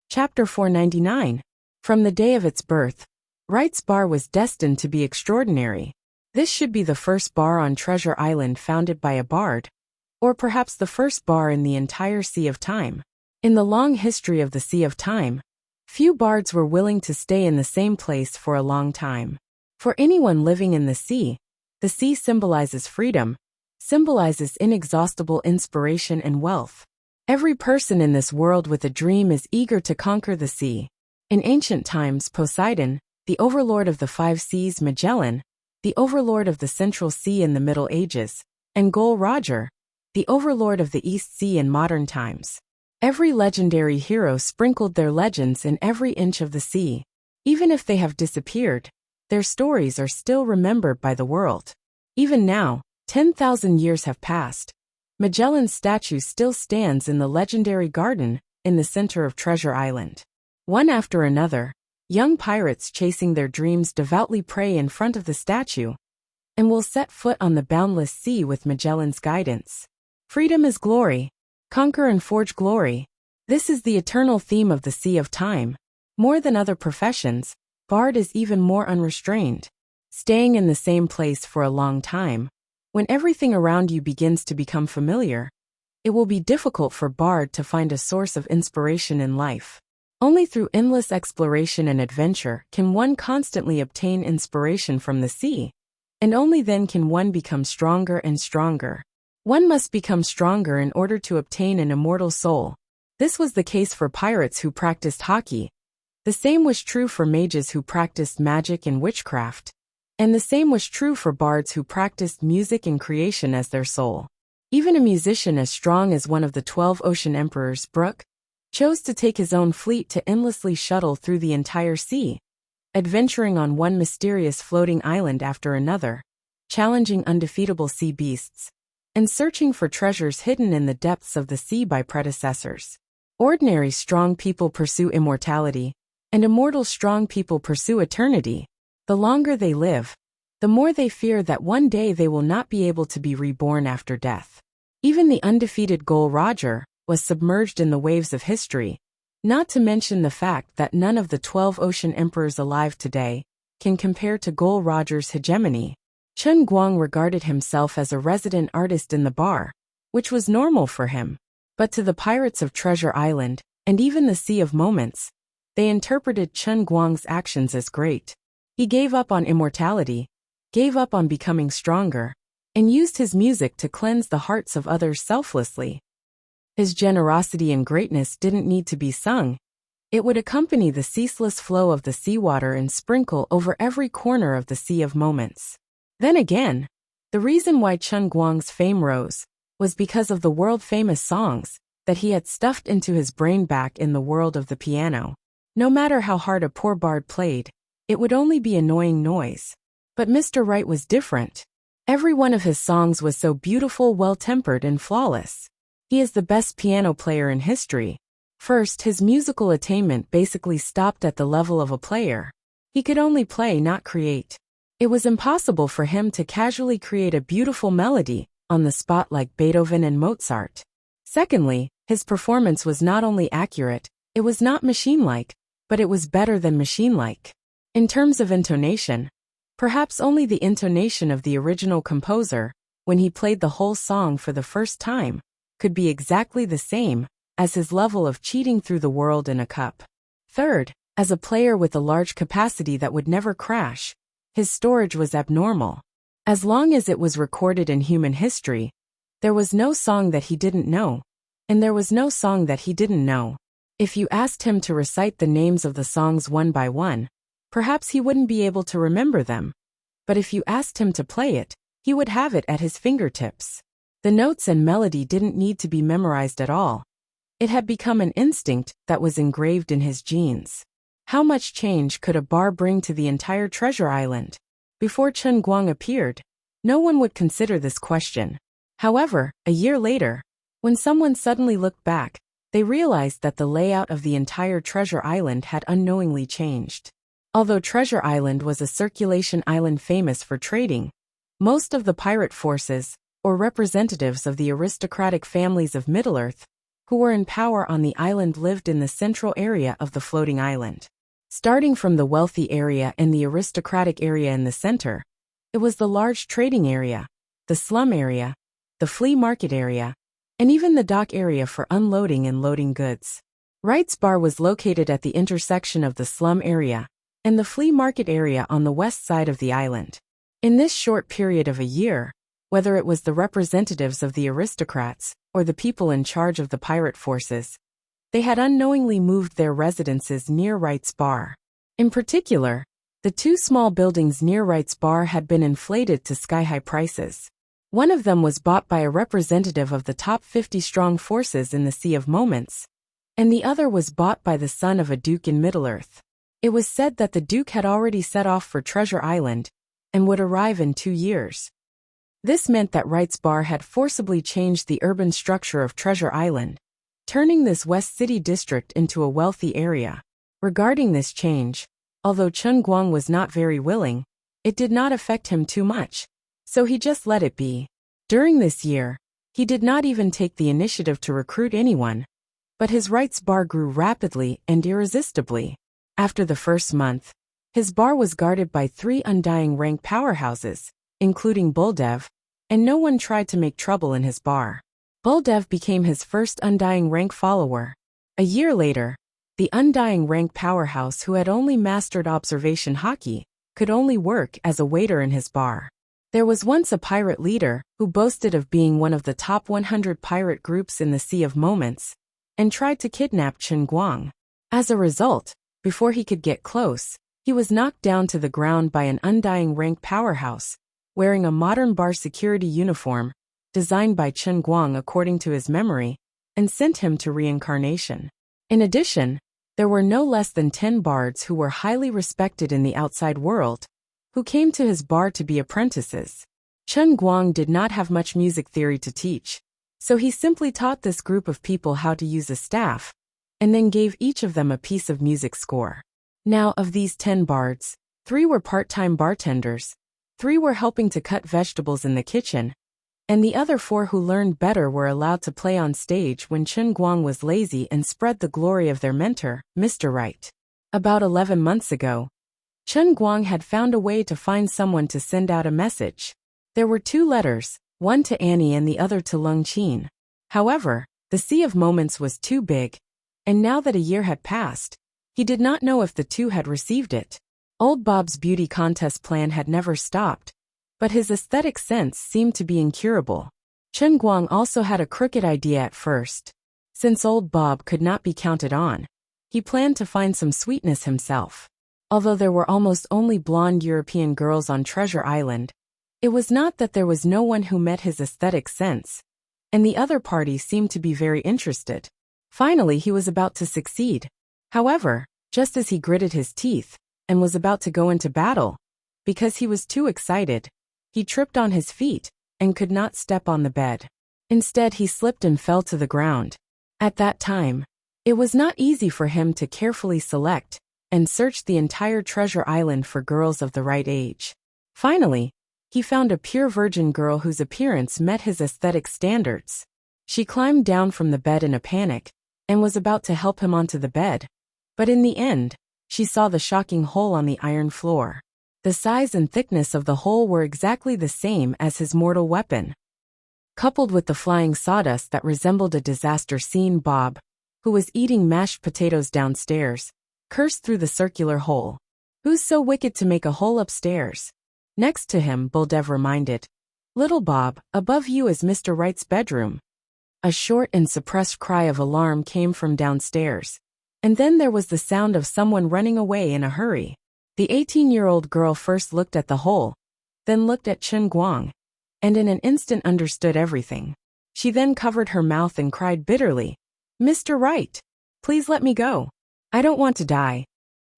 Chapter 499. From the day of its birth, Wright's bar was destined to be extraordinary. This should be the first bar on Treasure Island founded by a bard, or perhaps the first bar in the entire Sea of Time. In the long history of the Sea of Time, few bards were willing to stay in the same place for a long time. For anyone living in the sea symbolizes freedom, symbolizes inexhaustible inspiration and wealth. Every person in this world with a dream is eager to conquer the sea. In ancient times, Poseidon, the overlord of the five seas, Magellan, the overlord of the Central Sea in the Middle Ages, and Gol Roger, the overlord of the East Sea in modern times. Every legendary hero sprinkled their legends in every inch of the sea. Even if they have disappeared, their stories are still remembered by the world. Even now, 10,000 years have passed. Magellan's statue still stands in the legendary garden in the center of Treasure Island. One after another, young pirates chasing their dreams devoutly pray in front of the statue and will set foot on the boundless sea with Magellan's guidance. Freedom is glory. Conquer and forge glory. This is the eternal theme of the Sea of Time. More than other professions, bard is even more unrestrained. Staying in the same place for a long time, when everything around you begins to become familiar, it will be difficult for bard to find a source of inspiration in life. Only through endless exploration and adventure can one constantly obtain inspiration from the sea, and only then can one become stronger and stronger. One must become stronger in order to obtain an immortal soul. This was the case for pirates who practiced hockey. The same was true for mages who practiced magic and witchcraft. And the same was true for bards who practiced music and creation as their soul. Even a musician as strong as one of the 12 ocean emperors, Brooke, chose to take his own fleet to endlessly shuttle through the entire sea, adventuring on one mysterious floating island after another, challenging undefeatable sea beasts, and searching for treasures hidden in the depths of the sea by predecessors. Ordinary strong people pursue immortality, and immortal strong people pursue eternity. The longer they live, the more they fear that one day they will not be able to be reborn after death. Even the undefeated Gol Roger was submerged in the waves of history, not to mention the fact that none of the 12 ocean emperors alive today can compare to Gol Roger's hegemony. Chen Guang regarded himself as a resident artist in the bar, which was normal for him. But to the pirates of Treasure Island, and even the Sea of Moments, they interpreted Chen Guang's actions as great. He gave up on immortality, gave up on becoming stronger, and used his music to cleanse the hearts of others selflessly. His generosity and greatness didn't need to be sung. It would accompany the ceaseless flow of the seawater and sprinkle over every corner of the Sea of Moments. Then again, the reason why Chen Guang's fame rose was because of the world-famous songs that he had stuffed into his brain back in the world of the piano. No matter how hard a poor bard played, it would only be annoying noise. But Mr. Wright was different. Every one of his songs was so beautiful, well-tempered, and flawless. He is the best piano player in history. First, his musical attainment basically stopped at the level of a player. He could only play, not create. It was impossible for him to casually create a beautiful melody on the spot like Beethoven and Mozart. Secondly, his performance was not only accurate, it was not machine-like, but it was better than machine-like. In terms of intonation, perhaps only the intonation of the original composer, when he played the whole song for the first time, could be exactly the same as his level of cheating through the world in a cup. Third, as a player with a large capacity that would never crash, his storage was abnormal. As long as it was recorded in human history, there was no song that he didn't know, and there was no song that he didn't know. If you asked him to recite the names of the songs one by one, perhaps he wouldn't be able to remember them. But if you asked him to play it, he would have it at his fingertips. The notes and melody didn't need to be memorized at all. It had become an instinct that was engraved in his genes. How much change could a bar bring to the entire Treasure Island? Before Chen Guang appeared, no one would consider this question. However, a year later, when someone suddenly looked back, they realized that the layout of the entire Treasure Island had unknowingly changed. Although Treasure Island was a circulation island famous for trading, most of the pirate forces, or representatives of the aristocratic families of Middle-earth, who were in power on the island lived in the central area of the floating island. Starting from the wealthy area and the aristocratic area in the center, it was the large trading area, the slum area, the flea market area, and even the dock area for unloading and loading goods. Wright's Bar was located at the intersection of the slum area and the flea market area on the west side of the island. In this short period of a year, whether it was the representatives of the aristocrats or the people in charge of the pirate forces, they had unknowingly moved their residences near Wright's Bar. In particular, the two small buildings near Wright's Bar had been inflated to sky-high prices. One of them was bought by a representative of the top 50 strong forces in the Sea of Moments, and the other was bought by the son of a duke in Middle-earth. It was said that the duke had already set off for Treasure Island and would arrive in 2 years. This meant that Wright's Bar had forcibly changed the urban structure of Treasure Island, turning this West City district into a wealthy area. Regarding this change, although Chen Guang was not very willing, it did not affect him too much, so he just let it be. During this year, he did not even take the initiative to recruit anyone, but his Wright's Bar grew rapidly and irresistibly. After the first month, his bar was guarded by 3 undying rank powerhouses, including Buldev, and no one tried to make trouble in his bar. Buldev became his first undying rank follower. A year later, the undying rank powerhouse who had only mastered observation hockey could only work as a waiter in his bar. There was once a pirate leader who boasted of being one of the top 100 pirate groups in the Sea of Moments and tried to kidnap Chen Guang. As a result, before he could get close, he was knocked down to the ground by an undying rank powerhouse, wearing a modern bar security uniform, designed by Chen Guang according to his memory, and sent him to reincarnation. In addition, there were no less than 10 bards who were highly respected in the outside world, who came to his bar to be apprentices. Chen Guang did not have much music theory to teach, so he simply taught this group of people how to use a staff, and then gave each of them a piece of music score. Now, of these 10 bards, 3 were part-time bartenders, 3 were helping to cut vegetables in the kitchen, and the other 4 who learned better were allowed to play on stage when Chen Guang was lazy and spread the glory of their mentor, Mr. Wright. About 11 months ago, Chen Guang had found a way to find someone to send out a message. There were 2 letters, one to Annie and the other to Lung Qin. However, the Sea of Moments was too big, and now that a year had passed, he did not know if the 2 had received it. Old Bob's beauty contest plan had never stopped, but his aesthetic sense seemed to be incurable. Chen Guang also had a crooked idea at first. Since old Bob could not be counted on, he planned to find some sweetness himself. Although there were almost only blonde European girls on Treasure Island, it was not that there was no one who met his aesthetic sense, and the other party seemed to be very interested. Finally, he was about to succeed. However, just as he gritted his teeth and was about to go into battle, because he was too excited, he tripped on his feet and could not step on the bed. Instead, he slipped and fell to the ground. At that time, it was not easy for him to carefully select and search the entire Treasure Island for girls of the right age. Finally, he found a pure virgin girl whose appearance met his aesthetic standards. She climbed down from the bed in a panic and was about to help him onto the bed, but in the end, she saw the shocking hole on the iron floor. The size and thickness of the hole were exactly the same as his mortal weapon. Coupled with the flying sawdust that resembled a disaster scene, Bob, who was eating mashed potatoes downstairs, cursed through the circular hole. "Who's so wicked to make a hole upstairs?" Next to him, Buldev reminded. "Little Bob, above you is Mr. Wright's bedroom." A short and suppressed cry of alarm came from downstairs, and then there was the sound of someone running away in a hurry. The 18-year-old girl first looked at the hole, then looked at Chen Guang, and in an instant understood everything. She then covered her mouth and cried bitterly, "Mr. Wright, please let me go. I don't want to die."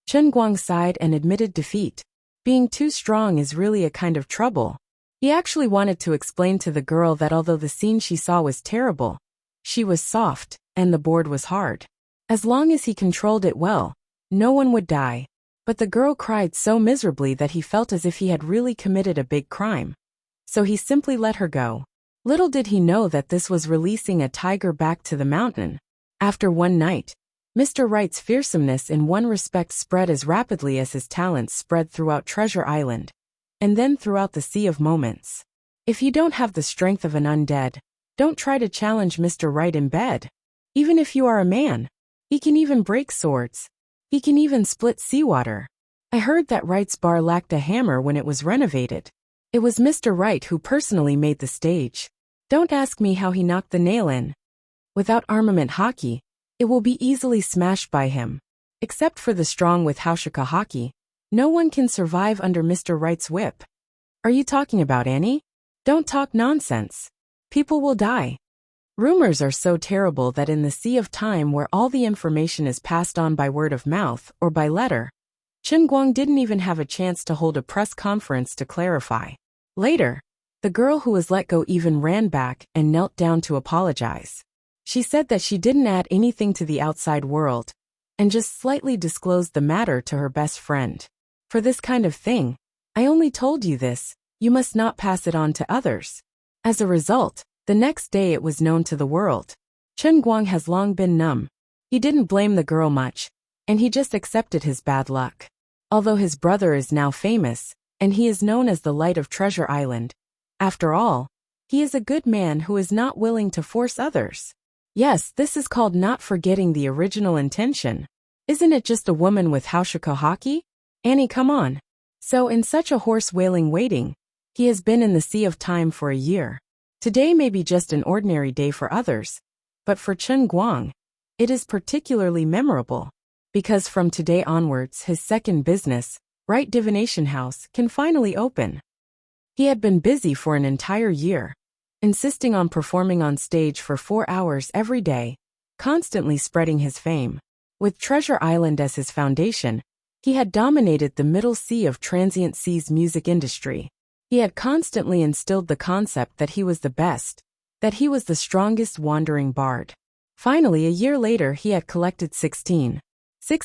Chen Guang sighed and admitted defeat. Being too strong is really a kind of trouble. He actually wanted to explain to the girl that although the scene she saw was terrible, she was soft, and the board was hard. As long as he controlled it well, no one would die. But the girl cried so miserably that he felt as if he had really committed a big crime. So he simply let her go. Little did he know that this was releasing a tiger back to the mountain. After one night, Mr. Wright's fearsomeness in one respect spread as rapidly as his talents spread throughout Treasure Island, and then throughout the Sea of Moments. If you don't have the strength of an undead, don't try to challenge Mr. Wright in bed. Even if you are a man, he can even break swords. He can even split seawater. I heard that Wright's bar lacked a hammer when it was renovated. It was Mr. Wright who personally made the stage. Don't ask me how he knocked the nail in. Without armament hockey, it will be easily smashed by him. Except for the strong with Haushika hockey, no one can survive under Mr. Wright's whip. Are you talking about Annie? Don't talk nonsense. People will die. Rumors are so terrible that in the Sea of Time where all the information is passed on by word of mouth or by letter, Chen Guang didn't even have a chance to hold a press conference to clarify. Later, the girl who was let go even ran back and knelt down to apologize. She said that she didn't add anything to the outside world, and just slightly disclosed the matter to her best friend. For this kind of thing, I only told you this, you must not pass it on to others. As a result, the next day it was known to the world. Chen Guang has long been numb. He didn't blame the girl much, and he just accepted his bad luck. Although his brother is now famous, and he is known as the Light of Treasure Island, after all, he is a good man who is not willing to force others. Yes, this is called not forgetting the original intention. Isn't it just a woman with Haushika hockey? Annie, come on. So in such a horse wailing waiting, he has been in the Sea of Time for a year. Today may be just an ordinary day for others, but for Chen Guang, it is particularly memorable. Because from today onwards his second business, Wright Divination House, can finally open. He had been busy for an entire year, insisting on performing on stage for 4 hours every day, constantly spreading his fame. With Treasure Island as his foundation, he had dominated the middle sea of Transient Sea's music industry. He had constantly instilled the concept that he was the best, that he was the strongest wandering bard. Finally, a year later he had collected 6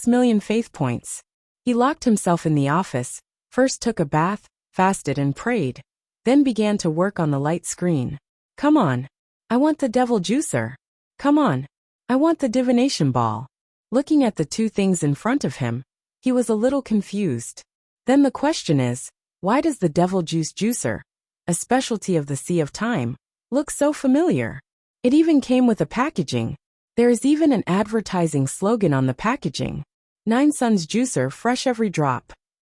million faith points. He locked himself in the office, first took a bath, fasted and prayed, then began to work on the light screen. Come on. I want the devil juicer. Come on. I want the divination ball. Looking at the two things in front of him, he was a little confused. Then the question is, why does the devil juice juicer, a specialty of the Sea of Time, look so familiar? It even came with a packaging. There is even an advertising slogan on the packaging. 9 Suns Juicer, fresh every drop.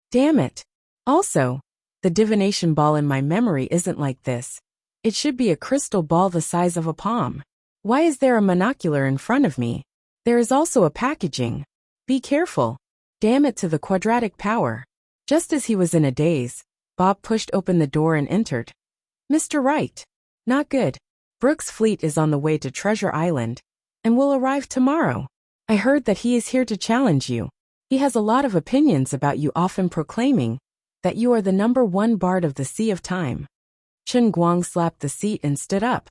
Damn it. Also, the divination ball in my memory isn't like this. It should be a crystal ball the size of a palm. Why is there a monocular in front of me? There is also a packaging. Be careful. Damn it to the quadratic power. Just as he was in a daze, Bob pushed open the door and entered. Mr. Wright. Not good. Brooks' fleet is on the way to Treasure Island, and will arrive tomorrow. I heard that he is here to challenge you. He has a lot of opinions about you, often proclaiming that you are the #1 bard of the Sea of Time. Chen Guang slapped the seat and stood up.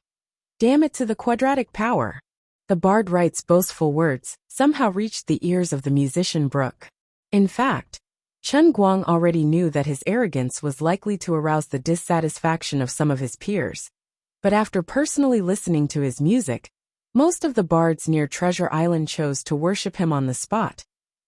Damn it to the quadratic power. The bard Wright's boastful words somehow reached the ears of the musician Brooke. In fact, Chen Guang already knew that his arrogance was likely to arouse the dissatisfaction of some of his peers. But after personally listening to his music, most of the bards near Treasure Island chose to worship him on the spot.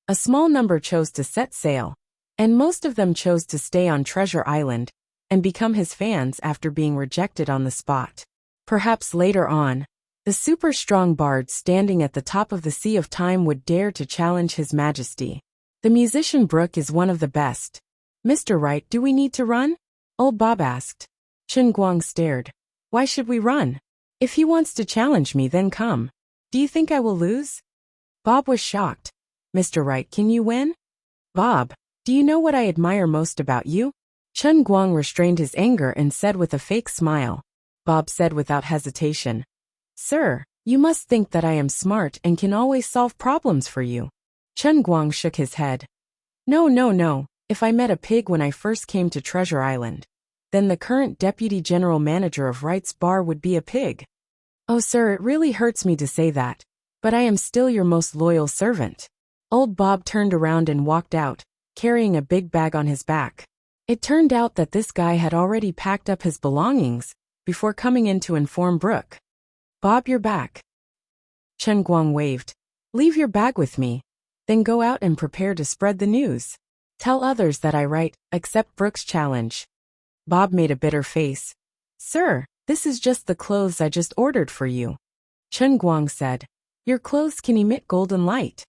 A small number chose to set sail, and most of them chose to stay on Treasure Island and become his fans after being rejected on the spot. Perhaps later on, the super strong bard standing at the top of the Sea of Time would dare to challenge His Majesty. The musician Brooke is one of the best. Mr. Wright, do we need to run? Old Bob asked. Chen Guang stared. Why should we run? If he wants to challenge me, then come. Do you think I will lose? Bob was shocked. Mr. Wright, can you win? Bob, do you know what I admire most about you? Chen Guang restrained his anger and said with a fake smile. Bob said without hesitation. Sir, you must think that I am smart and can always solve problems for you. Chen Guang shook his head. No. If I met a pig when I first came to Treasure Island, then the current deputy general manager of Wright's Bar would be a pig. Oh sir, it really hurts me to say that, but I am still your most loyal servant. Old Bob turned around and walked out, carrying a big bag on his back. It turned out that this guy had already packed up his belongings before coming in to inform Brooke. Bob, you're back. Chen Guang waved. Leave your bag with me. Then go out and prepare to spread the news. Tell others that I accept Brooke's challenge. Bob made a bitter face. Sir, this is just the clothes I just ordered for you. Chen Guang said. Your clothes can emit golden light.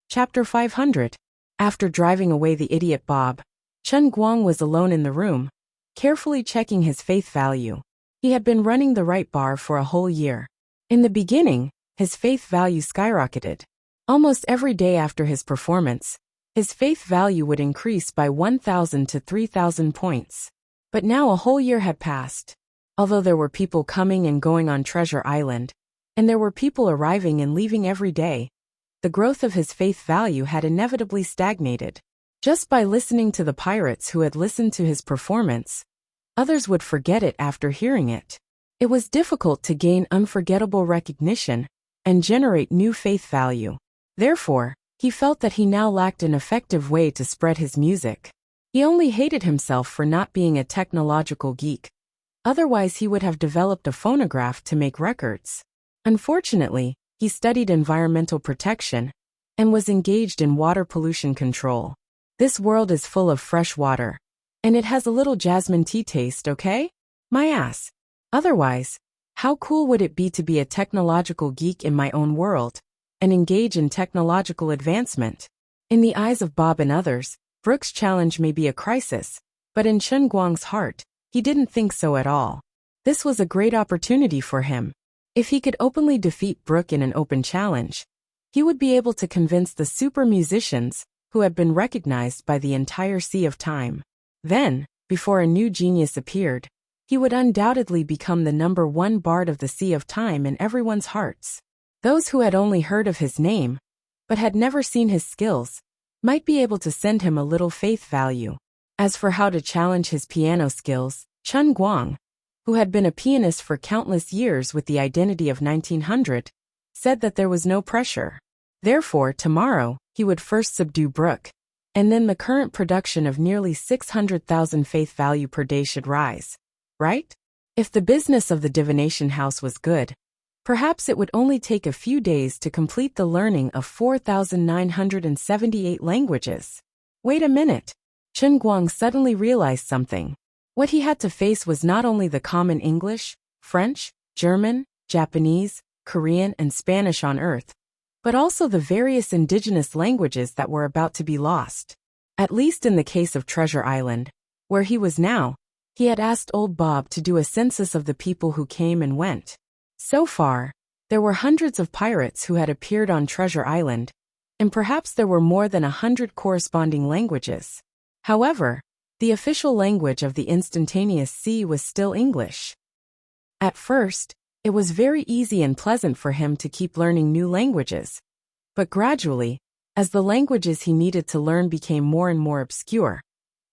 Chapter 500. After driving away the idiot Bob, Chen Guang was alone in the room, carefully checking his faith value. He had been running the right bar for a whole year. In the beginning, his faith value skyrocketed. Almost every day after his performance, his faith value would increase by 1,000 to 3,000 points. But now a whole year had passed. Although there were people coming and going on Treasure Island, and there were people arriving and leaving every day, the growth of his faith value had inevitably stagnated. Just by listening to the pirates who had listened to his performance, others would forget it after hearing it. It was difficult to gain unforgettable recognition and generate new faith value. Therefore, he felt that he now lacked an effective way to spread his music. He only hated himself for not being a technological geek. Otherwise, he would have developed a phonograph to make records. Unfortunately, he studied environmental protection and was engaged in water pollution control. This world is full of fresh water, and it has a little jasmine tea taste, okay? My ass. Otherwise, how cool would it be to be a technological geek in my own world and engage in technological advancement? In the eyes of Bob and others, Brooke's challenge may be a crisis, but in Chen Guang's heart, he didn't think so at all. This was a great opportunity for him. If he could openly defeat Brooke in an open challenge, he would be able to convince the super musicians who had been recognized by the entire Sea of Time. Then, before a new genius appeared, he would undoubtedly become the #1 bard of the Sea of Time in everyone's hearts. Those who had only heard of his name, but had never seen his skills, might be able to send him a little faith value. As for how to challenge his piano skills, Chen Guang, who had been a pianist for countless years with the identity of 1900, said that there was no pressure. Therefore, tomorrow, he would first subdue Brooke, and then the current production of nearly 600,000 faith value per day should rise. Right? If the business of the divination house was good, perhaps it would only take a few days to complete the learning of 4,978 languages. Wait a minute. Chen Guang suddenly realized something. What he had to face was not only the common English, French, German, Japanese, Korean, and Spanish on Earth, but also the various indigenous languages that were about to be lost. At least in the case of Treasure Island, where he was now, he had asked old Bob to do a census of the people who came and went. So far, there were hundreds of pirates who had appeared on Treasure Island, and perhaps there were more than 100 corresponding languages. However, the official language of the instantaneous sea was still English. At first, it was very easy and pleasant for him to keep learning new languages. But gradually, as the languages he needed to learn became more and more obscure,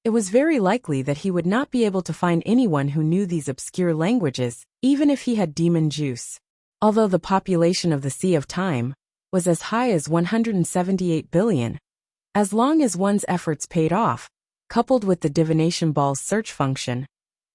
it was very likely that he would not be able to find anyone who knew these obscure languages, even if he had demon juice. Although the population of the Sea of Time was as high as 178 billion, as long as one's efforts paid off, coupled with the divination ball's search function,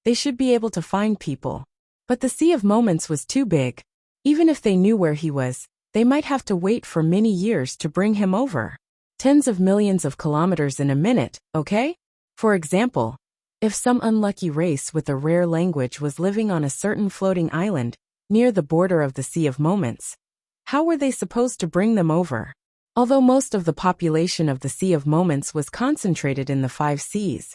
they should be able to find people. But the Sea of Moments was too big. Even if they knew where he was, they might have to wait for many years to bring him over. Tens of millions of kilometers in a minute, okay? For example, if some unlucky race with a rare language was living on a certain floating island near the border of the Sea of Moments, how were they supposed to bring them over? Although most of the population of the Sea of Moments was concentrated in the 5 seas,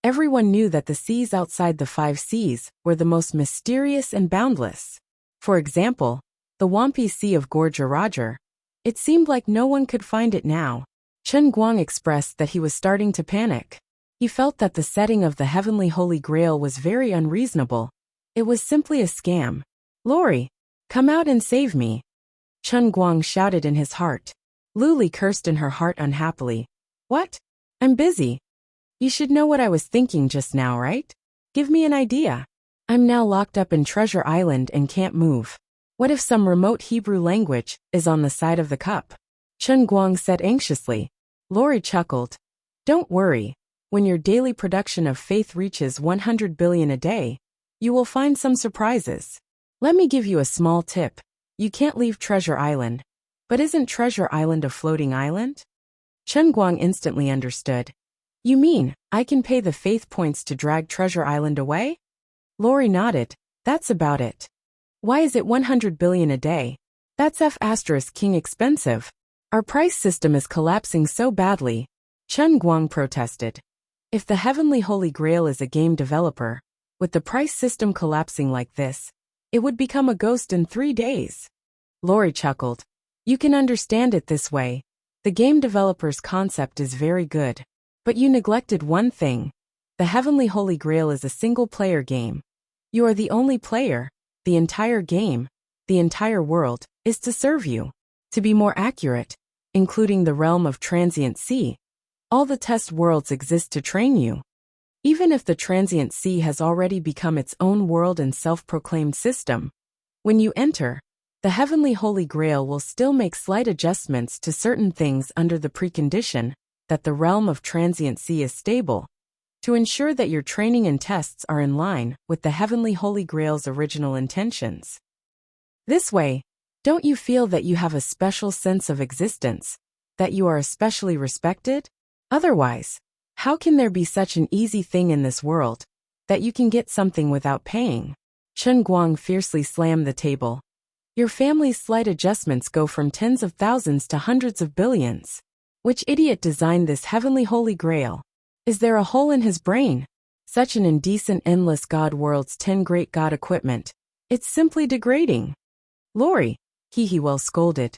everyone knew that the seas outside the 5 seas were the most mysterious and boundless. For example, the Wampy Sea of Gorja Roger. It seemed like no one could find it now. Chen Guang expressed that he was starting to panic. He felt that the setting of the heavenly Holy Grail was very unreasonable. It was simply a scam. Lori, come out and save me. Chen Guang shouted in his heart. Luli cursed in her heart unhappily. What? I'm busy. You should know what I was thinking just now, right? Give me an idea. I'm now locked up in Treasure Island and can't move. What if some remote Hebrew language is on the side of the cup? Chen Guang said anxiously. Lori chuckled. Don't worry. When your daily production of faith reaches 100 billion a day, You will find some surprises. Let me give you a small tip. You can't leave Treasure Island. But isn't Treasure Island a floating island? Chen Guang instantly understood. You mean, I can pay the faith points to drag Treasure Island away? Lori nodded. That's about it. Why is it 100 billion a day? That's King expensive. Our price system is collapsing so badly. Chen Guang protested. If the Heavenly Holy Grail is a game developer, with the price system collapsing like this, it would become a ghost in 3 days. Lori chuckled. You can understand it this way. The game developer's concept is very good. But you neglected one thing. The Heavenly Holy Grail is a single-player game. You are the only player. The entire game, the entire world, is to serve you. To be more accurate, including the realm of Transient Sea, all the test worlds exist to train you. Even if the Transient Sea has already become its own world and self-proclaimed system, when you enter, the Heavenly Holy Grail will still make slight adjustments to certain things under the precondition that the realm of Transient Sea is stable, to ensure that your training and tests are in line with the Heavenly Holy Grail's original intentions. This way, don't you feel that you have a special sense of existence, that you are especially respected? Otherwise, how can there be such an easy thing in this world, that you can get something without paying? Chen Guang fiercely slammed the table. Your family's slight adjustments go from tens of thousands to hundreds of billions. Which idiot designed this Heavenly Holy Grail? Is there a hole in his brain? Such an indecent endless God world's 10 great God equipment. It's simply degrading. Lori, he well scolded.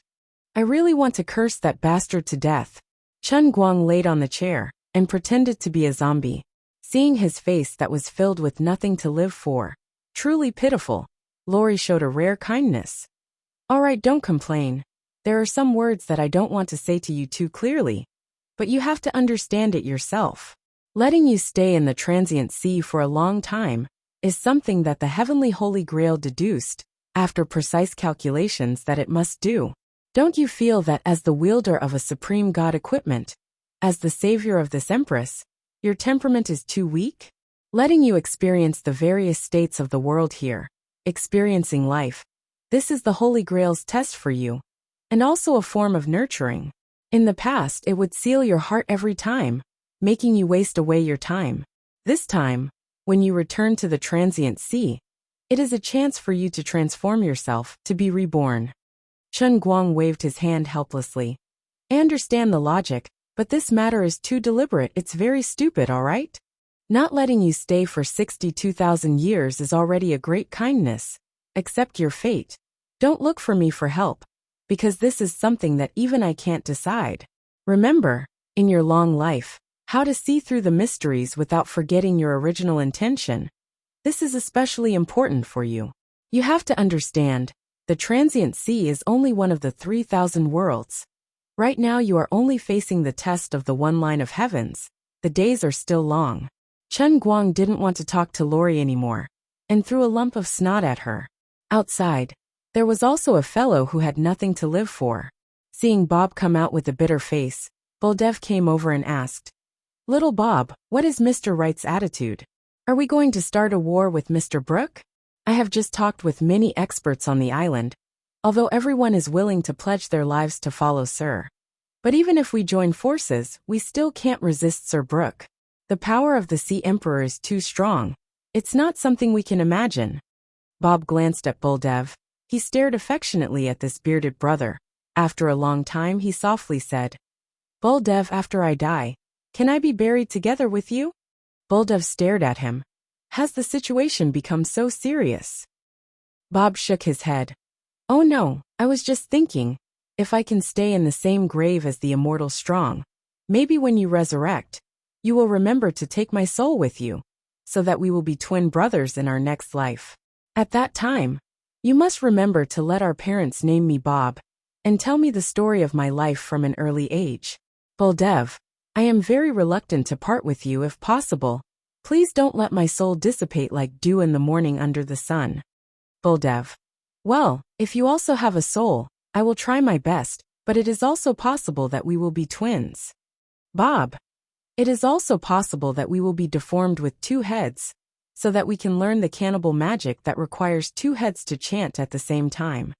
I really want to curse that bastard to death. Chen Guang laid on the chair and pretended to be a zombie. Seeing his face that was filled with nothing to live for, truly pitiful, Lori showed a rare kindness. All right, don't complain. There are some words that I don't want to say to you too clearly, but you have to understand it yourself. Letting you stay in the Transient Sea for a long time is something that the Heavenly Holy Grail deduced, after precise calculations that it must do. Don't you feel that as the wielder of a supreme God equipment, as the savior of this empress, your temperament is too weak? Letting you experience the various states of the world here, experiencing life, this is the Holy Grail's test for you, and also a form of nurturing. In the past, it would seal your heart every time, making you waste away your time. This time, when you return to the Transient Sea, it is a chance for you to transform yourself, to be reborn. Chen Guang waved his hand helplessly. I understand the logic, but this matter is too deliberate. It's very stupid, all right? Not letting you stay for 62,000 years is already a great kindness. Accept your fate. Don't look for me for help, because this is something that even I can't decide. Remember, in your long life, how to see through the mysteries without forgetting your original intention. This is especially important for you. You have to understand, the Transient Sea is only one of the 3,000 worlds. Right now you are only facing the test of the one line of heavens. The days are still long. Chen Guang didn't want to talk to Lori anymore, and threw a lump of snot at her. Outside, there was also a fellow who had nothing to live for. Seeing Bob come out with a bitter face, Boldev came over and asked, Little Bob, what is Mr. Wright's attitude? Are we going to start a war with Mr. Brooke? I have just talked with many experts on the island, although everyone is willing to pledge their lives to follow Sir. But even if we join forces, we still can't resist Sir Brooke. The power of the Sea Emperor is too strong. It's not something we can imagine. Bob glanced at Boldev. He stared affectionately at this bearded brother. After a long time he softly said, Boldev, after I die, can I be buried together with you? Boldev stared at him. Has the situation become so serious? Bob shook his head. Oh no, I was just thinking, if I can stay in the same grave as the immortal strong, maybe when you resurrect, you will remember to take my soul with you, so that we will be twin brothers in our next life. At that time, you must remember to let our parents name me Bob, and tell me the story of my life from an early age. Boldev, I am very reluctant to part with you if possible. Please don't let my soul dissipate like dew in the morning under the sun. Boldev. Well, if you also have a soul, I will try my best, but it is also possible that we will be twins. Bob. It is also possible that we will be deformed with 2 heads. so that we can learn the cannibal magic that requires two heads to chant at the same time.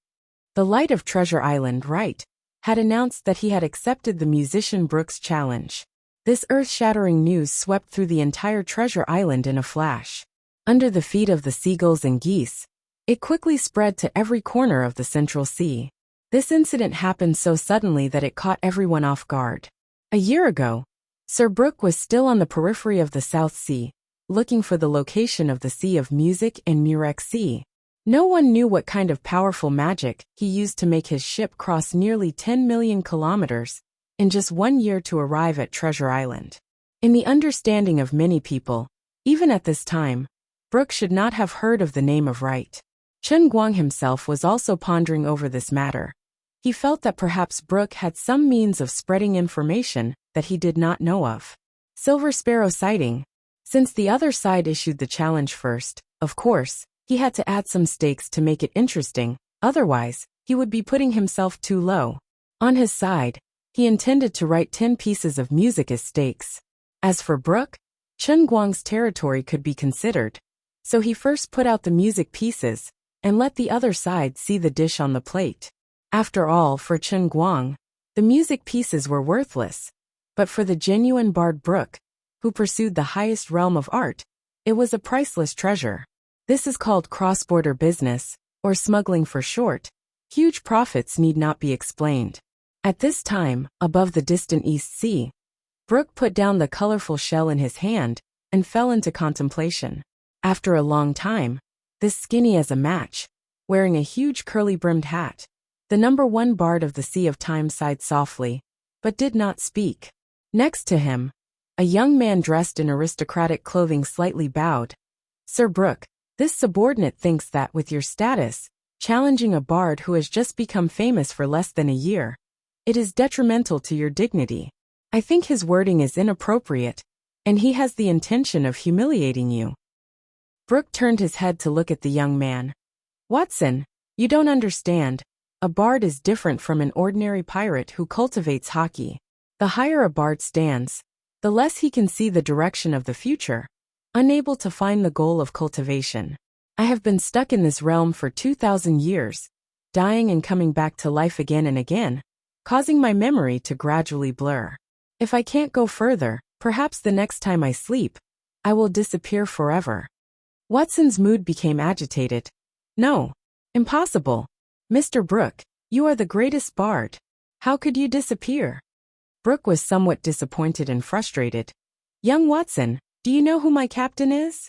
The Light of Treasure Island, Wright, had announced that he had accepted the musician Brooks' challenge. This earth-shattering news swept through the entire Treasure Island in a flash. Under the feet of the seagulls and geese, it quickly spread to every corner of the Central Sea. This incident happened so suddenly that it caught everyone off guard. A year ago, Sir Brooke was still on the periphery of the South Sea, looking for the location of the Sea of Music and Murex Sea. No one knew what kind of powerful magic he used to make his ship cross nearly 10 million kilometers in just 1 year to arrive at Treasure Island. In the understanding of many people, even at this time, Brooke should not have heard of the name of Wright. Chen Guang himself was also pondering over this matter. He felt that perhaps Brooke had some means of spreading information that he did not know of. Silver Sparrow sighting. Since the other side issued the challenge first, of course, he had to add some stakes to make it interesting, otherwise, he would be putting himself too low. On his side, he intended to write 10 pieces of music as stakes. As for Brooke, Chen Guang's territory could be considered, so he first put out the music pieces and let the other side see the dish on the plate. After all, for Chen Guang, the music pieces were worthless, but for the genuine bard Brooke, who pursued the highest realm of art, it was a priceless treasure. This is called cross-border business, or smuggling for short. Huge profits need not be explained. At this time, above the distant East Sea, Brooke put down the colorful shell in his hand and fell into contemplation. After a long time, this skinny as a match, wearing a huge curly-brimmed hat, the #1 bard of the Sea of Time sighed softly, but did not speak. Next to him, a young man dressed in aristocratic clothing slightly bowed. Sir Brooke, this subordinate thinks that with your status, challenging a bard who has just become famous for less than a year, it is detrimental to your dignity. I think his wording is inappropriate, and he has the intention of humiliating you. Brooke turned his head to look at the young man. Watson, you don't understand. A bard is different from an ordinary pirate who cultivates hockey. The higher a bard stands, the less he can see the direction of the future, unable to find the goal of cultivation. I have been stuck in this realm for 2,000 years, dying and coming back to life again and again, causing my memory to gradually blur. If I can't go further, perhaps the next time I sleep, I will disappear forever. Watson's mood became agitated. No. Impossible. Mr. Brooke, you are the greatest bard. How could you disappear? Brooke was somewhat disappointed and frustrated. Young Watson, do you know who my captain is?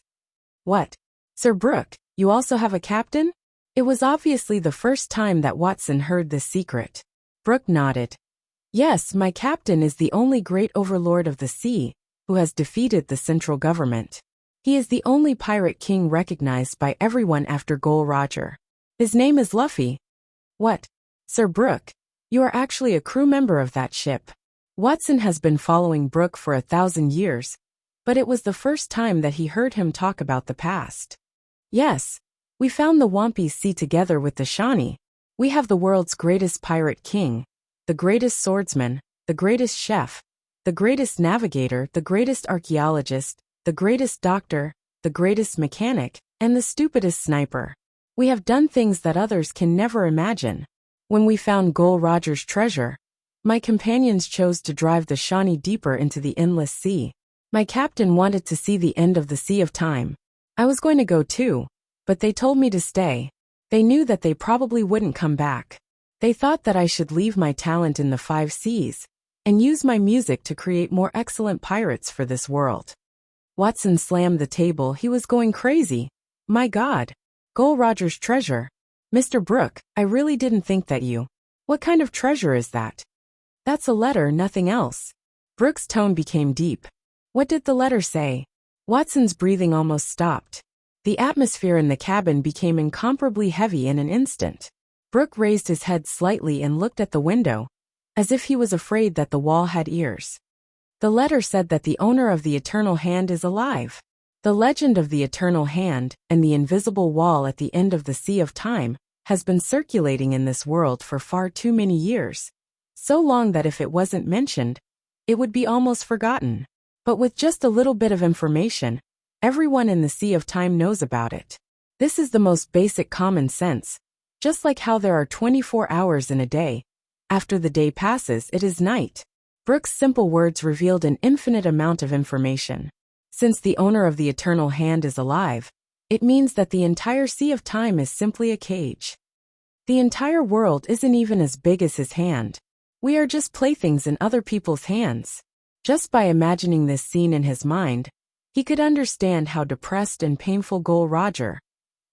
What? Sir Brooke, you also have a captain? It was obviously the first time that Watson heard this secret. Brooke nodded. Yes, my captain is the only great overlord of the sea who has defeated the central government. He is the only pirate king recognized by everyone after Gol Roger. His name is Luffy. What? Sir Brooke, you are actually a crew member of that ship. Watson has been following Brooke for 1,000 years, but it was the first time that he heard him talk about the past. Yes, we found the Wampy Sea together with the Shawnee. We have the world's greatest pirate king, the greatest swordsman, the greatest chef, the greatest navigator, the greatest archaeologist, the greatest doctor, the greatest mechanic, and the stupidest sniper. We have done things that others can never imagine. When we found Gol Roger's treasure, my companions chose to drive the Shawnee deeper into the endless sea. My captain wanted to see the end of the Sea of Time. I was going to go too, but they told me to stay. They knew that they probably wouldn't come back. They thought that I should leave my talent in the 5 seas and use my music to create more excellent pirates for this world. Watson slammed the table. He was going crazy. My God. Gol Roger's treasure. Mr. Brooke, I really didn't think that you. What kind of treasure is that? That's a letter, nothing else. Brooke's tone became deep. What did the letter say? Watson's breathing almost stopped. The atmosphere in the cabin became incomparably heavy in an instant. Brooke raised his head slightly and looked at the window, as if he was afraid that the wall had ears. The letter said that the owner of the Eternal Hand is alive. The legend of the Eternal Hand and the invisible wall at the end of the Sea of Time has been circulating in this world for far too many years. So long that if it wasn't mentioned, it would be almost forgotten. But with just a little bit of information, Everyone in the Sea of Time knows about it. This is the most basic common sense. Just like how there are 24 hours in a day, after the day passes, it is night. Brooke's simple words revealed an infinite amount of information. Since the owner of the eternal hand is alive, it means that the entire Sea of Time is simply a cage. The entire world isn't even as big as his hand. We are just playthings in other people's hands. Just by imagining this scene in his mind, he could understand how depressed and painful Gol Roger,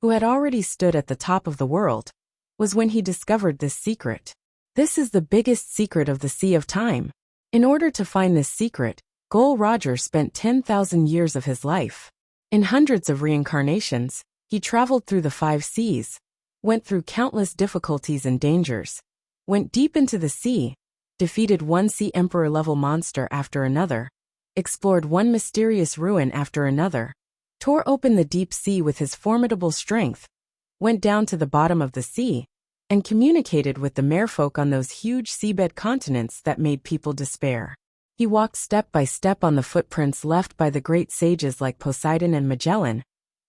who had already stood at the top of the world, was when he discovered this secret. This is the biggest secret of the Sea of Time. In order to find this secret, Gol Roger spent 10,000 years of his life. In hundreds of reincarnations, he traveled through the 5 seas, went through countless difficulties and dangers, went deep into the sea, defeated one sea emperor-level monster after another, explored one mysterious ruin after another, tore open the deep sea with his formidable strength, went down to the bottom of the sea, and communicated with the merfolk on those huge seabed continents that made people despair. He walked step by step on the footprints left by the great sages like Poseidon and Magellan,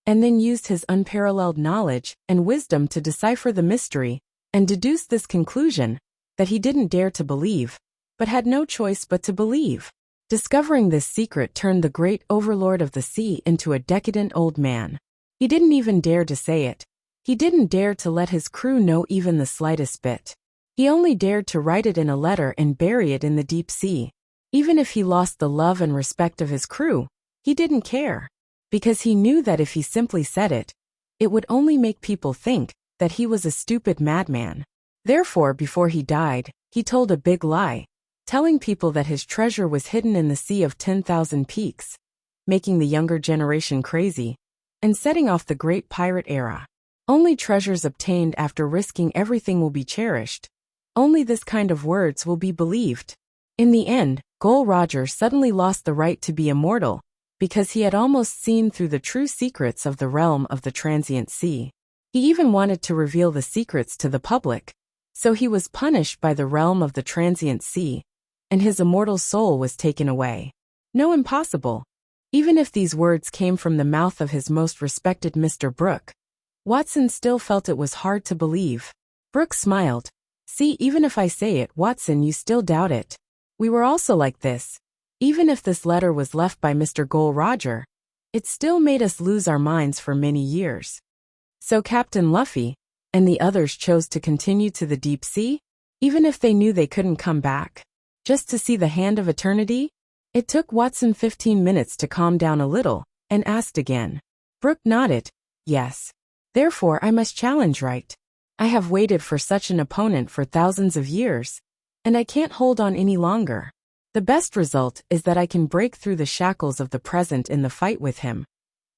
and then used his unparalleled knowledge and wisdom to decipher the mystery and deduce this conclusion that he didn't dare to believe, but had no choice but to believe. Discovering this secret turned the great overlord of the sea into a decadent old man. He didn't even dare to say it. He didn't dare to let his crew know even the slightest bit. He only dared to write it in a letter and bury it in the deep sea. Even if he lost the love and respect of his crew, he didn't care. Because he knew that if he simply said it, it would only make people think that he was a stupid madman. Therefore, before he died, he told a big lie, telling people that his treasure was hidden in the Sea of 10,000 Peaks, making the younger generation crazy, and setting off the great pirate era. Only treasures obtained after risking everything will be cherished. Only this kind of words will be believed. In the end, Gol Roger suddenly lost the right to be immortal, because he had almost seen through the true secrets of the realm of the transient sea. He even wanted to reveal the secrets to the public, so he was punished by the realm of the transient sea, and his immortal soul was taken away. No, impossible. Even if these words came from the mouth of his most respected Mr. Brooke, Watson still felt it was hard to believe. Brooke smiled. See, even if I say it, Watson, you still doubt it. We were also like this. Even if this letter was left by Mr. Gol Roger, it still made us lose our minds for many years. So Captain Luffy and the others chose to continue to the deep sea, even if they knew they couldn't come back. Just to see the hand of eternity? It took Watson 15 minutes to calm down a little, and asked again. Brooke nodded. Yes. Therefore I must challenge, right? I have waited for such an opponent for thousands of years, and I can't hold on any longer. The best result is that I can break through the shackles of the present in the fight with him,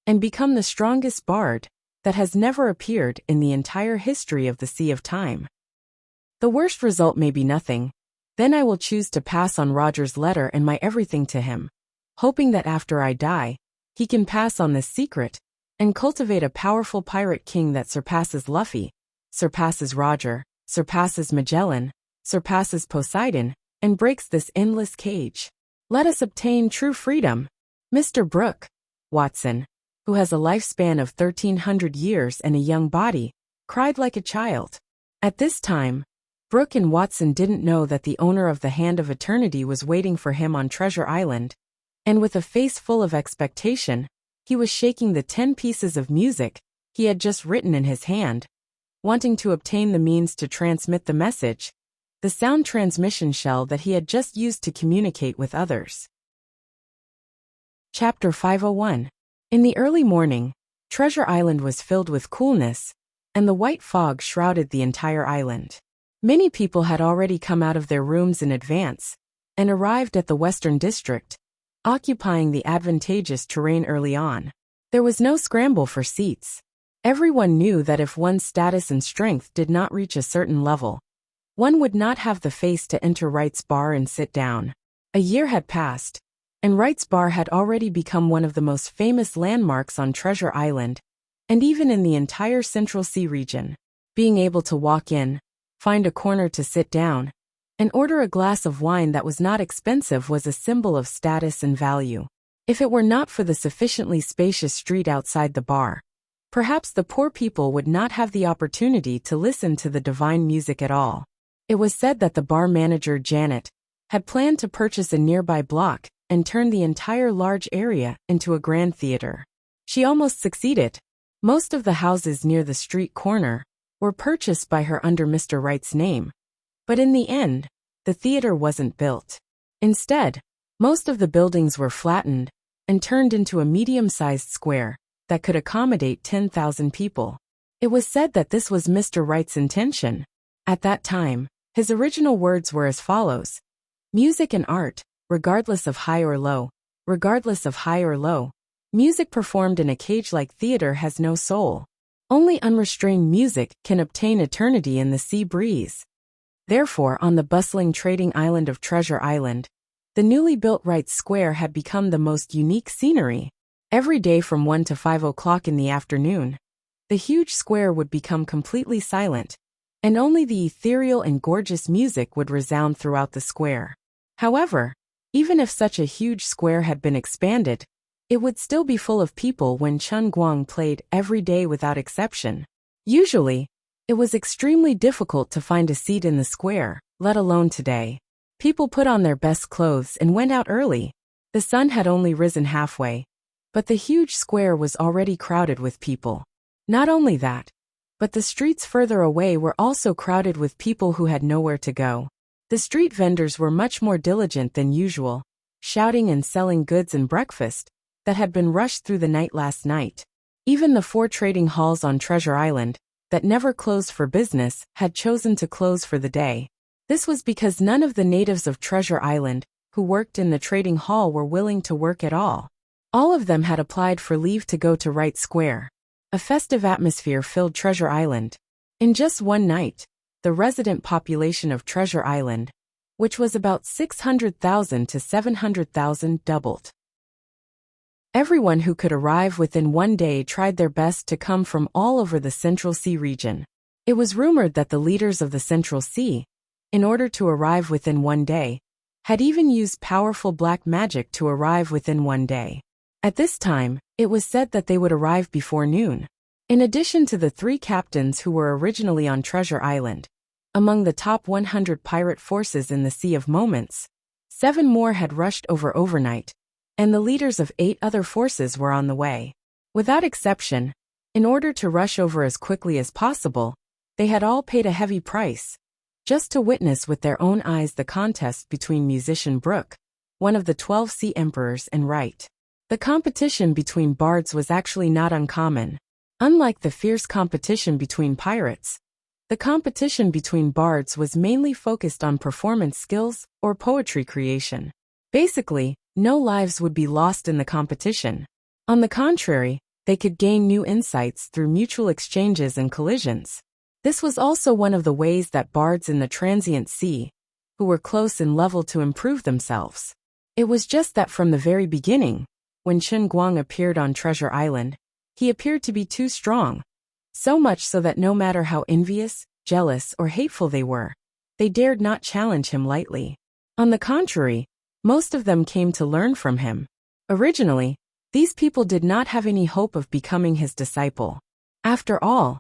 and become the strongest bard that has never appeared in the entire history of the Sea of Time. The worst result may be nothing. Then I will choose to pass on Roger's letter and my everything to him, hoping that after I die, he can pass on this secret, and cultivate a powerful pirate king that surpasses Luffy, surpasses Roger, surpasses Magellan, surpasses Poseidon, and breaks this endless cage. Let us obtain true freedom. Mr. Brooke, Watson, who has a lifespan of 1,300 years and a young body, cried like a child. At this time, Brooke and Watson didn't know that the owner of the Hand of Eternity was waiting for him on Treasure Island, and with a face full of expectation, he was shaking the 10 pieces of music he had just written in his hand, wanting to obtain the means to transmit the message, the sound transmission shell that he had just used to communicate with others. Chapter 501. In the early morning, Treasure Island was filled with coolness, and the white fog shrouded the entire island. Many people had already come out of their rooms in advance, and arrived at the Western District, occupying the advantageous terrain early on. There was no scramble for seats. Everyone knew that if one's status and strength did not reach a certain level, one would not have the face to enter Wright's Bar and sit down. A year had passed, and Wright's Bar had already become one of the most famous landmarks on Treasure Island, and even in the entire Central Sea region. Being able to walk in, find a corner to sit down, and order a glass of wine that was not expensive was a symbol of status and value. If it were not for the sufficiently spacious street outside the bar, perhaps the poor people would not have the opportunity to listen to the divine music at all. It was said that the bar manager, Janet, had planned to purchase a nearby block and turn the entire large area into a grand theater. She almost succeeded. Most of the houses near the street corner were purchased by her under Mr. Wright's name, but in the end, the theater wasn't built. Instead, most of the buildings were flattened and turned into a medium-sized square that could accommodate 10,000 people. It was said that this was Mr. Wright's intention. At that time, his original words were as follows: "Music and art, regardless of high or low, regardless of high or low, music performed in a cage-like theater has no soul. Only unrestrained music can obtain eternity in the sea breeze." Therefore, on the bustling trading island of Treasure Island, the newly built Wright Square had become the most unique scenery. Every day from 1 to 5 o'clock in the afternoon, the huge square would become completely silent, and only the ethereal and gorgeous music would resound throughout the square. However, even if such a huge square had been expanded, it would still be full of people when Chen Guang played every day without exception. Usually, it was extremely difficult to find a seat in the square, let alone today. People put on their best clothes and went out early. The sun had only risen halfway, but the huge square was already crowded with people. Not only that, but the streets further away were also crowded with people who had nowhere to go. The street vendors were much more diligent than usual, shouting and selling goods and breakfast that had been rushed through the night last night. Even the 4 trading halls on Treasure Island, that never closed for business, had chosen to close for the day. This was because none of the natives of Treasure Island who worked in the trading hall were willing to work at all. All of them had applied for leave to go to Wright Square. A festive atmosphere filled Treasure Island. In just one night, the resident population of Treasure Island, which was about 600,000 to 700,000, doubled. Everyone who could arrive within one day tried their best to come from all over the Central Sea region. It was rumored that the leaders of the Central Sea, in order to arrive within one day, had even used powerful black magic to arrive within one day. At this time, it was said that they would arrive before noon. In addition to the 3 captains who were originally on Treasure Island, among the top 100 pirate forces in the Sea of Moments, 7 more had rushed over overnight, and the leaders of 8 other forces were on the way. Without exception, in order to rush over as quickly as possible, they had all paid a heavy price, just to witness with their own eyes the contest between musician Brooke, one of the 12 Sea Emperors, and Wright. The competition between bards was actually not uncommon. Unlike the fierce competition between pirates, the competition between bards was mainly focused on performance skills or poetry creation. Basically, no lives would be lost in the competition. On the contrary, they could gain new insights through mutual exchanges and collisions. This was also one of the ways that bards in the transient sea, who were close in level to improve themselves. It was just that from the very beginning, when Chen Guang appeared on Treasure Island, he appeared to be too strong. So much so that no matter how envious, jealous, or hateful they were, they dared not challenge him lightly. On the contrary, most of them came to learn from him. Originally, these people did not have any hope of becoming his disciple. After all,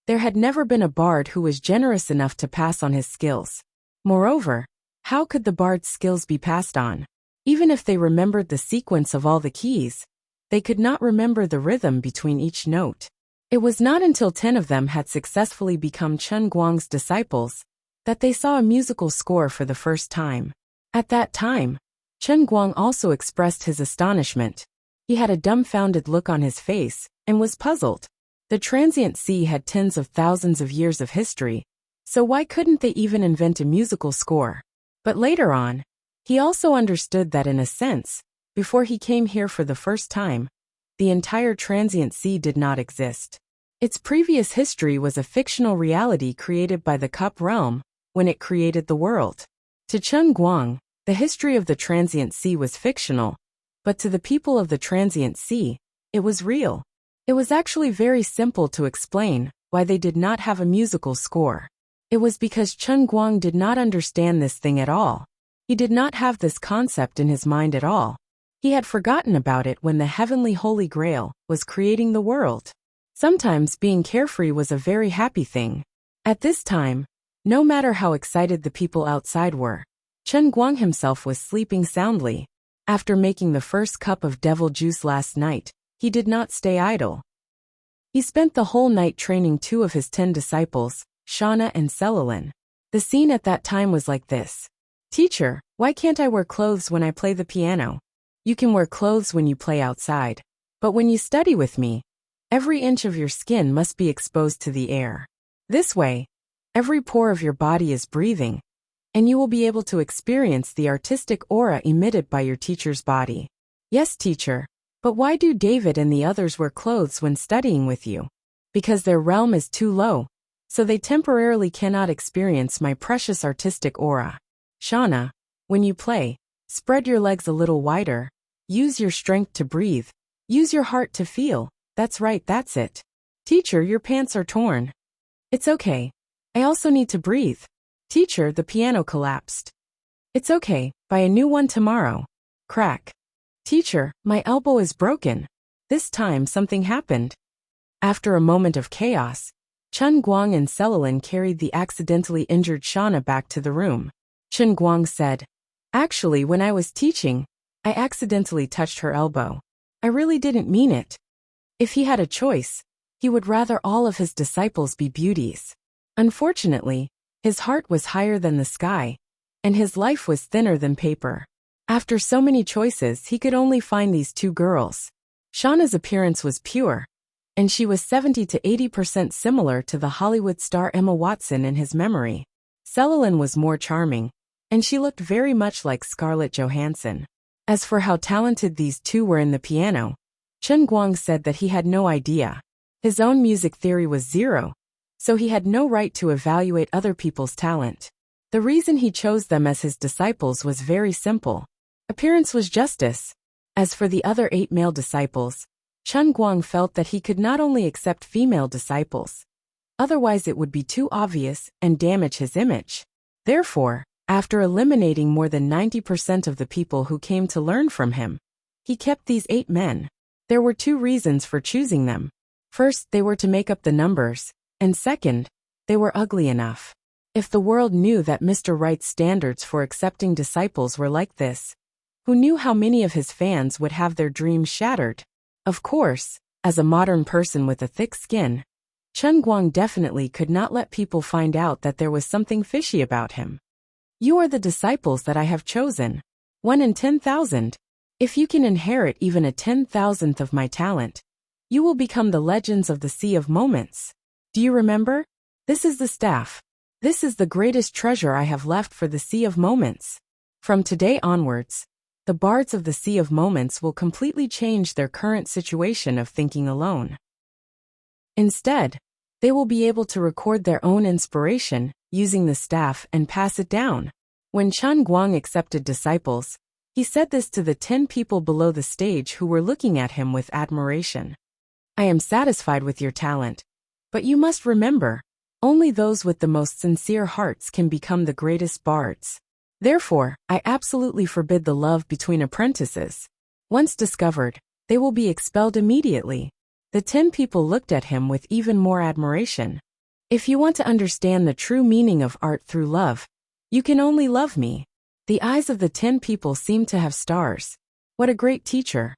there had never been a bard who was generous enough to pass on his skills. Moreover, how could the bard's skills be passed on? Even if they remembered the sequence of all the keys, they could not remember the rhythm between each note. It was not until 10 of them had successfully become Chen Guang's disciples that they saw a musical score for the first time. At that time, Chen Guang also expressed his astonishment. He had a dumbfounded look on his face and was puzzled. The transient sea had tens of thousands of years of history, so why couldn't they even invent a musical score? But later on, he also understood that in a sense, before he came here for the first time, the entire transient sea did not exist. Its previous history was a fictional reality created by the Cup Realm when it created the world. To Chen Guang, the history of the transient sea was fictional, but to the people of the transient sea, it was real. It was actually very simple to explain why they did not have a musical score. It was because Chen Guang did not understand this thing at all. He did not have this concept in his mind at all. He had forgotten about it when the heavenly Holy Grail was creating the world. Sometimes being carefree was a very happy thing. At this time, no matter how excited the people outside were, Chen Guang himself was sleeping soundly. After making the first cup of devil juice last night, he did not stay idle. He spent the whole night training 2 of his 10 disciples, Shauna and Celalin. The scene at that time was like this. Teacher, why can't I wear clothes when I play the piano? You can wear clothes when you play outside. But when you study with me, every inch of your skin must be exposed to the air. This way, every pore of your body is breathing, and you will be able to experience the artistic aura emitted by your teacher's body. Yes, teacher. But why do David and the others wear clothes when studying with you? Because their realm is too low, so they temporarily cannot experience my precious artistic aura. Shauna, when you play, spread your legs a little wider, use your strength to breathe, use your heart to feel. That's right, that's it. Teacher, your pants are torn. It's okay. I also need to breathe. Teacher, the piano collapsed. It's okay, buy a new one tomorrow. Crack. Teacher, my elbow is broken. This time something happened. After a moment of chaos, Chen Guang and Celalin carried the accidentally injured Shauna back to the room. Chen Guang said, Actually, when I was teaching, I accidentally touched her elbow. I really didn't mean it. If he had a choice, he would rather all of his disciples be beauties. Unfortunately, his heart was higher than the sky, and his life was thinner than paper. After so many choices, he could only find these 2 girls. Shauna's appearance was pure, and she was 70 to 80% similar to the Hollywood star Emma Watson in his memory. Celalin was more charming, and she looked very much like Scarlett Johansson. As for how talented these 2 were in the piano, Chen Guang said that he had no idea. His own music theory was 0, so he had no right to evaluate other people's talent. The reason he chose them as his disciples was very simple. Appearance was justice. As for the other 8 male disciples, Chen Guang felt that he could not only accept female disciples, otherwise it would be too obvious and damage his image. Therefore, after eliminating more than 90% of the people who came to learn from him, he kept these 8 men. There were 2 reasons for choosing them. First, they were to make up the numbers, and second, they were ugly enough. If the world knew that Mr. Wright's standards for accepting disciples were like this, who knew how many of his fans would have their dreams shattered? Of course, as a modern person with a thick skin, Chen Guang definitely could not let people find out that there was something fishy about him. You are the disciples that I have chosen. 1 in 10,000. If you can inherit even a 10,000th of my talent, you will become the legends of the Sea of Moments. Do you remember? This is the staff. This is the greatest treasure I have left for the Sea of Moments. From today onwards, the bards of the Sea of Moments will completely change their current situation of thinking alone. Instead, they will be able to record their own inspiration using the staff and pass it down. When Chen Guang accepted disciples, he said this to the 10 people below the stage who were looking at him with admiration. I am satisfied with your talent, but you must remember, only those with the most sincere hearts can become the greatest bards. Therefore, I absolutely forbid the love between apprentices. Once discovered, they will be expelled immediately. The 10 people looked at him with even more admiration. If you want to understand the true meaning of art through love, you can only love me. The eyes of the 10 people seemed to have stars. What a great teacher.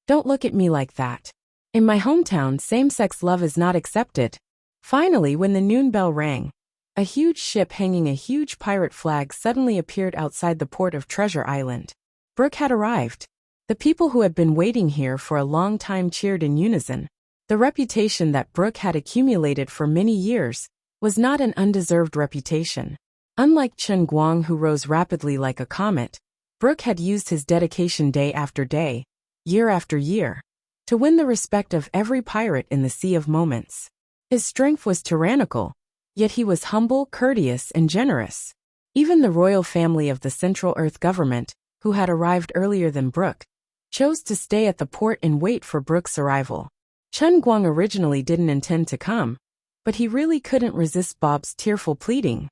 Don't look at me like that. In my hometown, same-sex love is not accepted. Finally, when the noon bell rang, a huge ship hanging a huge pirate flag suddenly appeared outside the port of Treasure Island. Brooke had arrived. The people who had been waiting here for a long time cheered in unison. The reputation that Brooke had accumulated for many years was not an undeserved reputation. Unlike Chen Guang, who rose rapidly like a comet, Brooke had used his dedication day after day, year after year, to win the respect of every pirate in the Sea of Moments. His strength was tyrannical, yet he was humble, courteous, and generous. Even the royal family of the Central Earth government, who had arrived earlier than Brooke, chose to stay at the port and wait for Brooke's arrival. Chen Guang originally didn't intend to come, but he really couldn't resist Bob's tearful pleading.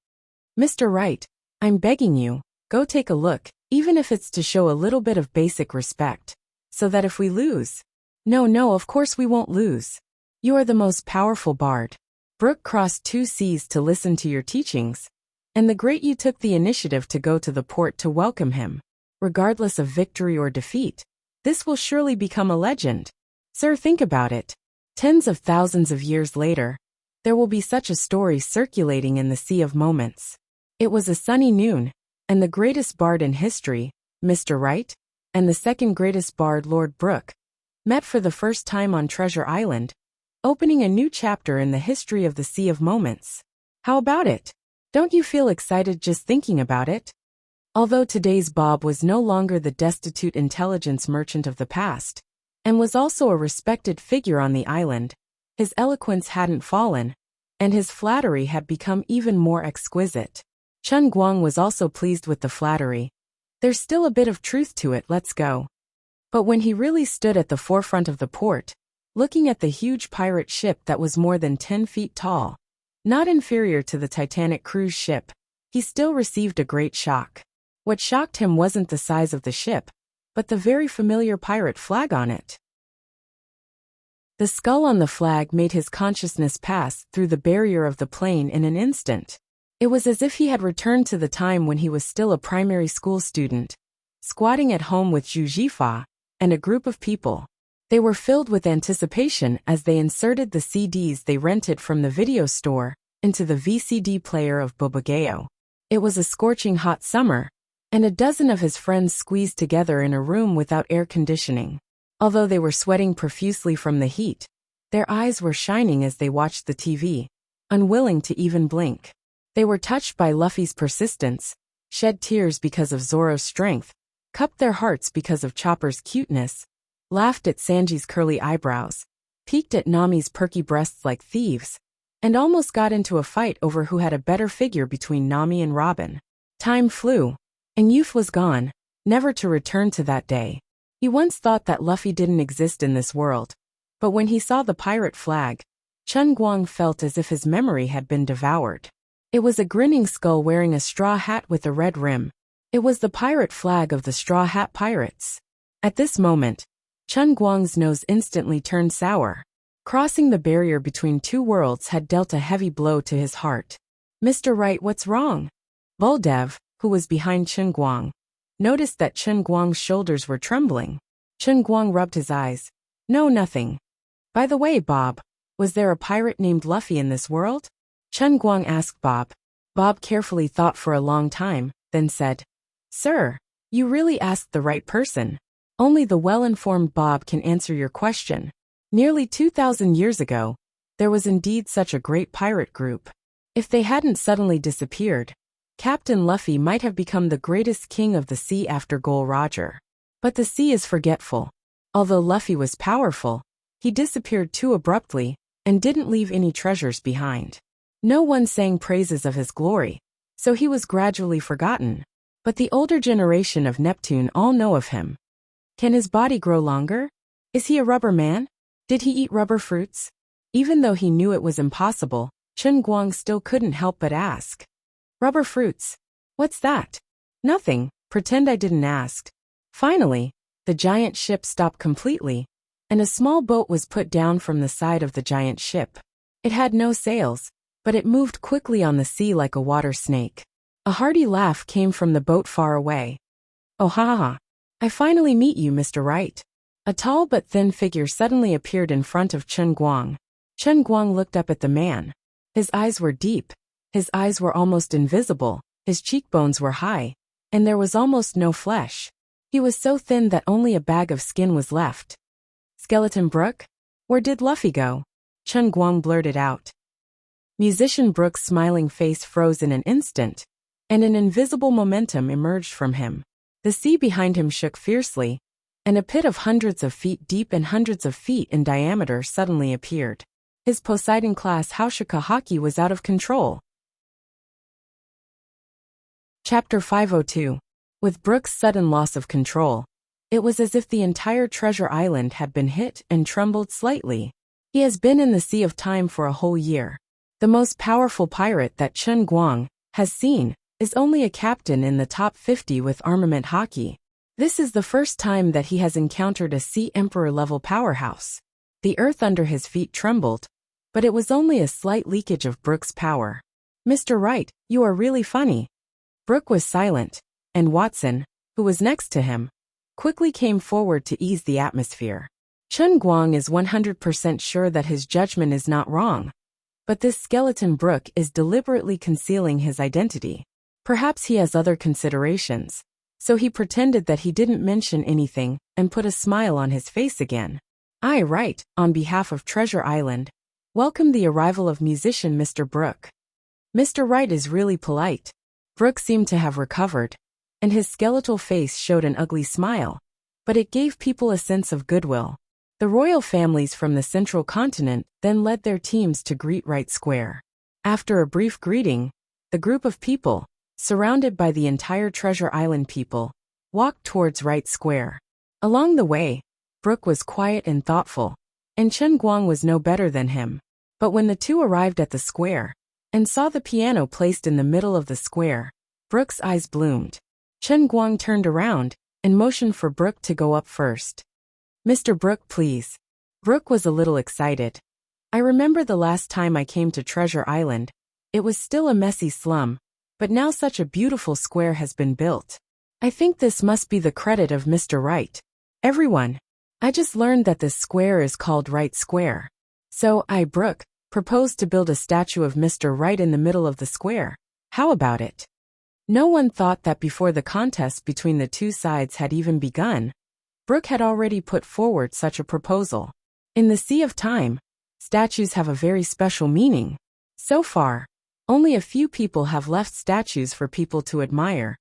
Mr. Wright, I'm begging you, Go take a look, even if it's to show a little bit of basic respect. So that if we lose... No, of course we won't lose. You are the most powerful bard. Brook crossed 2 seas to listen to your teachings. And the great you took the initiative to go to the port to welcome him. Regardless of victory or defeat, this will surely become a legend. Sir, think about it. Tens of thousands of years later, there will be such a story circulating in the Sea of Moments. It was a sunny noon, and the greatest bard in history, Mr. Wright, and the second greatest bard, Lord Brooke, met for the first time on Treasure Island, opening a new chapter in the history of the Sea of Moments. How about it? Don't you feel excited just thinking about it? Although today's Bob was no longer the destitute intelligence merchant of the past, and was also a respected figure on the island, his eloquence hadn't fallen, and his flattery had become even more exquisite. Chun Guang was also pleased with the flattery. There's still a bit of truth to it, let's go. But when he really stood at the forefront of the port, looking at the huge pirate ship that was more than 10 feet tall, not inferior to the Titanic cruise ship, he still received a great shock. What shocked him wasn't the size of the ship, but the very familiar pirate flag on it. The skull on the flag made his consciousness pass through the barrier of the plane in an instant. It was as if he had returned to the time when he was still a primary school student, squatting at home with Zhu Jifa and a group of people. They were filled with anticipation as they inserted the CDs they rented from the video store into the VCD player of Bobageo. It was a scorching hot summer, and a dozen of his friends squeezed together in a room without air conditioning. Although they were sweating profusely from the heat, their eyes were shining as they watched the TV, unwilling to even blink. They were touched by Luffy's persistence, shed tears because of Zoro's strength, cupped their hearts because of Chopper's cuteness, laughed at Sanji's curly eyebrows, peeked at Nami's perky breasts like thieves, and almost got into a fight over who had a better figure between Nami and Robin. Time flew, and youth was gone, never to return to that day. He once thought that Luffy didn't exist in this world, but when he saw the pirate flag, Chun Guang felt as if his memory had been devoured. It was a grinning skull wearing a straw hat with a red rim. It was the pirate flag of the Straw Hat Pirates. At this moment, Chun Guang's nose instantly turned sour. Crossing the barrier between 2 worlds had dealt a heavy blow to his heart. Mr. Wright, what's wrong? Buldev, who was behind Chun Guang, noticed that Chun Guang's shoulders were trembling. Chun Guang rubbed his eyes. No, nothing. By the way, Bob, was there a pirate named Luffy in this world? Chun Guang asked Bob. Bob carefully thought for a long time, then said, Sir, you really asked the right person. Only the well-informed Bob can answer your question. Nearly 2,000 years ago, there was indeed such a great pirate group. If they hadn't suddenly disappeared, Captain Luffy might have become the greatest king of the sea after Gol Roger. But the sea is forgetful. Although Luffy was powerful, he disappeared too abruptly and didn't leave any treasures behind. No one sang praises of his glory, so he was gradually forgotten. But the older generation of Neptune all know of him. Can his body grow longer? Is he a rubber man? Did he eat rubber fruits? Even though he knew it was impossible, Chun Guang still couldn't help but ask. Rubber fruits? What's that? Nothing, pretend I didn't ask. Finally, the giant ship stopped completely, and a small boat was put down from the side of the giant ship. It had no sails, but it moved quickly on the sea like a water snake. A hearty laugh came from the boat far away. Oh ha ha! I finally meet you, Mr. Wright. A tall but thin figure suddenly appeared in front of Chun Guang. Chun Guang looked up at the man. His eyes were deep, his eyes were almost invisible, his cheekbones were high, and there was almost no flesh. He was so thin that only a bag of skin was left. Skeleton Brook? Where did Luffy go? Chun Guang blurted out. Musician Brook's smiling face froze in an instant, and an invisible momentum emerged from him. The sea behind him shook fiercely, and a pit of hundreds of feet deep and hundreds of feet in diameter suddenly appeared. His Poseidon-class Haushika Haki was out of control. Chapter 502. With Brook's sudden loss of control, it was as if the entire treasure island had been hit and trembled slightly. He has been in the Sea of Time for a whole year. The most powerful pirate that Chun Guang has seen is only a captain in the top 50 with armament hockey. This is the first time that he has encountered a Sea Emperor-level powerhouse. The earth under his feet trembled, but it was only a slight leakage of Brooke's power. "Mr. Wright, you are really funny." Brooke was silent, and Watson, who was next to him, quickly came forward to ease the atmosphere. Chen Guang is 100% sure that his judgment is not wrong, but this skeleton Brooke is deliberately concealing his identity. Perhaps he has other considerations, so he pretended that he didn't mention anything and put a smile on his face again. "I, Wright, on behalf of Treasure Island, welcome the arrival of musician Mr. Brooke." Mr. Wright is really polite. Brooke seemed to have recovered, and his skeletal face showed an ugly smile, but it gave people a sense of goodwill. The royal families from the central continent then led their teams to greet Wright Square. After a brief greeting, the group of people, surrounded by the entire Treasure Island people, walked towards Wright Square. Along the way, Brooke was quiet and thoughtful, and Chen Guang was no better than him. But when the two arrived at the square and saw the piano placed in the middle of the square, Brooke's eyes bloomed. Chen Guang turned around and motioned for Brooke to go up first. "Mr. Brooke, please." Brooke was a little excited. "I remember the last time I came to Treasure Island. It was still a messy slum, but now such a beautiful square has been built. I think this must be the credit of Mr. Wright. Everyone, I just learned that this square is called Wright Square. So I, Brooke, propose to build a statue of Mr. Wright in the middle of the square. How about it?" No one thought that before the contest between the two sides had even begun, Brooke had already put forward such a proposal. In the sea of time, statues have a very special meaning. So far, only a few people have left statues for people to admire,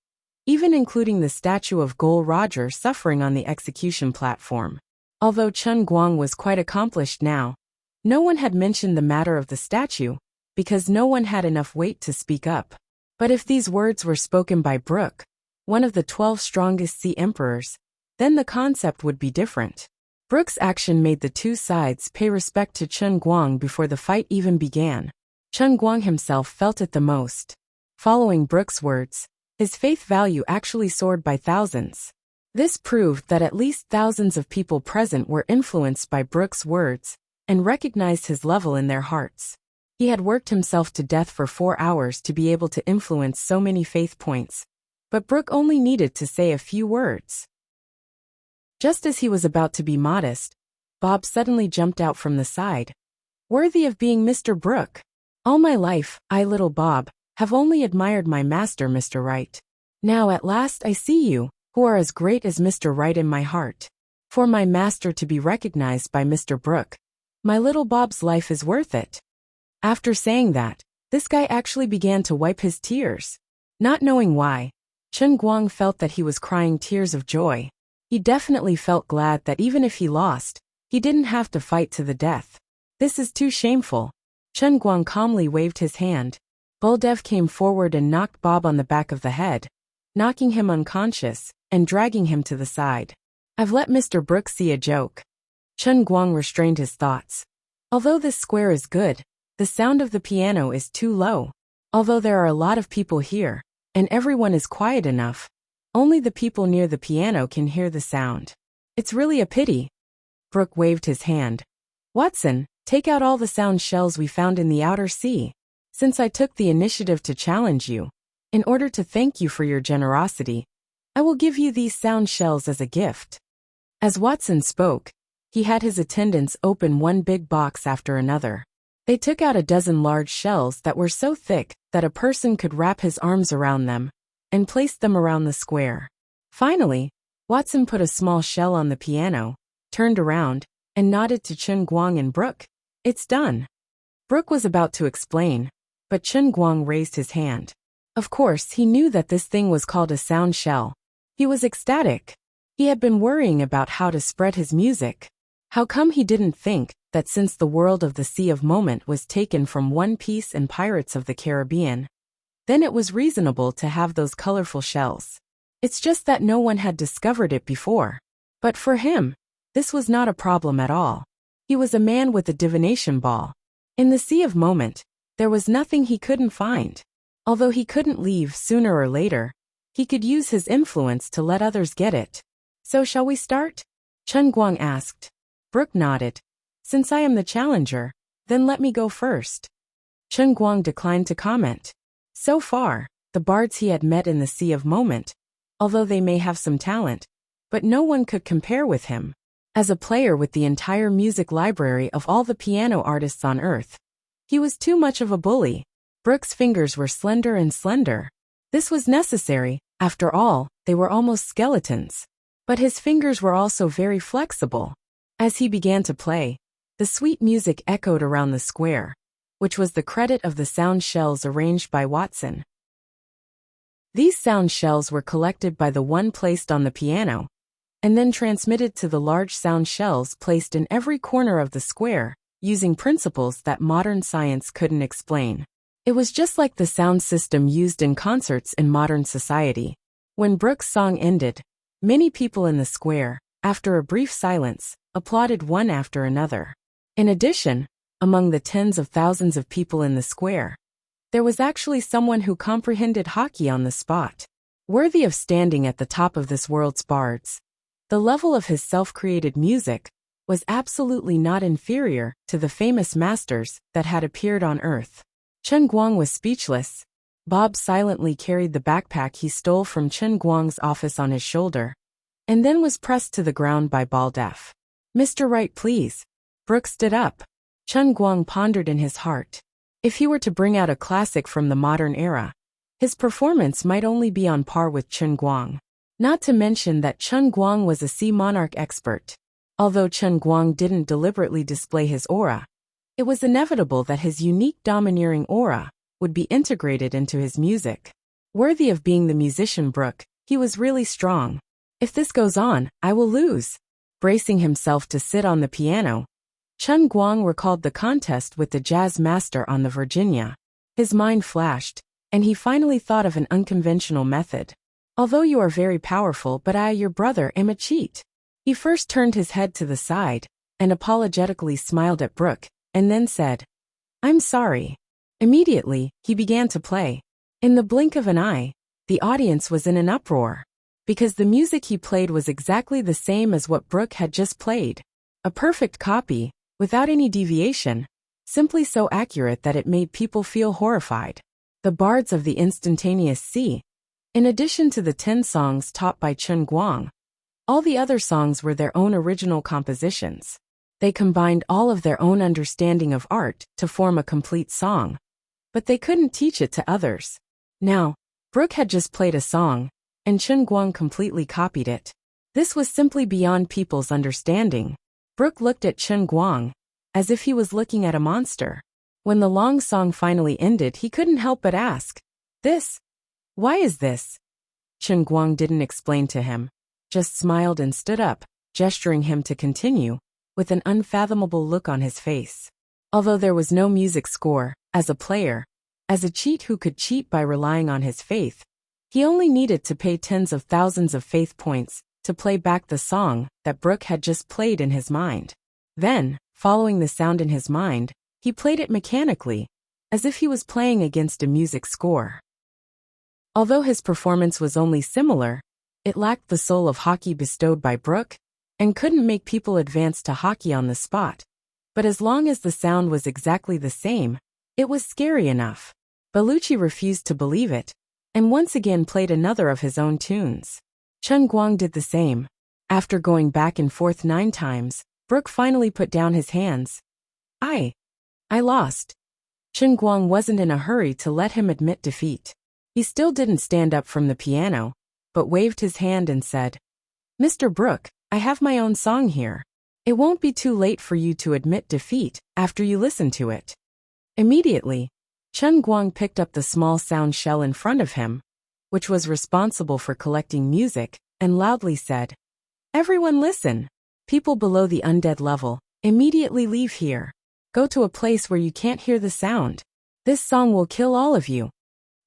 even including the statue of Gol Roger suffering on the execution platform. Although Chen Guang was quite accomplished now, no one had mentioned the matter of the statue, because no one had enough weight to speak up. But if these words were spoken by Brooke, one of the 12 strongest Sea Emperors, then the concept would be different. Brooke's action made the two sides pay respect to Chen Guang before the fight even began. Chen Guang himself felt it the most. Following Brooke's words, his faith value actually soared by thousands. This proved that at least thousands of people present were influenced by Brooke's words and recognized his level in their hearts. He had worked himself to death for 4 hours to be able to influence so many faith points, but Brooke only needed to say a few words. Just as he was about to be modest, Bob suddenly jumped out from the side. "Worthy of being Mr. Brooke. All my life, I, little Bob, have only admired my master, Mr. Wright. Now at last I see you, who are as great as Mr. Wright in my heart. For my master to be recognized by Mr. Brooke, my little Bob's life is worth it." After saying that, this guy actually began to wipe his tears. Not knowing why, Chen Guang felt that he was crying tears of joy. He definitely felt glad that even if he lost, he didn't have to fight to the death. "This is too shameful." Chen Guang calmly waved his hand. Buldev came forward and knocked Bob on the back of the head, knocking him unconscious and dragging him to the side. "I've let Mr. Brooke see a joke." Chen Guang restrained his thoughts. Although this square is good, the sound of the piano is too low. Although there are a lot of people here, and everyone is quiet enough, only the people near the piano can hear the sound. It's really a pity. Brooke waved his hand. "Watson, take out all the sound shells we found in the outer sea. Since I took the initiative to challenge you, in order to thank you for your generosity, I will give you these sound shells as a gift." As Watson spoke, he had his attendants open one big box after another. They took out a dozen large shells that were so thick that a person could wrap his arms around them, and placed them around the square. Finally, Watson put a small shell on the piano, turned around, and nodded to Chen Guang and Brooke. "It's done." Brooke was about to explain, but Chen Guang raised his hand. Of course, he knew that this thing was called a sound shell. He was ecstatic. He had been worrying about how to spread his music. How come he didn't think that since the world of the Sea of Moment was taken from One Piece and Pirates of the Caribbean, then it was reasonable to have those colorful shells. It's just that no one had discovered it before. But for him, this was not a problem at all. He was a man with a divination ball. In the Sea of Moment, there was nothing he couldn't find. Although he couldn't leave sooner or later, he could use his influence to let others get it. So shall we start? Chen Guang asked. Brooke nodded. Since I am the challenger, then let me go first. Chen Guang declined to comment. So far, the bards he had met in the Sea of Moment, although they may have some talent, but no one could compare with him. As a player with the entire music library of all the piano artists on Earth, he was too much of a bully. Brooke's fingers were slender and slender. This was necessary, after all, they were almost skeletons. But his fingers were also very flexible. As he began to play, the sweet music echoed around the square, which was the credit of the sound shells arranged by Watson. These sound shells were collected by the one placed on the piano, and then transmitted to the large sound shells placed in every corner of the square, using principles that modern science couldn't explain. It was just like the sound system used in concerts in modern society. When Brooke's song ended, many people in the square, after a brief silence, applauded one after another. In addition, among the tens of thousands of people in the square, there was actually someone who comprehended hockey on the spot. Worthy of standing at the top of this world's bards, the level of his self-created music was absolutely not inferior to the famous masters that had appeared on Earth. Chen Guang was speechless. Bob silently carried the backpack he stole from Chen Guang's office on his shoulder, and then was pressed to the ground by Baldeff. Mr. Wright, please. Brooke stood up. Chen Guang pondered in his heart. If he were to bring out a classic from the modern era, his performance might only be on par with Chen Guang. Not to mention that Chen Guang was a sea monarch expert. Although Chen Guang didn't deliberately display his aura, it was inevitable that his unique domineering aura would be integrated into his music. Worthy of being the musician Brooke, he was really strong. If this goes on, I will lose. Bracing himself to sit on the piano, Chen Guang recalled the contest with the jazz master on the Virginia. His mind flashed, and he finally thought of an unconventional method. Although you are very powerful, but I, your brother, am a cheat. He first turned his head to the side, and apologetically smiled at Brooke, and then said, I'm sorry. Immediately, he began to play. In the blink of an eye, the audience was in an uproar, because the music he played was exactly the same as what Brooke had just played. A perfect copy, without any deviation, simply so accurate that it made people feel horrified. The bards of the instantaneous sea, in addition to the 10 songs taught by Chen Guang, all the other songs were their own original compositions. They combined all of their own understanding of art to form a complete song, but they couldn't teach it to others. Now, Brooke had just played a song, and Chen Guang completely copied it. This was simply beyond people's understanding. Brooke looked at Chen Guang, as if he was looking at a monster. When the long song finally ended, he couldn't help but ask, This? Why is this? Chen Guang didn't explain to him, just smiled and stood up, gesturing him to continue, with an unfathomable look on his face. Although there was no music score, as a player, as a cheat who could cheat by relying on his faith, he only needed to pay tens of thousands of faith points to play back the song that Brooke had just played in his mind. Then, following the sound in his mind, he played it mechanically, as if he was playing against a music score. Although his performance was only similar, it lacked the soul of hockey bestowed by Brooke, and couldn't make people advance to hockey on the spot. But as long as the sound was exactly the same, it was scary enough. Bellucci refused to believe it, and once again played another of his own tunes. Chen Guang did the same. After going back and forth 9 times, Brooke finally put down his hands. I lost. Chen Guang wasn't in a hurry to let him admit defeat. He still didn't stand up from the piano, but waved his hand and said, Mr. Brooke, I have my own song here. It won't be too late for you to admit defeat after you listen to it. Immediately, Chen Guang picked up the small sound shell in front of him, which was responsible for collecting music, and loudly said, Everyone listen. People below the undead level, immediately leave here. Go to a place where you can't hear the sound. This song will kill all of you.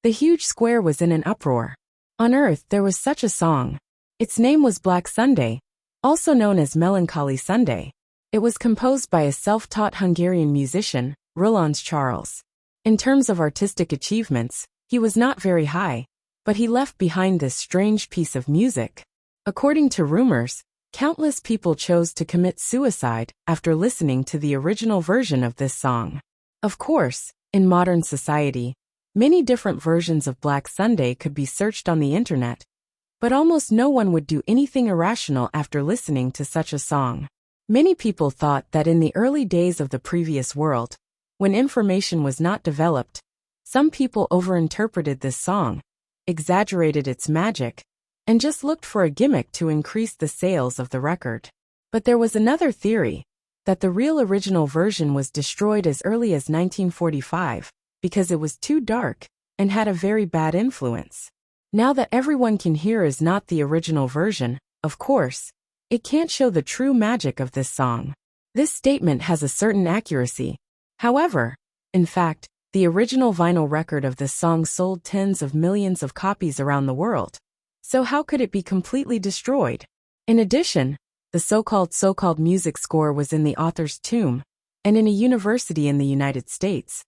The huge square was in an uproar. On Earth there was such a song. Its name was Black Sunday, also known as Melancholy Sunday. It was composed by a self-taught Hungarian musician, Roland Charles. In terms of artistic achievements, He was not very high, but he left behind this strange piece of music. According to rumors, countless people chose to commit suicide after listening to the original version of this song. Of course, in modern society, many different versions of Black Sunday could be searched on the internet, but almost no one would do anything irrational after listening to such a song. Many people thought that in the early days of the previous world, when information was not developed, some people overinterpreted this song, exaggerated its magic, and just looked for a gimmick to increase the sales of the record. But there was another theory, that the real original version was destroyed as early as 1945 because it was too dark and had a very bad influence. Now that everyone can hear is not the original version, of course, it can't show the true magic of this song. This statement has a certain accuracy. However, in fact, the original vinyl record of this song sold tens of millions of copies around the world. So how could it be completely destroyed? In addition, the so-called music score was in the author's tomb and in a university in the United States.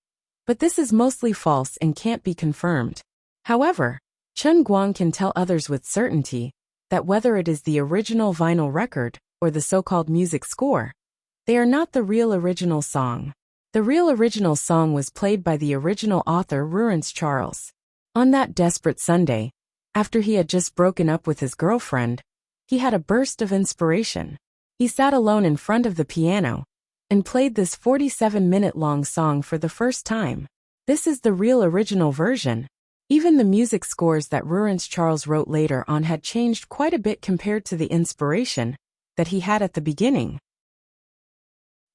But this is mostly false and can't be confirmed. However, Chen Guang can tell others with certainty that whether it is the original vinyl record or the so-called music score, they are not the real original song. The real original song was played by the original author Rurence Charles. On that desperate Sunday, after he had just broken up with his girlfriend, he had a burst of inspiration. He sat alone in front of the piano and played this 47-minute-long song for the first time. This is the real original version. Even the music scores that Rurence Charles wrote later on had changed quite a bit compared to the inspiration that he had at the beginning.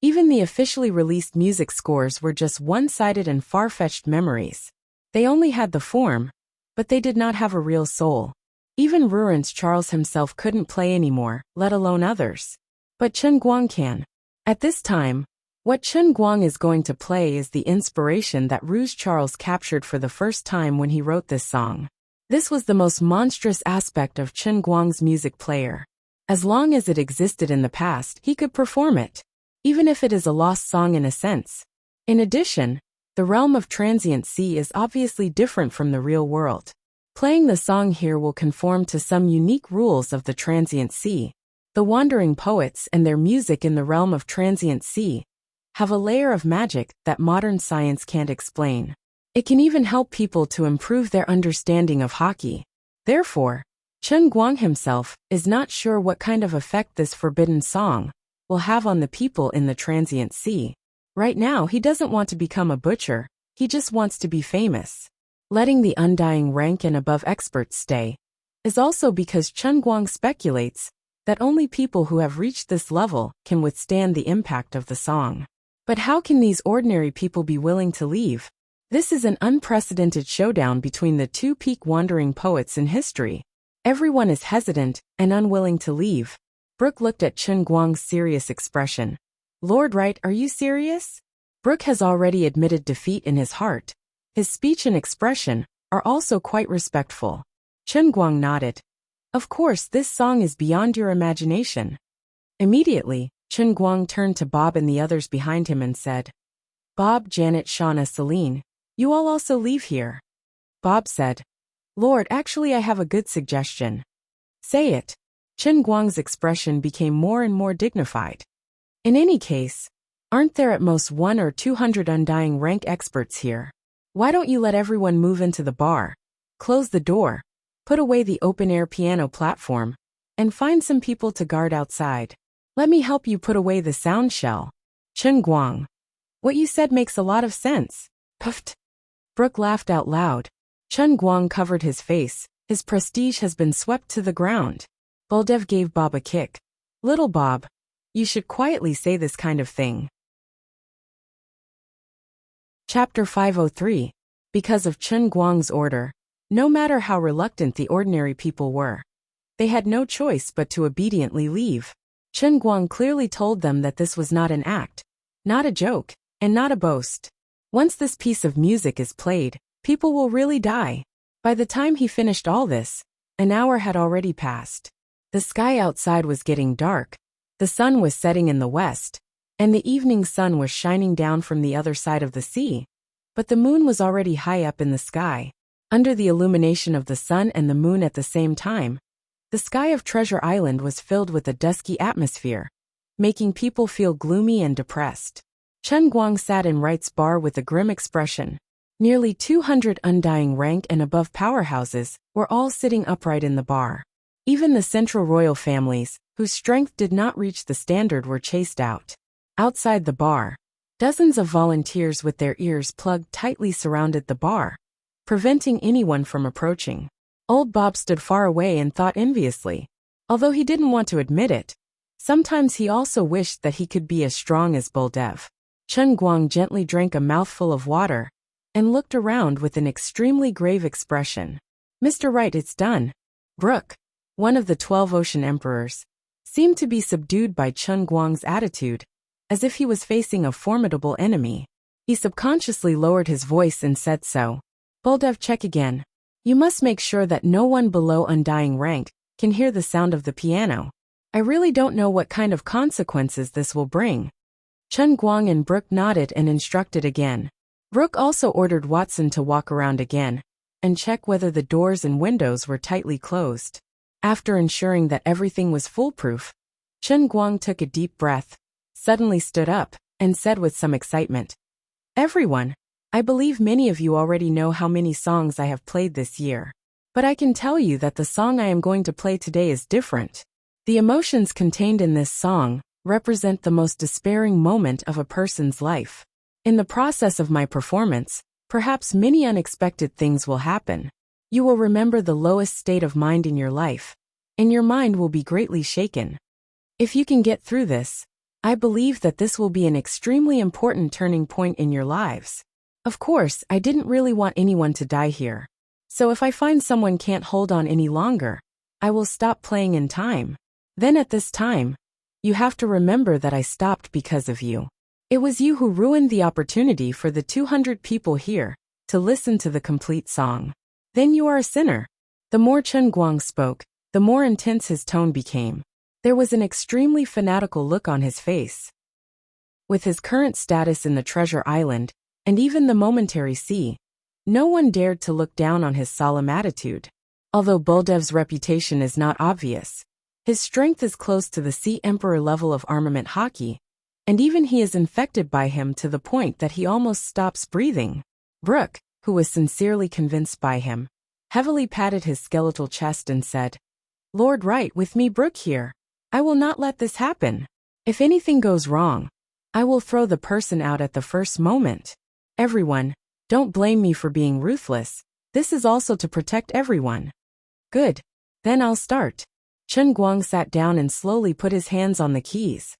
Even the officially released music scores were just one-sided and far-fetched memories. They only had the form, but they did not have a real soul. Even Rurence Charles himself couldn't play anymore, let alone others. But Chen Guang can. At this time, what Chen Guang is going to play is the inspiration that Rurence Charles captured for the first time when he wrote this song. This was the most monstrous aspect of Chen Guang's music player. As long as it existed in the past, he could perform it, even if it is a lost song in a sense. In addition, the realm of transient sea is obviously different from the real world. Playing the song here will conform to some unique rules of the transient sea. The wandering poets and their music in the realm of transient sea have a layer of magic that modern science can't explain. It can even help people to improve their understanding of hockey. Therefore, Chen Guang himself is not sure what kind of effect this forbidden song will have on the people in the transient sea. Right now he doesn't want to become a butcher, he just wants to be famous. Letting the undying rank and above experts stay is also because Chen Guang speculates that only people who have reached this level can withstand the impact of the song. But how can these ordinary people be willing to leave? This is an unprecedented showdown between the two peak wandering poets in history. Everyone is hesitant and unwilling to leave. Brooke looked at Chen Guang's serious expression. Lord Wright, are you serious? Brooke has already admitted defeat in his heart. His speech and expression are also quite respectful. Chen Guang nodded. Of course, this song is beyond your imagination. Immediately, Chen Guang turned to Bob and the others behind him and said, Bob, Janet, Shauna, Celine, you all also leave here. Bob said, Lord, actually I have a good suggestion. Say it. Chen Guang's expression became more and more dignified. In any case, aren't there at most 100 or 200 undying rank experts here? Why don't you let everyone move into the bar, close the door, put away the open-air piano platform, and find some people to guard outside? Let me help you put away the sound shell. Chen Guang. What you said makes a lot of sense. Puffed. Brooke laughed out loud. Chen Guang covered his face. His prestige has been swept to the ground. Buldev gave Bob a kick. Little Bob, you should quietly say this kind of thing. Chapter 503. Because of Chen Guang's order, no matter how reluctant the ordinary people were, they had no choice but to obediently leave. Chen Guang clearly told them that this was not an act, not a joke, and not a boast. Once this piece of music is played, people will really die. By the time he finished all this, an hour had already passed. The sky outside was getting dark, the sun was setting in the west, and the evening sun was shining down from the other side of the sea. But the moon was already high up in the sky. Under the illumination of the sun and the moon at the same time, the sky of Treasure Island was filled with a dusky atmosphere, making people feel gloomy and depressed. Chen Guang sat in Wright's bar with a grim expression. Nearly 200 undying rank and above powerhouses were all sitting upright in the bar. Even the central royal families, whose strength did not reach the standard, were chased out. Outside the bar, dozens of volunteers with their ears plugged tightly surrounded the bar, preventing anyone from approaching. Old Bob stood far away and thought enviously. Although he didn't want to admit it, sometimes he also wished that he could be as strong as Buldev. Chen Guang gently drank a mouthful of water and looked around with an extremely grave expression. Mr. Wright, it's done. Brook, one of the 12 Ocean Emperors, seemed to be subdued by Chen Guang's attitude, as if he was facing a formidable enemy. He subconsciously lowered his voice and said so. Buldev, check again. You must make sure that no one below undying rank can hear the sound of the piano. I really don't know what kind of consequences this will bring. Chen Guang and Brook nodded and instructed again. Brook also ordered Watson to walk around again and check whether the doors and windows were tightly closed. After ensuring that everything was foolproof, Chen Guang took a deep breath, suddenly stood up, and said with some excitement, Everyone, I believe many of you already know how many songs I have played this year. But I can tell you that the song I am going to play today is different. The emotions contained in this song represent the most despairing moment of a person's life. In the process of my performance, perhaps many unexpected things will happen. You will remember the lowest state of mind in your life, and your mind will be greatly shaken. If you can get through this, I believe that this will be an extremely important turning point in your lives. Of course, I didn't really want anyone to die here. So if I find someone can't hold on any longer, I will stop playing in time. Then at this time, you have to remember that I stopped because of you. It was you who ruined the opportunity for the 200 people here to listen to the complete song. Then you are a sinner. The more Chen Guang spoke, the more intense his tone became. There was an extremely fanatical look on his face. With his current status in the Treasure Island, and even the momentary sea, no one dared to look down on his solemn attitude. Although Buldev's reputation is not obvious, his strength is close to the Sea Emperor level of armament hockey, and even he is infected by him to the point that he almost stops breathing. Brook, who was sincerely convinced by him, heavily patted his skeletal chest and said, Lord Wright, with me Brook here. I will not let this happen. If anything goes wrong, I will throw the person out at the first moment. Everyone, don't blame me for being ruthless. This is also to protect everyone. Good. Then I'll start. Chen Guang sat down and slowly put his hands on the keys.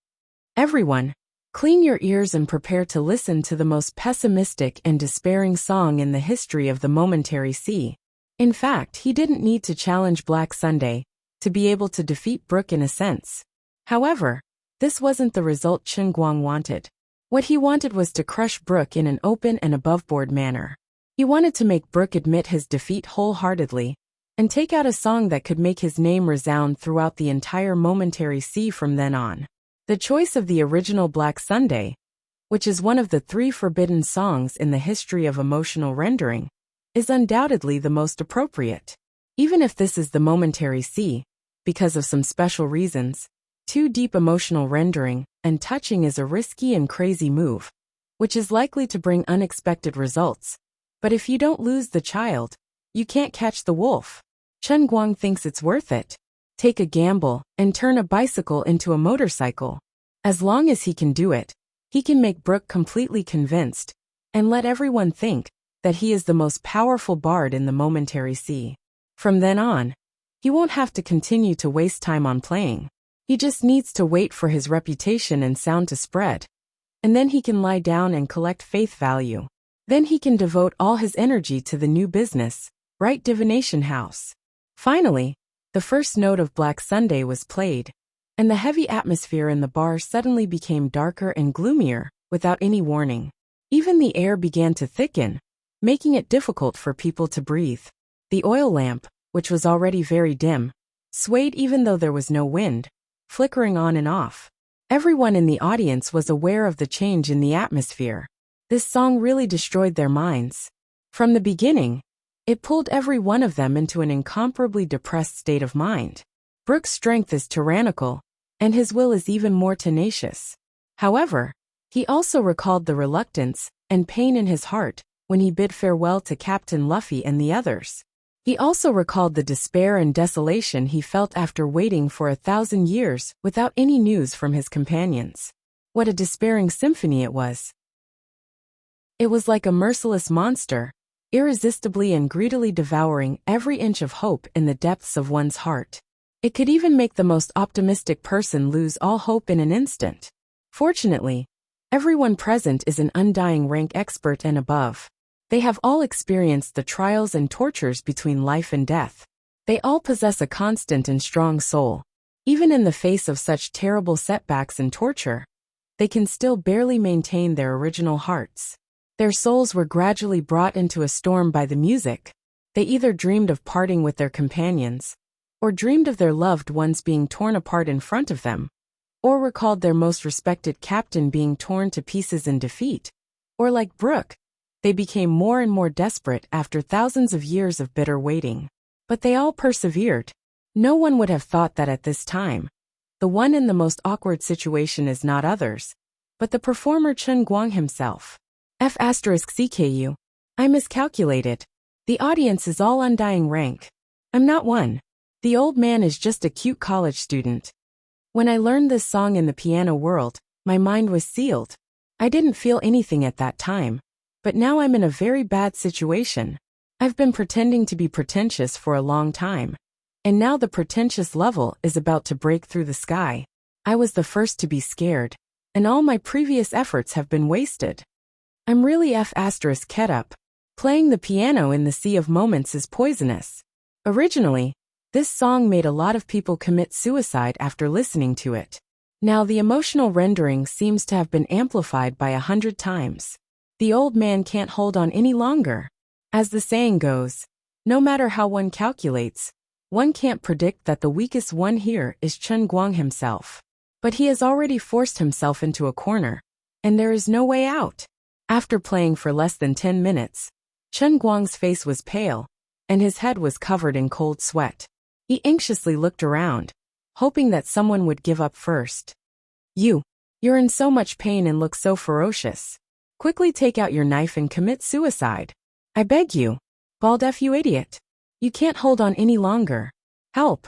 Everyone, clean your ears and prepare to listen to the most pessimistic and despairing song in the history of the momentary sea. In fact, he didn't need to challenge Black Sunday to be able to defeat Brook in a sense. However, this wasn't the result Chen Guang wanted. What he wanted was to crush Brook in an open and aboveboard manner. He wanted to make Brook admit his defeat wholeheartedly and take out a song that could make his name resound throughout the entire momentary sea from then on. The choice of the original Black Sunday, which is one of the 3 forbidden songs in the history of emotional rendering, is undoubtedly the most appropriate. Even if this is the momentary sea, because of some special reasons, too deep emotional rendering and touching is a risky and crazy move, which is likely to bring unexpected results. But if you don't lose the child, you can't catch the wolf. Chen Guang thinks it's worth it. Take a gamble and turn a bicycle into a motorcycle. As long as he can do it, he can make Brook completely convinced and let everyone think that he is the most powerful bard in the momentary sea. From then on, he won't have to continue to waste time on playing. He just needs to wait for his reputation and sound to spread. And then he can lie down and collect faith value. Then he can devote all his energy to the new business, Wright Divination House. Finally, the first note of Black Sunday was played, and the heavy atmosphere in the bar suddenly became darker and gloomier, without any warning. Even the air began to thicken, making it difficult for people to breathe. The oil lamp, which was already very dim, swayed even though there was no wind, flickering on and off. Everyone in the audience was aware of the change in the atmosphere. This song really destroyed their minds. From the beginning, It pulled every one of them into an incomparably depressed state of mind. Brook's strength is tyrannical, and his will is even more tenacious. However, he also recalled the reluctance and pain in his heart when he bid farewell to Captain Luffy and the others. He also recalled the despair and desolation he felt after waiting for 1,000 years without any news from his companions. What a despairing symphony it was. It was like a merciless monster, irresistibly and greedily devouring every inch of hope in the depths of one's heart. It could even make the most optimistic person lose all hope in an instant. Fortunately, everyone present is an undying rank expert and above. They have all experienced the trials and tortures between life and death. They all possess a constant and strong soul. Even in the face of such terrible setbacks and torture, they can still barely maintain their original hearts. Their souls were gradually brought into a storm by the music. They either dreamed of parting with their companions, or dreamed of their loved ones being torn apart in front of them, or recalled their most respected captain being torn to pieces in defeat, or like Brook, they became more and more desperate after thousands of years of bitter waiting. But they all persevered. No one would have thought that at this time. The one in the most awkward situation is not others, but the performer Chen Guang himself. F*CKU. I miscalculated. The audience is all undying rank. I'm not one. The old man is just a cute college student. When I learned this song in the piano world, my mind was sealed. I didn't feel anything at that time. But now I'm in a very bad situation. I've been pretending to be pretentious for a long time. And now the pretentious level is about to break through the sky. I was the first to be scared, and all my previous efforts have been wasted. I'm really F***ed up. Playing the piano in the sea of moments is poisonous. Originally, this song made a lot of people commit suicide after listening to it. Now the emotional rendering seems to have been amplified by 100 times. The old man can't hold on any longer. As the saying goes, no matter how one calculates, one can't predict that the weakest one here is Chen Guang himself. But he has already forced himself into a corner, and there is no way out. After playing for less than 10 minutes, Chen Guang's face was pale, and his head was covered in cold sweat. He anxiously looked around, hoping that someone would give up first. You're in so much pain and look so ferocious. Quickly take out your knife and commit suicide. I beg you. Baldef, you idiot. You can't hold on any longer. Help.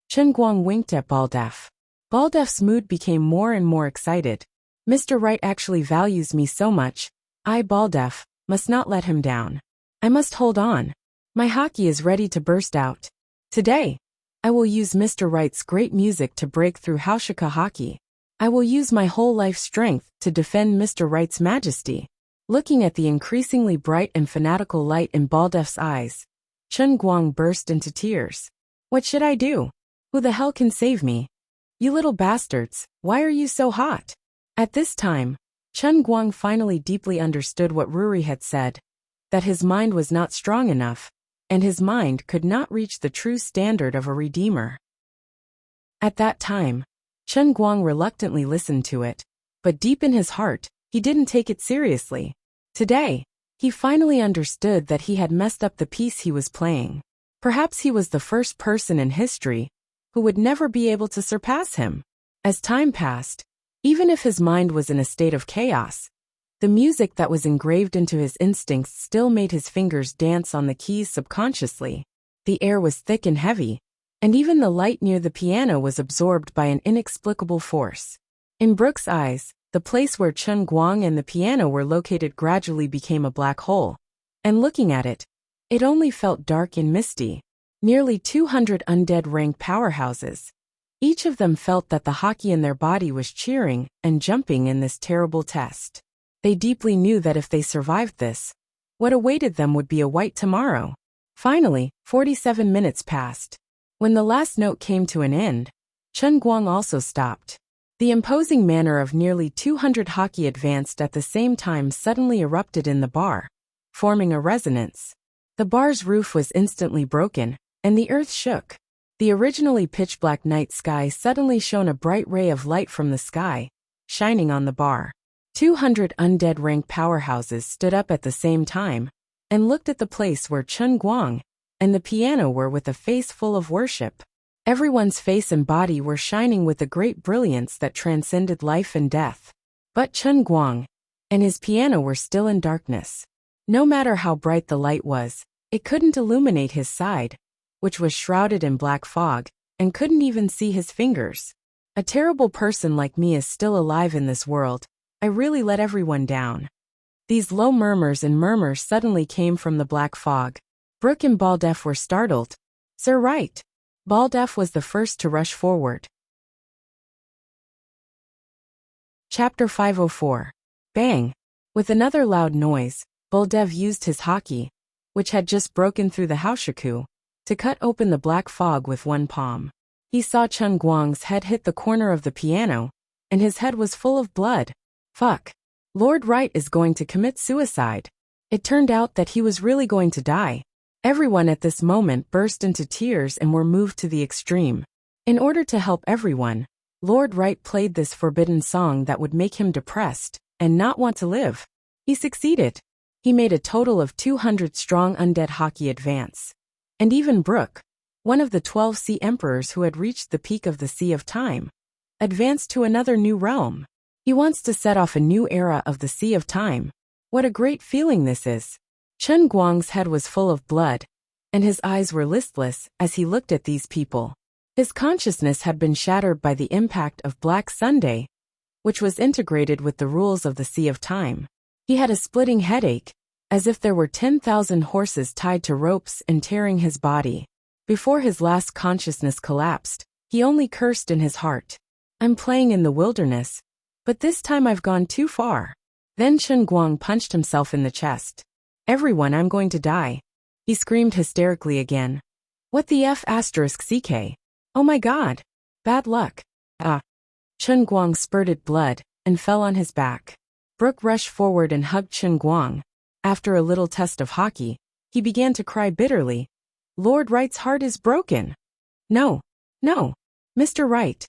Chen Guang winked at Baldef. Baldef's mood became more and more excited. Mr. Wright actually values me so much. I, Baldef, must not let him down. I must hold on. My hockey is ready to burst out. Today, I will use Mr. Wright's great music to break through Haushika hockey. I will use my whole life strength to defend Mr. Wright's majesty. Looking at the increasingly bright and fanatical light in Baldef's eyes, Chen Guang burst into tears. What should I do? Who the hell can save me? You little bastards, why are you so hot? At this time, Chen Guang finally deeply understood what Ruri had said, that his mind was not strong enough, and his mind could not reach the true standard of a redeemer. At that time, Chen Guang reluctantly listened to it, but deep in his heart, he didn't take it seriously. Today, he finally understood that he had messed up the piece he was playing. Perhaps he was the first person in history who would never be able to surpass him. As time passed, even if his mind was in a state of chaos, the music that was engraved into his instincts still made his fingers dance on the keys subconsciously. The air was thick and heavy, and even the light near the piano was absorbed by an inexplicable force. In Brook's eyes, the place where Chen Guang and the piano were located gradually became a black hole, and looking at it, it only felt dark and misty. Nearly 200 undead rank powerhouses. Each of them felt that the hockey in their body was cheering and jumping in this terrible test. They deeply knew that if they survived this, what awaited them would be a white tomorrow. Finally, 47 minutes passed. When the last note came to an end, Chen Guang also stopped. The imposing manner of nearly 200 hockey advanced at the same time suddenly erupted in the bar, forming a resonance. The bar's roof was instantly broken, and the earth shook. The originally pitch-black night sky suddenly shone a bright ray of light from the sky, shining on the bar. 200 undead rank powerhouses stood up at the same time, and looked at the place where Chun Guang and the piano were with a face full of worship. Everyone's face and body were shining with a great brilliance that transcended life and death. But Chun Guang and his piano were still in darkness. No matter how bright the light was, it couldn't illuminate his side, which was shrouded in black fog, and couldn't even see his fingers. A terrible person like me is still alive in this world. I really let everyone down. These low murmurs and murmurs suddenly came from the black fog. Brooke and Baldeff were startled. "Sir Wright." Baldeff was the first to rush forward. Chapter 504. Bang! With another loud noise, Baldev used his hockey, which had just broken through the haushaku, to cut open the black fog with one palm. He saw Chun Guang's head hit the corner of the piano, and his head was full of blood. Fuck. Lord Wright is going to commit suicide. It turned out that he was really going to die. Everyone at this moment burst into tears and were moved to the extreme. In order to help everyone, Lord Wright played this forbidden song that would make him depressed and not want to live. He succeeded. He made a total of 200 strong undead hockey advance. And even Brooke, one of the 12 sea emperors who had reached the peak of the Sea of Time, advanced to another new realm. He wants to set off a new era of the Sea of Time. What a great feeling this is. Chun Guang's head was full of blood, and his eyes were listless as he looked at these people. His consciousness had been shattered by the impact of Black Sunday, which was integrated with the rules of the Sea of Time. He had a splitting headache, as if there were 10,000 horses tied to ropes and tearing his body. Before his last consciousness collapsed, he only cursed in his heart. "I'm playing in the wilderness, but this time I've gone too far." Then Chun Guang punched himself in the chest. "Everyone, I'm going to die." He screamed hysterically again. "What the F***CK? Oh my god. Bad luck." Chun Guang spurted blood and fell on his back. Brooke rushed forward and hugged Chun Guang. After a little test of hockey, he began to cry bitterly. "Lord Wright's heart is broken." No, Mr. Wright."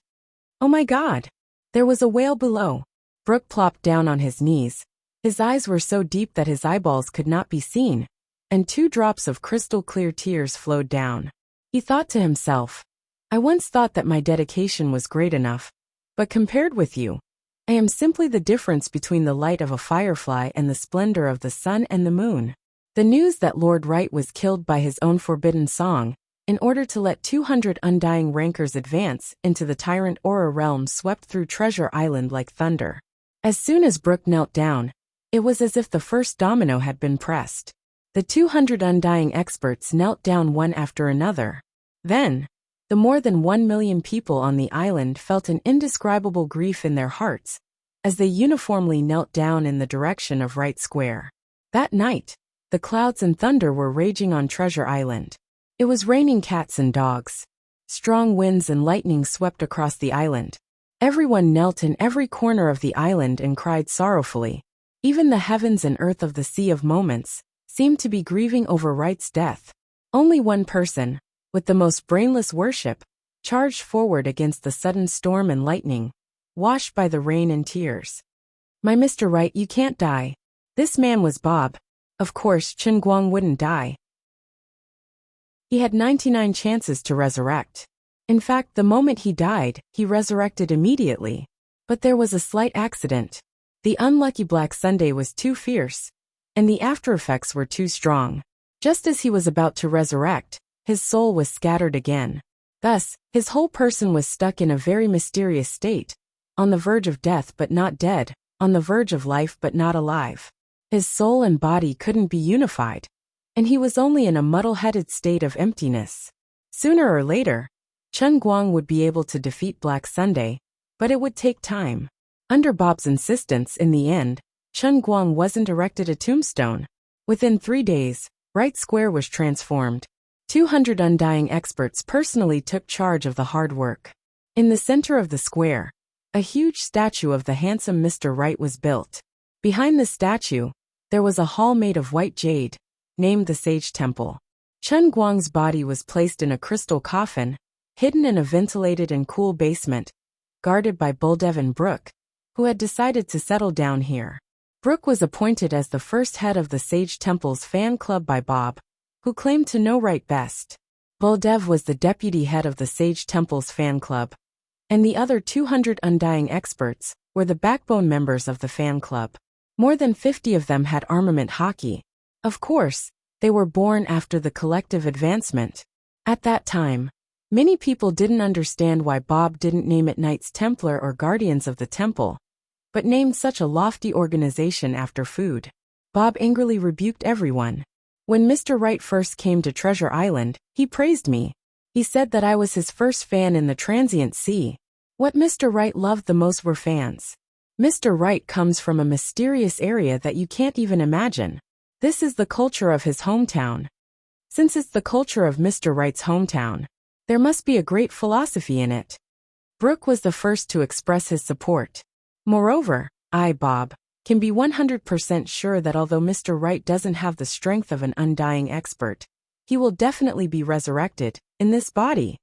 "Oh my god." There was a wail below. Brooke plopped down on his knees. His eyes were so deep that his eyeballs could not be seen, and 2 drops of crystal-clear tears flowed down. He thought to himself, "I once thought that my dedication was great enough, but compared with you, I am simply the difference between the light of a firefly and the splendor of the sun and the moon." The news that Lord Wright was killed by his own forbidden song, in order to let 200 undying rankers advance into the tyrant Aura realm, swept through Treasure Island like thunder. As soon as Brooke knelt down, it was as if the first domino had been pressed. The 200 undying experts knelt down one after another. Then, the more than 1 million people on the island felt an indescribable grief in their hearts, as they uniformly knelt down in the direction of Wright Square. That night, the clouds and thunder were raging on Treasure Island. It was raining cats and dogs. Strong winds and lightning swept across the island. Everyone knelt in every corner of the island and cried sorrowfully. Even the heavens and earth of the Sea of Moments seemed to be grieving over Wright's death. Only one person, with the most brainless worship, charged forward against the sudden storm and lightning, washed by the rain and tears. "My Mr. Wright, you can't die." This man was Bob. Of course, Chun Guang wouldn't die. He had 99 chances to resurrect. In fact, the moment he died, he resurrected immediately. But there was a slight accident. The unlucky Black Sunday was too fierce, and the aftereffects were too strong. Just as he was about to resurrect, his soul was scattered again. Thus, his whole person was stuck in a very mysterious state, on the verge of death but not dead, on the verge of life but not alive. His soul and body couldn't be unified, and he was only in a muddle-headed state of emptiness. Sooner or later, Chun Guang would be able to defeat Black Sunday, but it would take time. Under Bob's insistence, in the end, Chun Guang wasn't erected a tombstone. Within 3 days, Wright Square was transformed. 200 undying experts personally took charge of the hard work. In the center of the square, a huge statue of the handsome Mr. Wright was built. Behind the statue, there was a hall made of white jade, named the Sage Temple. Chun Guang's body was placed in a crystal coffin, hidden in a ventilated and cool basement, guarded by Buldev and Brooke, who had decided to settle down here. Brooke was appointed as the first head of the Sage Temple's fan club by Bob, who claimed to know right best. Buldev was the deputy head of the Sage Temple's fan club, and the other 200 undying experts were the backbone members of the fan club. More than 50 of them had armament hockey. Of course, they were born after the collective advancement. At that time, many people didn't understand why Bob didn't name it Knights Templar or Guardians of the Temple, but named such a lofty organization after food. Bob angrily rebuked everyone. When Mr. Wright first came to Treasure Island, he praised me. He said that I was his first fan in the transient sea. What Mr. Wright loved the most were fans. Mr. Wright comes from a mysterious area that you can't even imagine. This is the culture of his hometown. Since it's the culture of Mr. Wright's hometown, there must be a great philosophy in it. Brooke was the first to express his support. Moreover, I, Bob, can be 100% sure that although Mr. Wright doesn't have the strength of an undying expert, he will definitely be resurrected, in this body.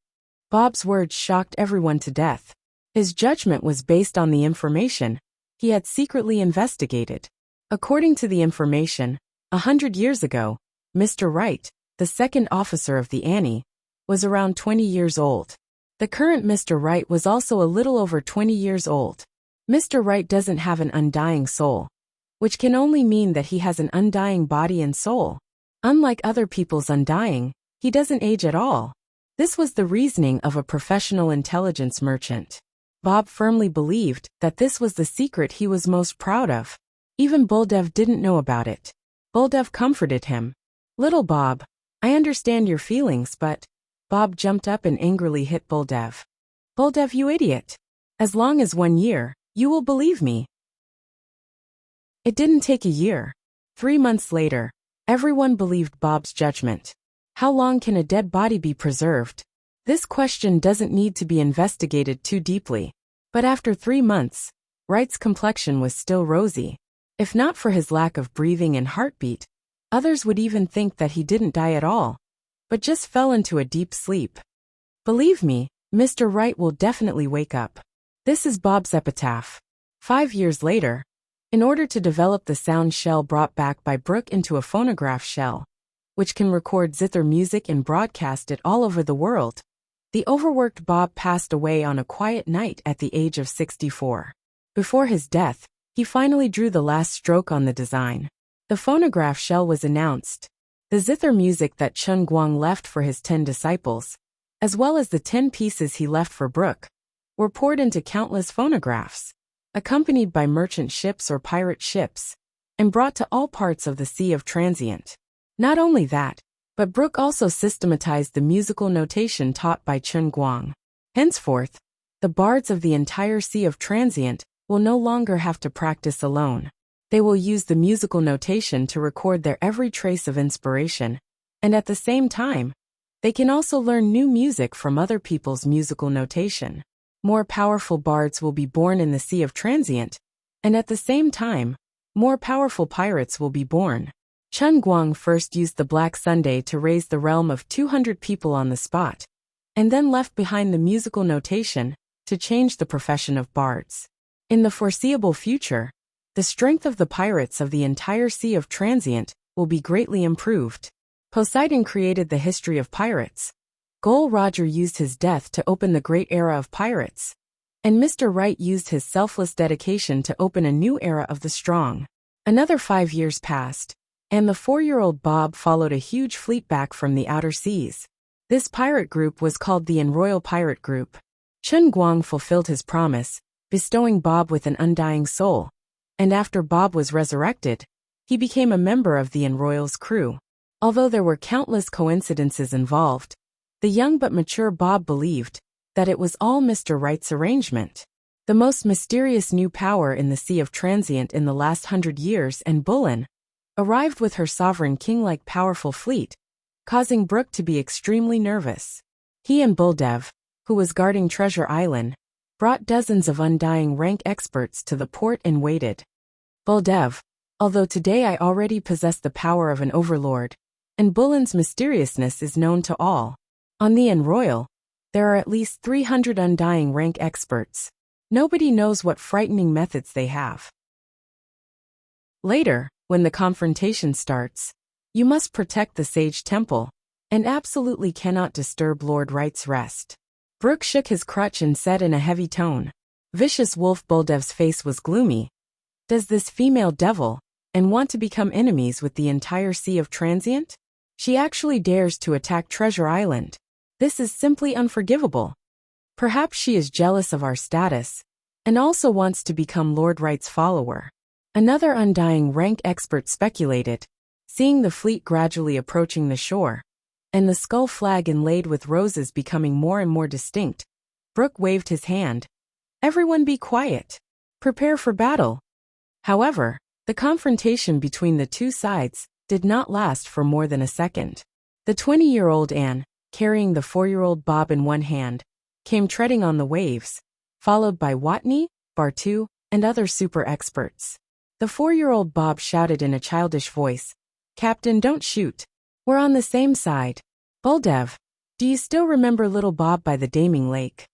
Bob's words shocked everyone to death. His judgment was based on the information he had secretly investigated. According to the information, 100 years ago, Mr. Wright, the second officer of the Annie, was around 20 years old. The current Mr. Wright was also a little over 20 years old. Mr. Wright doesn't have an undying soul, which can only mean that he has an undying body and soul. Unlike other people's undying, he doesn't age at all. This was the reasoning of a professional intelligence merchant. Bob firmly believed that this was the secret he was most proud of. Even Buldev didn't know about it. Buldev comforted him. "Little Bob, I understand your feelings, but..." Bob jumped up and angrily hit Buldev. "Buldev, you idiot. As long as 1 year, you will believe me." It didn't take a year. 3 months later, everyone believed Bob's judgment. How long can a dead body be preserved? This question doesn't need to be investigated too deeply. But after 3 months, Wright's complexion was still rosy. If not for his lack of breathing and heartbeat, others would even think that he didn't die at all, but just fell into a deep sleep. Believe me, Mr. Wright will definitely wake up. This is Bob's epitaph. 5 years later, in order to develop the sound shell brought back by Brooke into a phonograph shell, which can record zither music and broadcast it all over the world, the overworked Bob passed away on a quiet night at the age of 64. Before his death, he finally drew the last stroke on the design. The phonograph shell was announced. The zither music that Chun Guang left for his 10 disciples, as well as the 10 pieces he left for Brooke, were poured into countless phonographs, accompanied by merchant ships or pirate ships, and brought to all parts of the Sea of Transient. Not only that, but Brooke also systematized the musical notation taught by Chun Guang. Henceforth, the bards of the entire Sea of Transient will no longer have to practice alone. They will use the musical notation to record their every trace of inspiration, and at the same time, they can also learn new music from other people's musical notation. More powerful bards will be born in the Sea of Transient, and at the same time, more powerful pirates will be born. Chun Guang first used the Black Sunday to raise the realm of 200 people on the spot, and then left behind the musical notation to change the profession of bards. In the foreseeable future, the strength of the pirates of the entire Sea of Transient will be greatly improved. Poseidon created the history of pirates. Gol Roger used his death to open the great era of pirates, and Mr. Wright used his selfless dedication to open a new era of the strong. Another 5 years passed, and the 4-year-old Bob followed a huge fleet back from the outer seas. This pirate group was called the Royal Pirate Group. Chun Guang fulfilled his promise, bestowing Bob with an undying soul, and after Bob was resurrected, he became a member of the Royal's crew. Although there were countless coincidences involved, the young but mature Bob believed that it was all Mr. Wright's arrangement. The most mysterious new power in the Sea of Transient in the last 100 years, and Bullen, arrived with her sovereign king-like powerful fleet, causing Brooke to be extremely nervous. He and Buldev, who was guarding Treasure Island, brought dozens of undying rank experts to the port and waited. Buldev, although today I already possess the power of an overlord, and Bullen's mysteriousness is known to all. On the Royal, there are at least 300 undying rank experts. Nobody knows what frightening methods they have. Later, when the confrontation starts, you must protect the sage temple, and absolutely cannot disturb Lord Wright's rest. Brooke shook his crutch and said in a heavy tone. Vicious Wolf Buldev's face was gloomy. Does this female devil, and want to become enemies with the entire Sea of Transient? She actually dares to attack Treasure Island. This is simply unforgivable. Perhaps she is jealous of our status, and also wants to become Lord Wright's follower. Another undying rank expert speculated, seeing the fleet gradually approaching the shore, and the skull flag inlaid with roses becoming more and more distinct. Brooke waved his hand. Everyone be quiet. Prepare for battle. However, the confrontation between the two sides did not last for more than a second. The 20-year-old Anne, carrying the 4-year-old Bob in one hand, came treading on the waves, followed by Watney, Bartu, and other super experts. The 4-year-old Bob shouted in a childish voice, "Captain, don't shoot. We're on the same side." Buldev, do you still remember little Bob by the Daming Lake?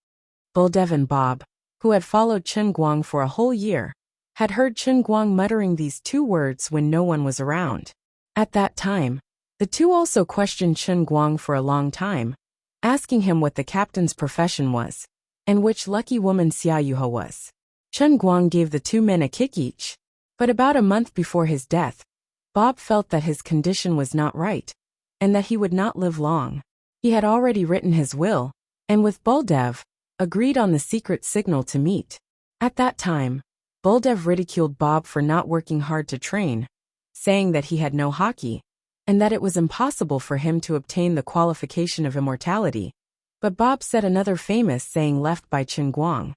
Buldev and Bob, who had followed Chen Guang for a whole year, had heard Chen Guang muttering these two words when no one was around. At that time, the two also questioned Chen Guang for a long time, asking him what the captain's profession was, and which lucky woman Xia Yuhe was. Chen Guang gave the two men a kick each, but about a month before his death, Bob felt that his condition was not right, and that he would not live long. He had already written his will, and with Buldev, agreed on the secret signal to meet. At that time, Buldev ridiculed Bob for not working hard to train, saying that he had no hockey, and that it was impossible for him to obtain the qualification of immortality. But Bob said another famous saying left by Chen Guang.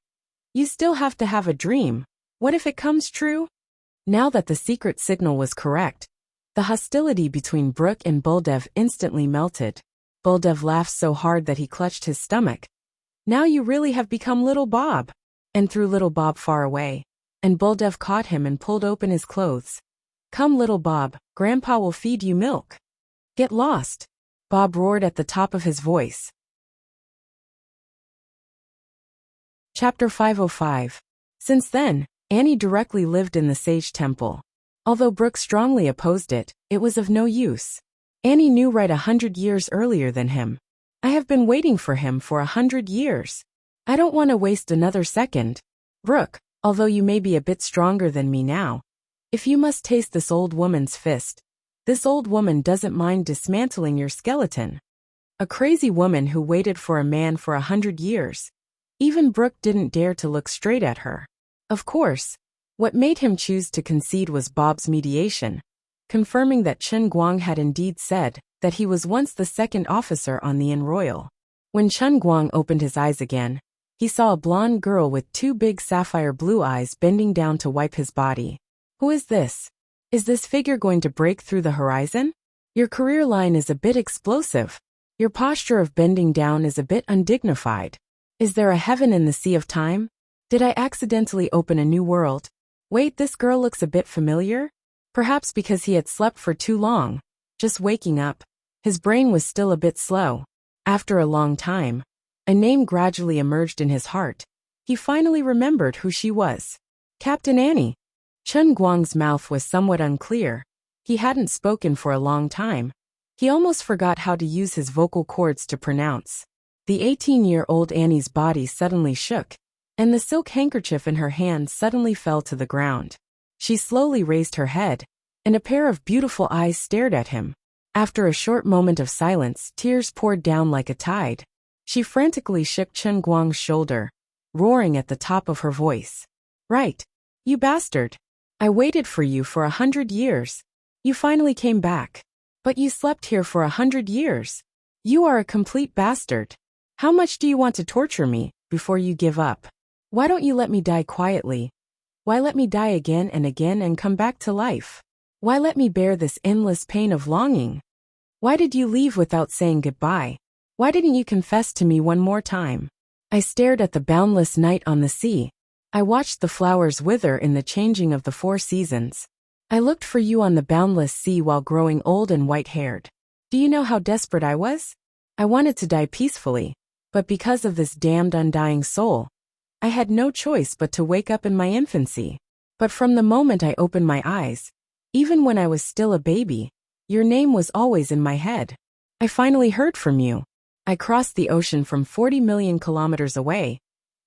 You still have to have a dream. What if it comes true? Now that the secret signal was correct, the hostility between Brooke and Buldev instantly melted. Buldev laughed so hard that he clutched his stomach. Now you really have become little Bob, and threw little Bob far away. And Buldev caught him and pulled open his clothes. Come little Bob, Grandpa will feed you milk. Get lost, Bob roared at the top of his voice. Chapter 505. Since then, Annie directly lived in the Sage Temple. Although Brooke strongly opposed it, it was of no use. Annie knew right 100 years earlier than him. I have been waiting for him for 100 years. I don't want to waste another second. Brooke, although you may be a bit stronger than me now, if you must taste this old woman's fist, this old woman doesn't mind dismantling your skeleton. A crazy woman who waited for a man for 100 years. Even Brooke didn't dare to look straight at her. Of course, what made him choose to concede was Bob's mediation, confirming that Chen Guang had indeed said that he was once the second officer on the Inn Royal. When Chen Guang opened his eyes again, he saw a blonde girl with two big sapphire blue eyes bending down to wipe his body. Who is this? Is this figure going to break through the horizon? Your career line is a bit explosive. Your posture of bending down is a bit undignified. Is there a heaven in the sea of time? Did I accidentally open a new world? Wait, this girl looks a bit familiar? Perhaps because he had slept for too long. Just waking up, his brain was still a bit slow. After a long time, a name gradually emerged in his heart. He finally remembered who she was. Captain Annie. Chen Guang's mouth was somewhat unclear. He hadn't spoken for a long time. He almost forgot how to use his vocal cords to pronounce. The 18-year-old Annie's body suddenly shook, and the silk handkerchief in her hand suddenly fell to the ground. She slowly raised her head, and a pair of beautiful eyes stared at him. After a short moment of silence, tears poured down like a tide. She frantically shook Chen Guang's shoulder, roaring at the top of her voice. Right. You bastard. I waited for you for 100 years. You finally came back. But you slept here for 100 years. You are a complete bastard. How much do you want to torture me before you give up? Why don't you let me die quietly? Why let me die again and come back to life? Why let me bear this endless pain of longing? Why did you leave without saying goodbye? Why didn't you confess to me one more time? I stared at the boundless night on the sea. I watched the flowers wither in the changing of the 4 seasons. I looked for you on the boundless sea while growing old and white-haired. Do you know how desperate I was? I wanted to die peacefully, but because of this damned undying soul, I had no choice but to wake up in my infancy. But from the moment I opened my eyes, Even when I was still a baby, your name was always in my head. I finally heard from you. I crossed the ocean from 40 million kilometers away,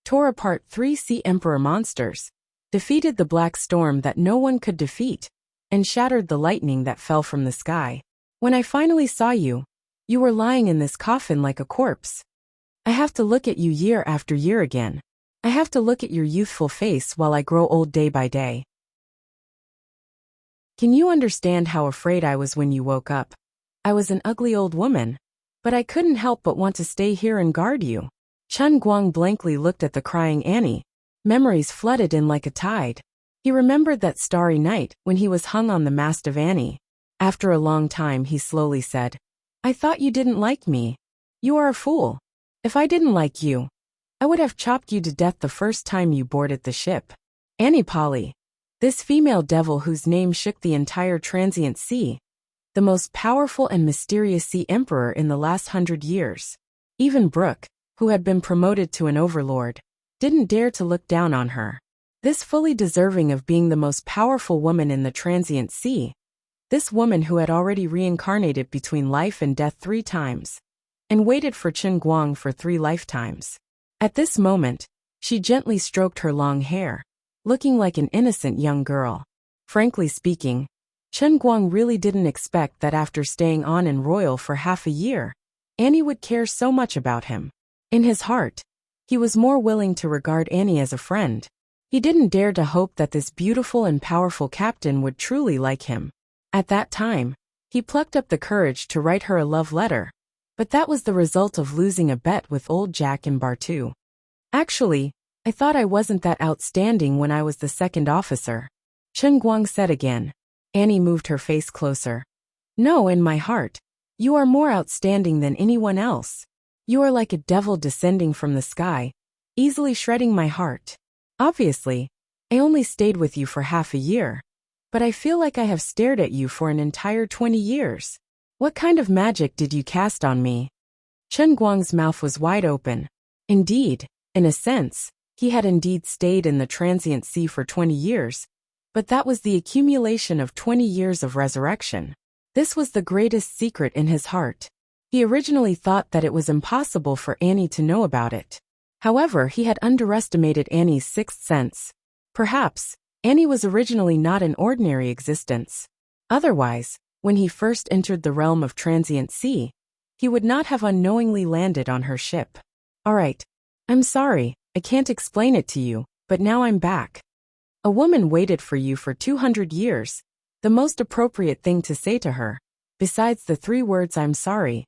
tore apart 3 sea emperor monsters, defeated the black storm that no one could defeat, and shattered the lightning that fell from the sky. When I finally saw you, you were lying in this coffin like a corpse. I have to look at you year after year again. I have to look at your youthful face while I grow old day by day. Can you understand how afraid I was when you woke up? I was an ugly old woman, but I couldn't help but want to stay here and guard you. Chen Guang blankly looked at the crying Annie. Memories flooded in like a tide. He remembered that starry night when he was hung on the mast of Annie. After a long time he slowly said, I thought you didn't like me. You are a fool. If I didn't like you, I would have chopped you to death the first time you boarded the ship. Annie Polly, this female devil whose name shook the entire transient sea, the most powerful and mysterious sea emperor in the last 100 years. Even Brooke, who had been promoted to an overlord, didn't dare to look down on her. This fully deserving of being the most powerful woman in the transient sea. This woman who had already reincarnated between life and death 3 times, and waited for Chen Guang for 3 lifetimes. At this moment, she gently stroked her long hair, looking like an innocent young girl. Frankly speaking, Chen Guang really didn't expect that after staying on in Royal for half a year, Annie would care so much about him. In his heart, he was more willing to regard Annie as a friend. He didn't dare to hope that this beautiful and powerful captain would truly like him. At that time, he plucked up the courage to write her a love letter, but that was the result of losing a bet with old Jack in Bar 2. Actually, I thought I wasn't that outstanding when I was the second officer, Chen Guang said again. Annie moved her face closer. No, in my heart, you are more outstanding than anyone else. You are like a devil descending from the sky, easily shredding my heart. Obviously, I only stayed with you for half a year, but I feel like I have stared at you for an entire 20 years. What kind of magic did you cast on me? Chen Guang's mouth was wide open. Indeed, in a sense, he had indeed stayed in the transient sea for 20 years, but that was the accumulation of 20 years of resurrection. This was the greatest secret in his heart. He originally thought that it was impossible for Annie to know about it. However, he had underestimated Annie's 6th sense. Perhaps, Annie was originally not an ordinary existence. Otherwise, when he first entered the realm of transient sea, he would not have unknowingly landed on her ship. Alright, I'm sorry, I can't explain it to you, but now I'm back. A woman waited for you for 200 years, the most appropriate thing to say to her, besides the 3 words I'm sorry.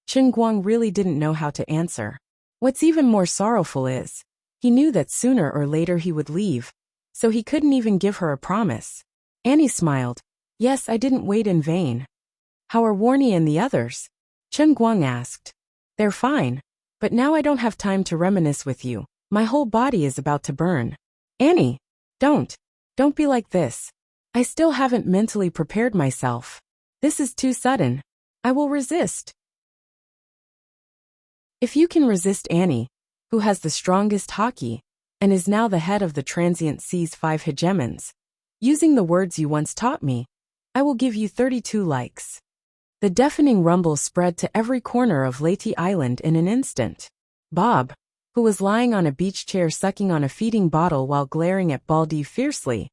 Chen Guang really didn't know how to answer. What's even more sorrowful is, he knew that sooner or later he would leave, so he couldn't even give her a promise. Annie smiled. Yes, I didn't wait in vain. How are Warnie and the others? Chen Guang asked. They're fine, but now I don't have time to reminisce with you. My whole body is about to burn. Annie! Don't be like this. I still haven't mentally prepared myself. This is too sudden. I will resist. If you can resist Annie, who has the strongest haki, and is now the head of the transient sea's 5 hegemons, using the words you once taught me, I will give you 32 likes. The deafening rumble spread to every corner of Leyte Island in an instant. Bob, who was lying on a beach chair sucking on a feeding bottle while glaring at Baldy fiercely,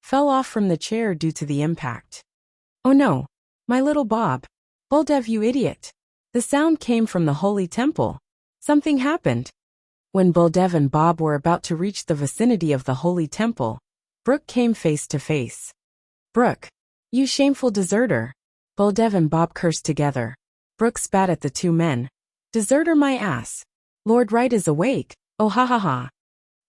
fell off from the chair due to the impact. Oh no, my little Bob. Buldev, you idiot. The sound came from the holy temple. Something happened. When Buldev and Bob were about to reach the vicinity of the holy temple, Brooke came face to face. Brooke, you shameful deserter. Buldev and Bob cursed together. Brooke spat at the 2 men. Deserter my ass. Lord Wright is awake, oh ha ha ha.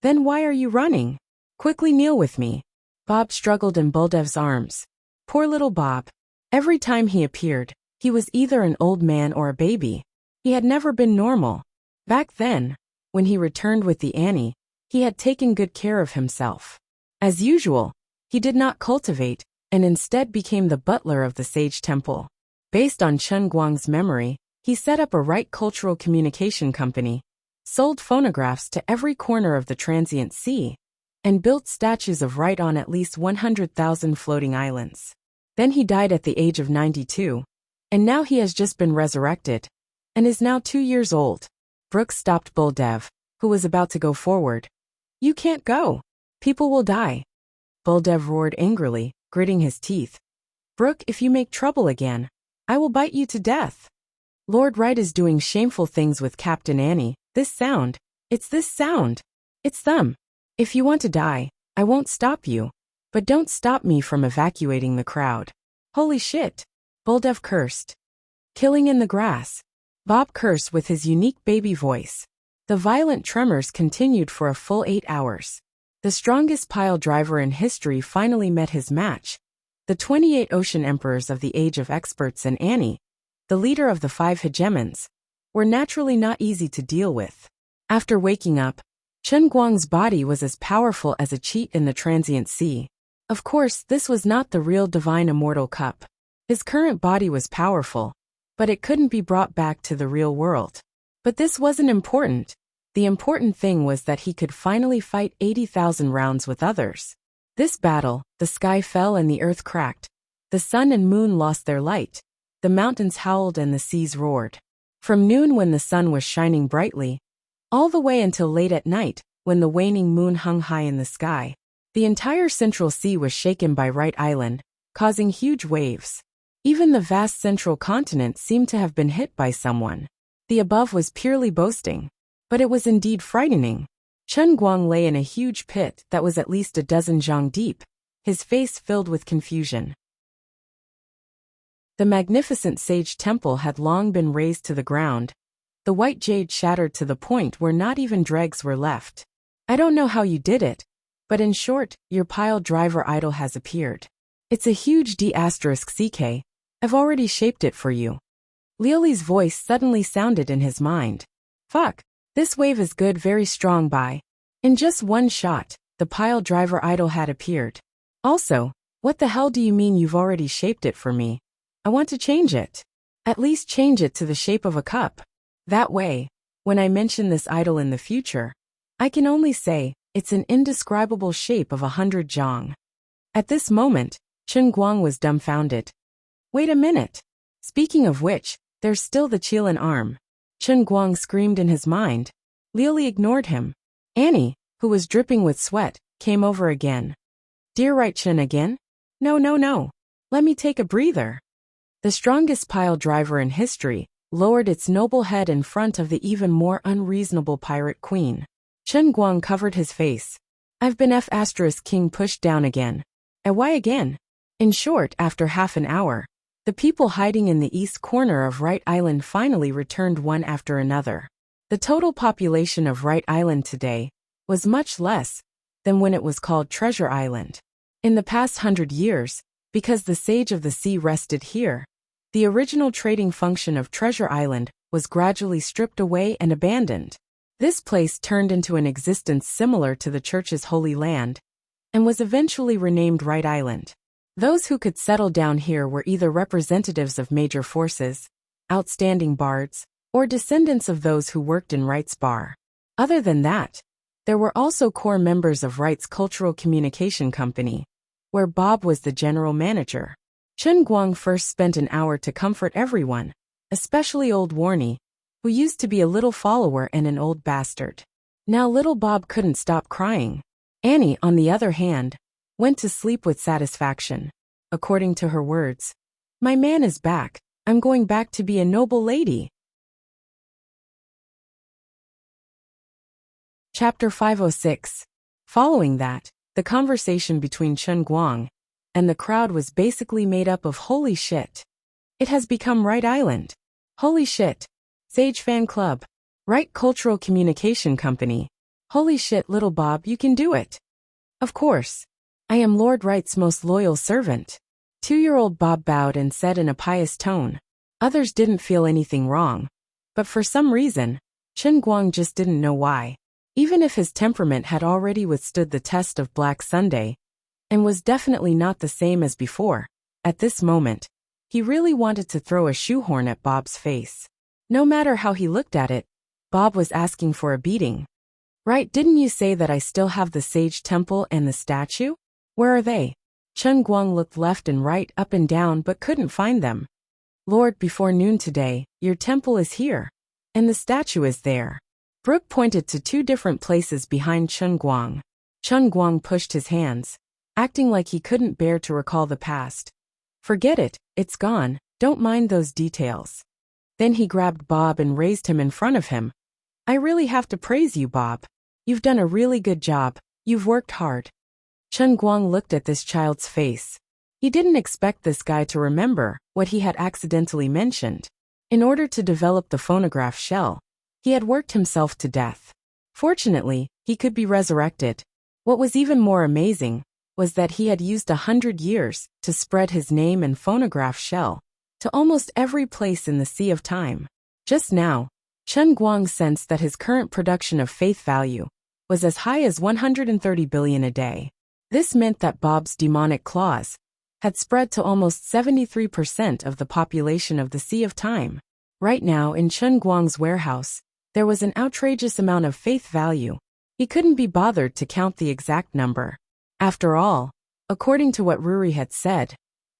Then why are you running? Quickly kneel with me. Bob struggled in Buldev's arms. Poor little Bob. Every time he appeared, he was either an old man or a baby. He had never been normal. Back then, when he returned with the Annie, he had taken good care of himself. As usual, he did not cultivate, and instead became the butler of the Sage Temple. Based on Chen Guang's memory, he set up a right cultural communication company, sold phonographs to every corner of the transient sea, and built statues of Wright on at least 100,000 floating islands. Then he died at the age of 92. And now he has just been resurrected. And is now 2 years old. Brooks stopped Buldev, who was about to go forward. You can't go. People will die. Buldev roared angrily, gritting his teeth. Brooke, if you make trouble again, I will bite you to death. Lord Wright is doing shameful things with Captain Annie. This sound. It's this sound. It's them. If you want to die, I won't stop you. But don't stop me from evacuating the crowd. Holy shit. Buldev cursed. Killing in the grass. Bob cursed with his unique baby voice. The violent tremors continued for a full 8 hours. The strongest pile driver in history finally met his match. The 28 ocean emperors of the Age of Experts and Annie, the leader of the 5 hegemons, were naturally not easy to deal with. After waking up, Chen Guang's body was as powerful as a cheat in the transient sea. Of course, this was not the real divine immortal cup. His current body was powerful, but it couldn't be brought back to the real world. But this wasn't important. The important thing was that he could finally fight 80,000 rounds with others. This battle, the sky fell and the earth cracked. The sun and moon lost their light. The mountains howled and the seas roared. From noon when the sun was shining brightly, all the way until late at night, when the waning moon hung high in the sky, the entire Central Sea was shaken by Wright Island, causing huge waves. Even the vast central continent seemed to have been hit by someone. The above was purely boasting. But it was indeed frightening. Chen Guang lay in a huge pit that was at least a dozen zhang deep, his face filled with confusion. The magnificent sage temple had long been razed to the ground. The white jade shattered to the point where not even dregs were left. I don't know how you did it, but in short, your pile driver idol has appeared. It's a huge D*CK. I've already shaped it for you. Liuli's voice suddenly sounded in his mind. Fuck, this wave is good, very strong by. In just one shot, the pile driver idol had appeared. Also, what the hell do you mean you've already shaped it for me? I want to change it. At least change it to the shape of a cup. That way, when I mention this idol in the future, I can only say, it's an indescribable shape of 100 zhang. At this moment, Chen Guang was dumbfounded. Wait a minute. Speaking of which, there's still the Qilin arm. Chen Guang screamed in his mind. Liuli ignored him. Annie, who was dripping with sweat, came over again. Dear Right Chen again? No. Let me take a breather. The strongest pile driver in history lowered its noble head in front of the even more unreasonable pirate queen. Chen Guang covered his face. I've been F***king pushed down again. And why again? In short, after half an hour, the people hiding in the east corner of Wright Island finally returned one after another. The total population of Wright Island today was much less than when it was called Treasure Island. In the past 100 years, because the Sage of the Sea rested here, the original trading function of Treasure Island was gradually stripped away and abandoned. This place turned into an existence similar to the Church's Holy Land, and was eventually renamed Wright Island. Those who could settle down here were either representatives of major forces, outstanding bards, or descendants of those who worked in Wright's bar. Other than that, there were also core members of Wright's Cultural Communication Company, where Bob was the general manager. Chen Guang first spent an hour to comfort everyone, especially old Warnie, who used to be a little follower and an old bastard. Now little Bob couldn't stop crying. Annie, on the other hand, went to sleep with satisfaction. According to her words, my man is back. I'm going back to be a noble lady. Chapter 506. Following that, the conversation between Chen Guang and the crowd was basically made up of holy shit. It has become Wright Island. Holy shit. Sage Fan Club. Wright Cultural Communication Company. Holy shit, little Bob, you can do it. Of course. I am Lord Wright's most loyal servant. 2-year-old Bob bowed and said in a pious tone. Others didn't feel anything wrong. But for some reason, Chen Guang just didn't know why. Even if his temperament had already withstood the test of Black Sunday, and was definitely not the same as before, at this moment, he really wanted to throw a shoehorn at Bob's face. No matter how he looked at it, Bob was asking for a beating. Right, didn't you say that I still have the Sage Temple and the statue? Where are they? Chen Guang looked left and right, up and down, but couldn't find them. Lord, before noon today, your temple is here. And the statue is there. Brooke pointed to two different places behind Chen Guang. Chen Guang pushed his hands, acting like he couldn't bear to recall the past. Forget it, it's gone, don't mind those details. Then he grabbed Bob and raised him in front of him. I really have to praise you, Bob. You've done a really good job, you've worked hard. Chen Guang looked at this child's face. He didn't expect this guy to remember what he had accidentally mentioned. In order to develop the phonograph shell, he had worked himself to death. Fortunately, he could be resurrected. What was even more amazing was that he had used 100 years to spread his name and phonograph shell to almost every place in the sea of time. Just now, Chen Guang sensed that his current production of faith value was as high as 130 billion a day. This meant that Bob's demonic claws had spread to almost 73% of the population of the Sea of Time. Right now in Chen Guang's warehouse, there was an outrageous amount of faith value. He couldn't be bothered to count the exact number. After all, according to what Ruri had said,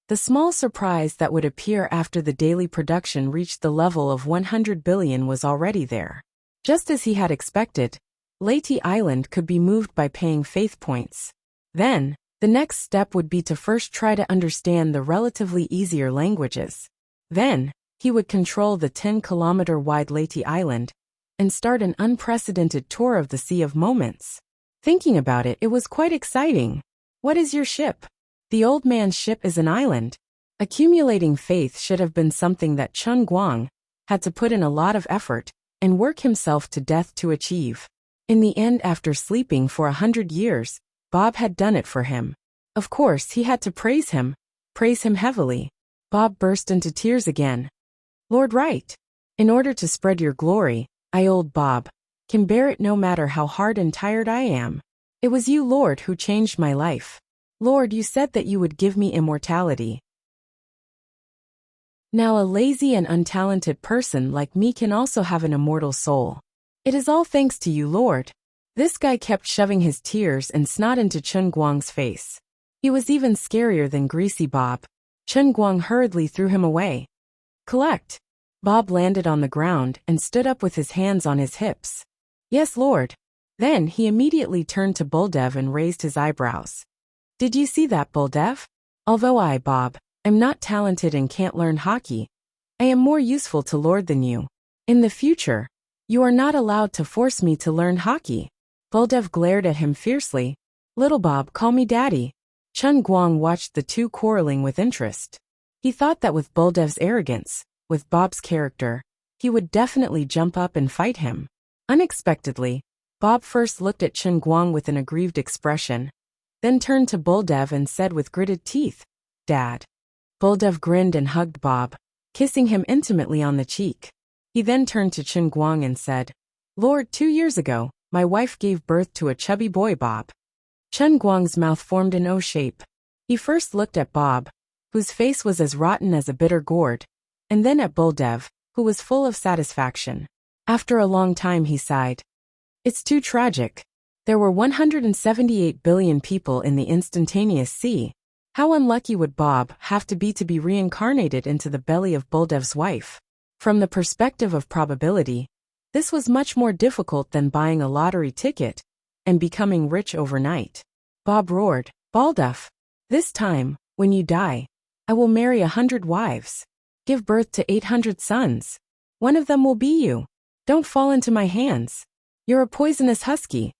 the small surprise that would appear after the daily production reached the level of 100 billion was already there. Just as he had expected, Leyte Island could be moved by paying faith points. Then, the next step would be to first try to understand the relatively easier languages. Then, he would control the 10-kilometer-wide Leyte Island and start an unprecedented tour of the Sea of Moments. Thinking about it, it was quite exciting. What is your ship? The old man's ship is an island. Accumulating faith should have been something that Chen Guang had to put in a lot of effort and work himself to death to achieve. In the end, after sleeping for 100 years, Bob had done it for him. Of course, he had to praise him heavily. Bob burst into tears again. Lord Right, in order to spread your glory, I, old Bob, can bear it no matter how hard and tired I am. It was you, Lord, who changed my life. Lord, you said that you would give me immortality. Now a lazy and untalented person like me can also have an immortal soul. It is all thanks to you, Lord. This guy kept shoving his tears and snot into Chen Guang's face. He was even scarier than Greasy Bob. Chen Guang hurriedly threw him away. Collect. Bob landed on the ground and stood up with his hands on his hips. Yes, Lord. Then he immediately turned to Buldev and raised his eyebrows. Did you see that, Buldev? Although I, Bob, am not talented and can't learn hockey, I am more useful to Lord than you. In the future, you are not allowed to force me to learn hockey. Buldev glared at him fiercely. Little Bob, call me Daddy. Chen Guang watched the two quarreling with interest. He thought that with Buldev's arrogance, with Bob's character, he would definitely jump up and fight him. Unexpectedly, Bob first looked at Chen Guang with an aggrieved expression, then turned to Buldev and said with gritted teeth, Dad. Buldev grinned and hugged Bob, kissing him intimately on the cheek. He then turned to Chen Guang and said, Lord, 2 years ago, my wife gave birth to a chubby boy, Bob. Chen Guang's mouth formed an O shape. He first looked at Bob, whose face was as rotten as a bitter gourd, and then at Buldev, who was full of satisfaction. After a long time he sighed. It's too tragic. There were 178 billion people in the instantaneous sea. How unlucky would Bob have to be reincarnated into the belly of Buldev's wife? From the perspective of probability, this was much more difficult than buying a lottery ticket and becoming rich overnight. Bob roared, Buldev, this time, when you die, I will marry 100 wives. Give birth to 800 sons. One of them will be you. Don't fall into my hands. You're a poisonous husky.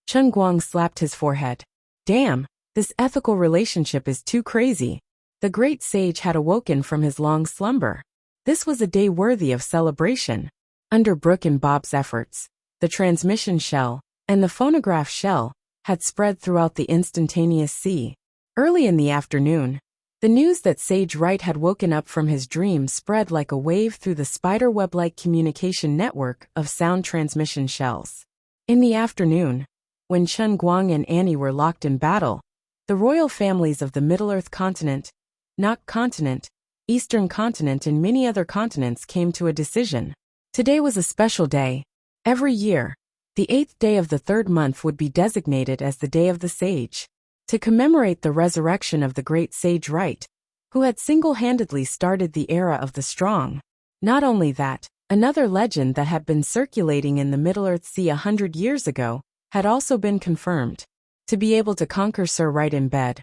Chen Guang slapped his forehead. Damn, this ethical relationship is too crazy. The great sage had awoken from his long slumber. This was a day worthy of celebration. Under Brooke and Bob's efforts, the transmission shell and the phonograph shell had spread throughout the instantaneous sea. Early in the afternoon, the news that Sage Wright had woken up from his dream spread like a wave through the spiderweb-like communication network of sound transmission shells. In the afternoon, when Chen Guang and Annie were locked in battle, the royal families of the Middle-earth continent, Nok continent, Eastern continent and many other continents came to a decision. Today was a special day. Every year, the 8th day of the 3rd month would be designated as the Day of the Sage. to commemorate the resurrection of the great sage Right, who had single-handedly started the era of the strong. Not only that, another legend that had been circulating in the Middle-earth Sea 100 years ago had also been confirmed. To be able to conquer Sir Right in bed,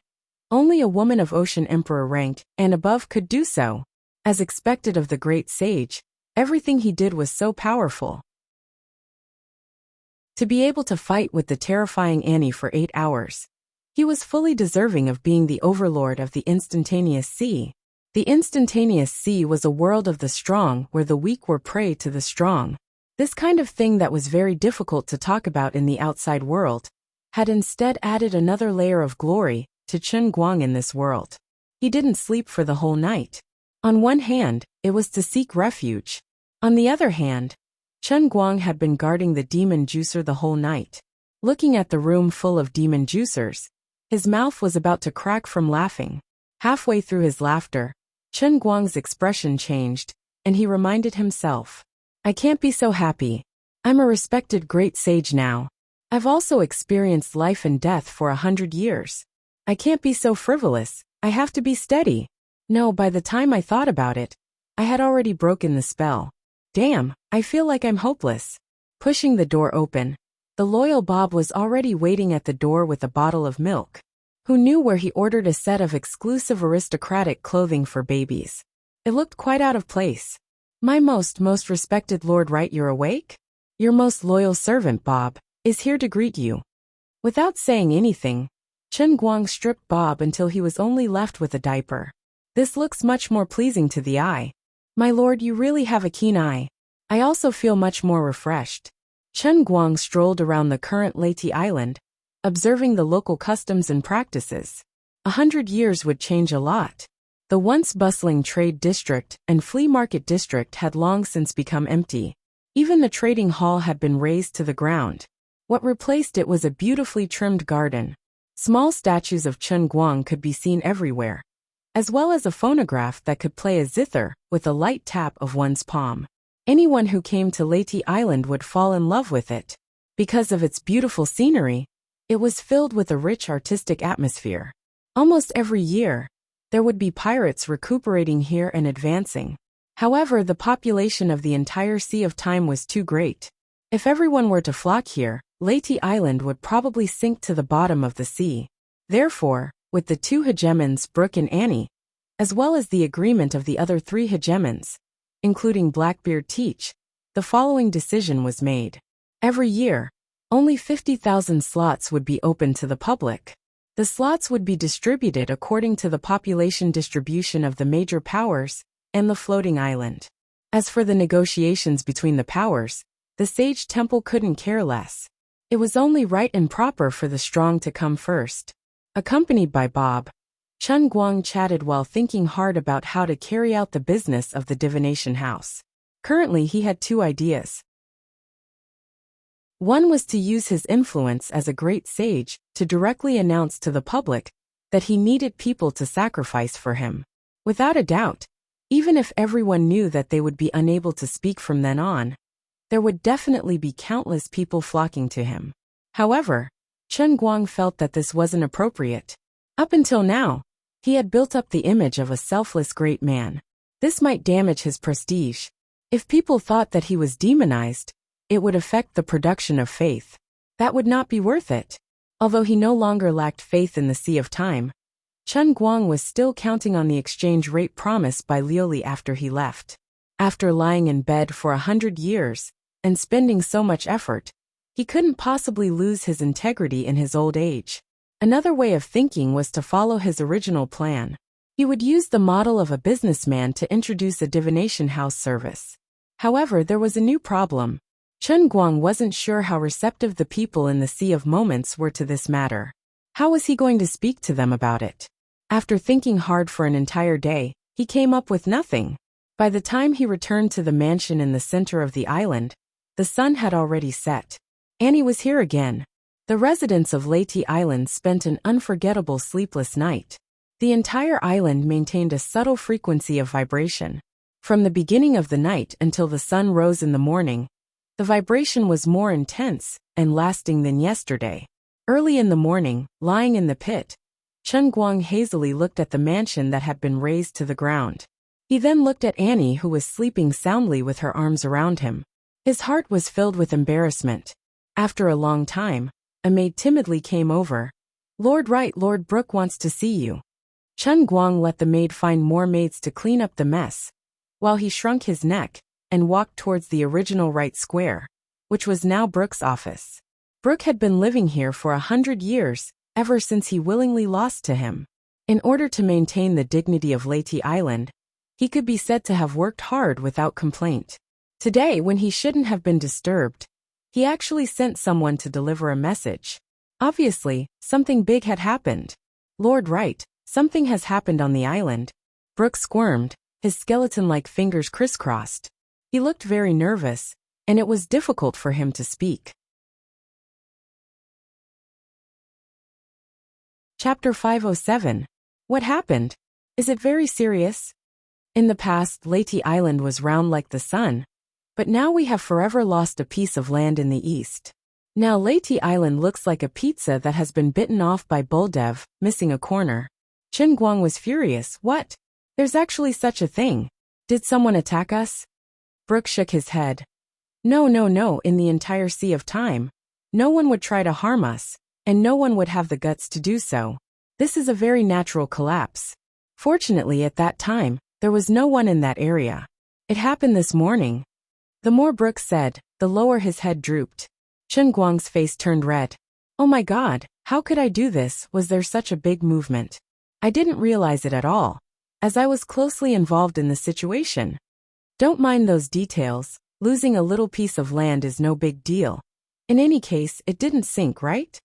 only a woman of Ocean Emperor rank and above could do so. As expected of the great sage, everything he did was so powerful. To be able to fight with the terrifying Annie for 8 hours. He was fully deserving of being the overlord of the instantaneous sea. The instantaneous sea was a world of the strong where the weak were prey to the strong. This kind of thing that was very difficult to talk about in the outside world had instead added another layer of glory to Chen Guang in this world. He didn't sleep for the whole night. On one hand, it was to seek refuge. On the other hand, Chen Guang had been guarding the demon juicer the whole night. Looking at the room full of demon juicers, his mouth was about to crack from laughing. Halfway through his laughter, Chen Guang's expression changed, and he reminded himself, I can't be so happy. I'm a respected great sage now. I've also experienced life and death for 100 years. I can't be so frivolous, I have to be steady. No, by the time I thought about it, I had already broken the spell. Damn, I feel like I'm hopeless. Pushing the door open, the loyal Bob was already waiting at the door with a bottle of milk. Who knew where he ordered a set of exclusive aristocratic clothing for babies? It looked quite out of place. My most respected Lord Right, you're awake? Your most loyal servant, Bob, is here to greet you. Without saying anything, Chen Guang stripped Bob until he was only left with a diaper. This looks much more pleasing to the eye. My lord, you really have a keen eye. I also feel much more refreshed. Chen Guang strolled around the current Leyte Island, observing the local customs and practices. 100 years would change a lot. The once bustling trade district and flea market district had long since become empty. Even the trading hall had been razed to the ground. What replaced it was a beautifully trimmed garden. Small statues of Chen Guang could be seen everywhere, as well as a phonograph that could play a zither with a light tap of one's palm. Anyone who came to Leyte Island would fall in love with it. Because of its beautiful scenery, it was filled with a rich artistic atmosphere. Almost every year, there would be pirates recuperating here and advancing. However, the population of the entire Sea of Time was too great. If everyone were to flock here, Leyte Island would probably sink to the bottom of the sea. Therefore, with the 2 hegemons, Brooke and Annie, as well as the agreement of the other 3 hegemons, including Blackbeard Teach, the following decision was made. Every year, only 50,000 slots would be open to the public. The slots would be distributed according to the population distribution of the major powers and the floating island. As for the negotiations between the powers, the Sage Temple couldn't care less. It was only right and proper for the strong to come first. Accompanied by Bob, Chen Guang chatted while thinking hard about how to carry out the business of the divination house. Currently he had 2 ideas. One was to use his influence as a great sage to directly announce to the public that he needed people to sacrifice for him. Without a doubt, even if everyone knew that they would be unable to speak from then on, there would definitely be countless people flocking to him. However, Chen Guang felt that this wasn't appropriate. Up until now, he had built up the image of a selfless great man. This might damage his prestige. If people thought that he was demonized, it would affect the production of faith. That would not be worth it. Although he no longer lacked faith in the Sea of Time, Chen Guang was still counting on the exchange rate promised by Liuli after he left. After lying in bed for 100 years and spending so much effort, he couldn't possibly lose his integrity in his old age. Another way of thinking was to follow his original plan. He would use the model of a businessman to introduce a divination house service. However, there was a new problem. Chen Guang wasn't sure how receptive the people in the Sea of Moments were to this matter. How was he going to speak to them about it? After thinking hard for an entire day, he came up with nothing. By the time he returned to the mansion in the center of the island, the sun had already set. Annie was here again. The residents of Leyte Island spent an unforgettable sleepless night. The entire island maintained a subtle frequency of vibration. From the beginning of the night until the sun rose in the morning, the vibration was more intense and lasting than yesterday. Early in the morning, lying in the pit, Chen Guang hazily looked at the mansion that had been razed to the ground. He then looked at Annie, who was sleeping soundly with her arms around him. His heart was filled with embarrassment. After a long time, a maid timidly came over. "Lord Wright, Lord Brooke wants to see you." Chen Guang let the maid find more maids to clean up the mess, while he shrunk his neck and walked towards the original Wright Square, which was now Brooke's office. Brooke had been living here for 100 years, ever since he willingly lost to him. In order to maintain the dignity of Leyte Island, he could be said to have worked hard without complaint. Today, when he shouldn't have been disturbed, he actually sent someone to deliver a message. Obviously, something big had happened. "Lord Wright, something has happened on the island." Brooke squirmed, his skeleton-like fingers crisscrossed. He looked very nervous, and it was difficult for him to speak. Chapter 507. What happened? Is it very serious? In the past, Leyte Island was round like the sun, but now we have forever lost a piece of land in the east. Now Leyte Island looks like a pizza that has been bitten off by Buldev, missing a corner. Chen Guang was furious. "What? There's actually such a thing. Did someone attack us?" Brooke shook his head. No, in the entire Sea of Time. No one would try to harm us, and no one would have the guts to do so. This is a very natural collapse. Fortunately, at that time, there was no one in that area. It happened this morning. The more Brooke said, the lower his head drooped. Chen Guang's face turned red. "Oh my God, how could I do this? Was there such a big movement? I didn't realize it at all, as I was closely involved in the situation." Don't mind those details. Losing a little piece of land is no big deal. In any case, it didn't sink, right?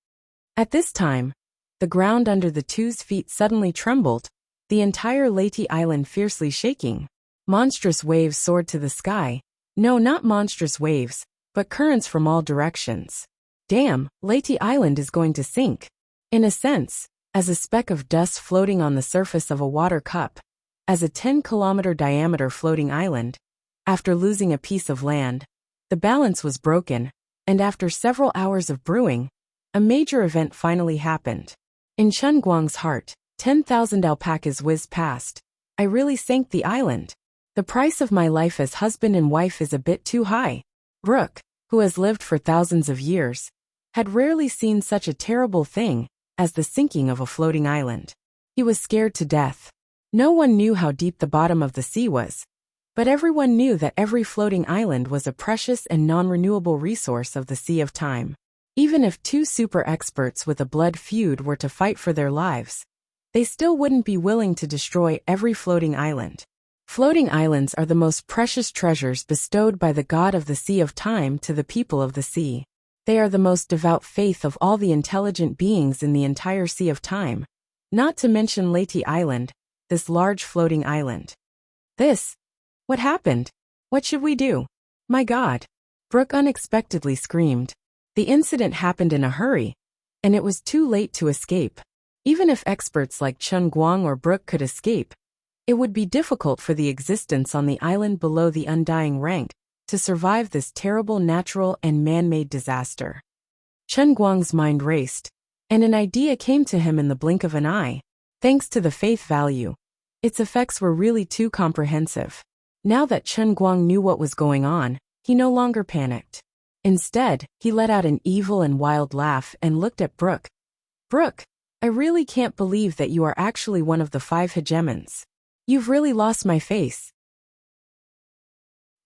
At this time, the ground under the two's feet suddenly trembled, the entire Leyte Island fiercely shaking. Monstrous waves soared to the sky. No, not monstrous waves, but currents from all directions. Damn, Leyte Island is going to sink. In a sense, as a speck of dust floating on the surface of a water cup, as a 10-kilometer diameter floating island. After losing a piece of land, the balance was broken, and after several hours of brewing, a major event finally happened. In Chen Guang's heart, 10,000 alpacas whizzed past. I really sank the island. The price of my life as husband and wife is a bit too high. Brooke, who has lived for thousands of years, had rarely seen such a terrible thing as the sinking of a floating island. He was scared to death. No one knew how deep the bottom of the sea was, but everyone knew that every floating island was a precious and non-renewable resource of the Sea of Time. Even if two super experts with a blood feud were to fight for their lives, they still wouldn't be willing to destroy every floating island. Floating islands are the most precious treasures bestowed by the god of the Sea of Time to the people of the sea. They are the most devout faith of all the intelligent beings in the entire Sea of Time, not to mention Leyte Island, this large floating island. What happened? What should we do? My God! Brooke unexpectedly screamed. The incident happened in a hurry, and it was too late to escape. Even if experts like Chen Guang or Brooke could escape, it would be difficult for the existence on the island below the undying rank to survive this terrible natural and man-made disaster. Chen Guang's mind raced, and an idea came to him in the blink of an eye. Thanks to the faith value, its effects were really too comprehensive. Now that Chen Guang knew what was going on, he no longer panicked. Instead, he let out an evil and wild laugh and looked at Brooke. "Brooke, I really can't believe that you are actually one of the 5 hegemons. You've really lost my face."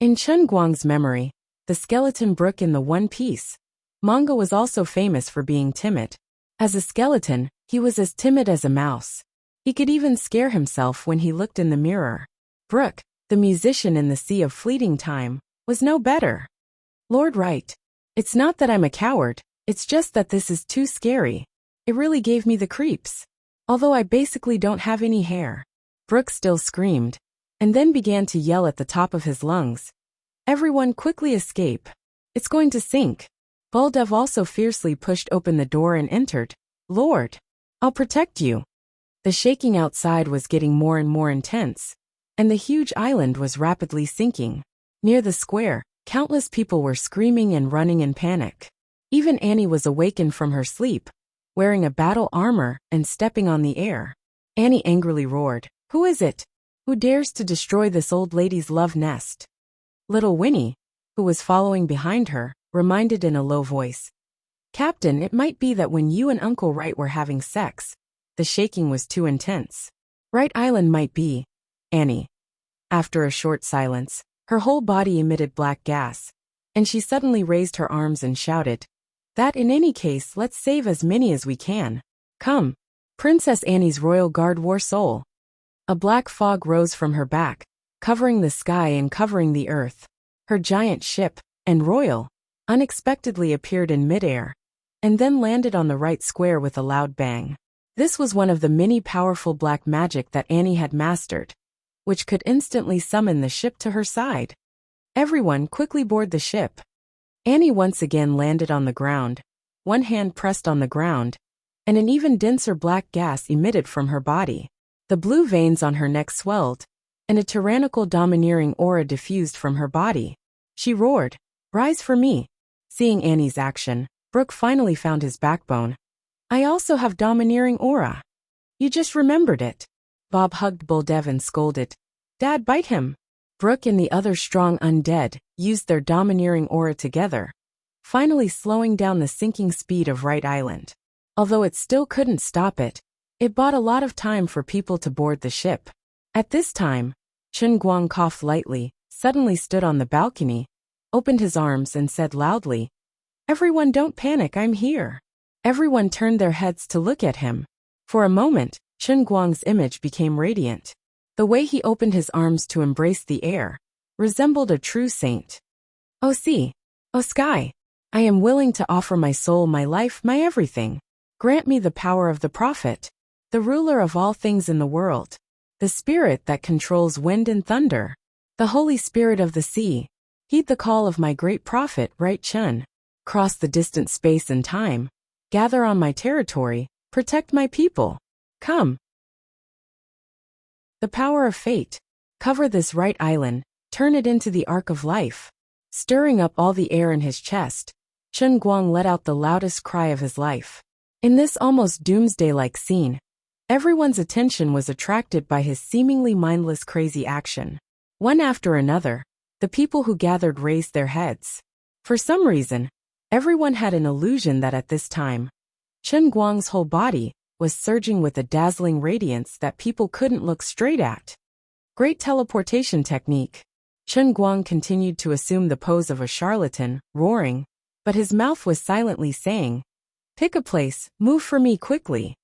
In Chen Guang's memory, the skeleton Brooke in the One Piece manga was also famous for being timid. As a skeleton, he was as timid as a mouse. He could even scare himself when he looked in the mirror. Brooke, the musician in the Sea of Fleeting Time, was no better. "Lord Wright, it's not that I'm a coward, it's just that this is too scary. It really gave me the creeps. Although I basically don't have any hair." Brooke still screamed, and then began to yell at the top of his lungs. "Everyone quickly escape. It's going to sink." Buldev also fiercely pushed open the door and entered. "Lord, I'll protect you." The shaking outside was getting more and more intense, and the huge island was rapidly sinking. Near the square, countless people were screaming and running in panic. Even Annie was awakened from her sleep, wearing a battle armor and stepping on the air. Annie angrily roared, "Who is it? Who dares to destroy this old lady's love nest?" Little Winnie, who was following behind her, reminded in a low voice, "Captain, it might be that when you and Uncle Wright were having sex, the shaking was too intense." "Wright Island might be, Annie." After a short silence, her whole body emitted black gas, and she suddenly raised her arms and shouted, "That in any case, let's save as many as we can. Come, Princess Annie's royal guard war soul." A black fog rose from her back, covering the sky and covering the earth. Her giant ship, and royal, unexpectedly appeared in midair, and then landed on the right square with a loud bang. This was one of the many powerful black magic that Annie had mastered, which could instantly summon the ship to her side. Everyone quickly board the ship. Annie once again landed on the ground, one hand pressed on the ground, and an even denser black gas emitted from her body. The blue veins on her neck swelled, and a tyrannical domineering aura diffused from her body. She roared, "Rise for me." Seeing Annie's action, Brooke finally found his backbone. "I also have domineering aura. You just remembered it." Bob hugged Buldev and scolded, "Dad, bite him." Brooke and the other strong undead used their domineering aura together, finally slowing down the sinking speed of Wright Island. Although it still couldn't stop it, it bought a lot of time for people to board the ship. At this time, Chen Guang coughed lightly, suddenly stood on the balcony, opened his arms and said loudly, "Everyone don't panic, I'm here." Everyone turned their heads to look at him. For a moment, Chen Guang's image became radiant. The way he opened his arms to embrace the air resembled a true saint. "Oh sea, oh sky, I am willing to offer my soul, my life, my everything. Grant me the power of the prophet, the ruler of all things in the world, the spirit that controls wind and thunder, the holy spirit of the sea. Heed the call of my great prophet, Wright Chun. Cross the distant space and time. Gather on my territory, protect my people. Come." The power of fate. Cover this Wright Island, turn it into the ark of life. Stirring up all the air in his chest, Chen Guang let out the loudest cry of his life. In this almost doomsday-like scene, everyone's attention was attracted by his seemingly mindless crazy action. One after another, the people who gathered raised their heads. For some reason, everyone had an illusion that at this time, Chen Guang's whole body was surging with a dazzling radiance that people couldn't look straight at. Great teleportation technique. Chen Guang continued to assume the pose of a charlatan, roaring, but his mouth was silently saying, "Pick a place, move for me quickly."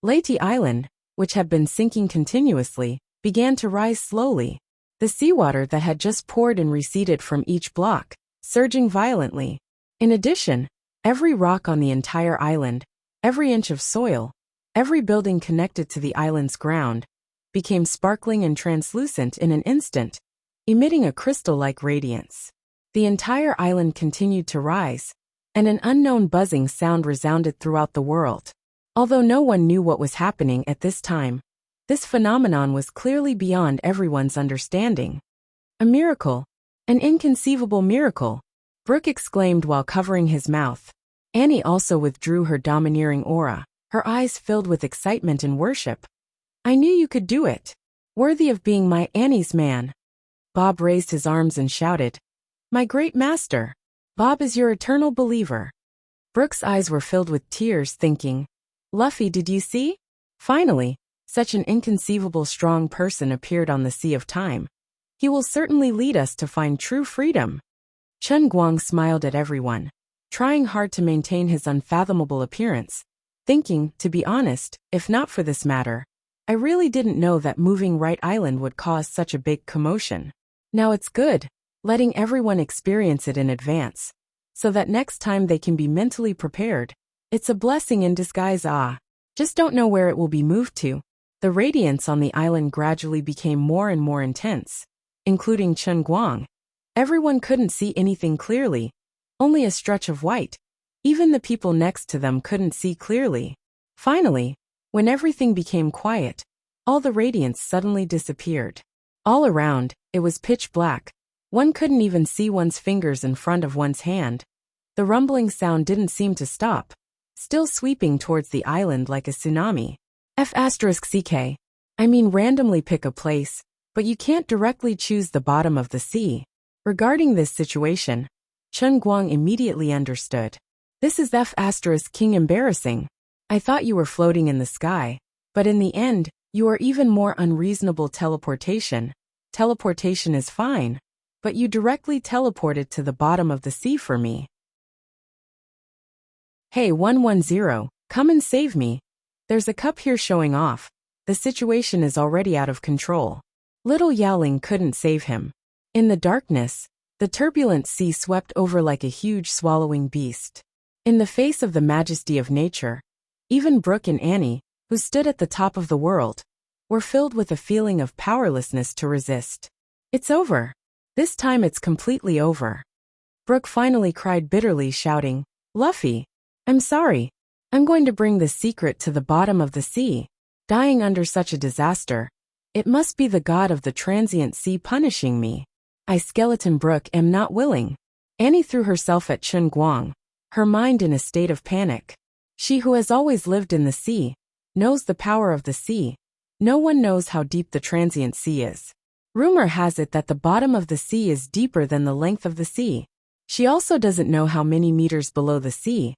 Leyte Island, which had been sinking continuously, began to rise slowly. The seawater that had just poured and receded from each block, surging violently. In addition, every rock on the entire island, every inch of soil, every building connected to the island's ground, became sparkling and translucent in an instant, emitting a crystal-like radiance. The entire island continued to rise, and an unknown buzzing sound resounded throughout the world. Although no one knew what was happening at this time, this phenomenon was clearly beyond everyone's understanding. "A miracle, an inconceivable miracle," Brooke exclaimed while covering his mouth. Annie also withdrew her domineering aura, her eyes filled with excitement and worship. "I knew you could do it. Worthy of being my Annie's man." Bob raised his arms and shouted, "My great master! Bob is your eternal believer." Brooke's eyes were filled with tears, thinking, "Luffy, did you see? Finally, such an inconceivable strong person appeared on the sea of time. He will certainly lead us to find true freedom." Chen Guang smiled at everyone, trying hard to maintain his unfathomable appearance, thinking, to be honest, if not for this matter, I really didn't know that moving Wright Island would cause such a big commotion. Now it's good, letting everyone experience it in advance, so that next time they can be mentally prepared. It's a blessing in disguise. Just don't know where it will be moved to. The radiance on the island gradually became more and more intense, including Chen Guang. Everyone couldn't see anything clearly, only a stretch of white. Even the people next to them couldn't see clearly. Finally, when everything became quiet, all the radiance suddenly disappeared. All around, it was pitch black. One couldn't even see one's fingers in front of one's hand. The rumbling sound didn't seem to stop. still sweeping towards the island like a tsunami. F*ck. I mean, randomly pick a place, but you can't directly choose the bottom of the sea. Regarding this situation, Chen Guang immediately understood. This is F*king embarrassing. I thought you were floating in the sky, but in the end, you are even more unreasonable. Teleportation. Teleportation is fine, but you directly teleported to the bottom of the sea for me. Hey 110, come and save me. There's a cup here showing off. The situation is already out of control. Little Yaoling couldn't save him. In the darkness, the turbulent sea swept over like a huge swallowing beast. In the face of the majesty of nature, even Brooke and Annie, who stood at the top of the world, were filled with a feeling of powerlessness to resist. It's over. This time it's completely over. Brooke finally cried bitterly, shouting, Luffy, I'm sorry. I'm going to bring the secret to the bottom of the sea. Dying under such a disaster. It must be the god of the transient sea punishing me. I, Skeleton Brooke, am not willing. Annie threw herself at Chen Guang, her mind in a state of panic. She who has always lived in the sea, knows the power of the sea. No one knows how deep the transient sea is. Rumor has it that the bottom of the sea is deeper than the length of the sea. She also doesn't know how many meters below the sea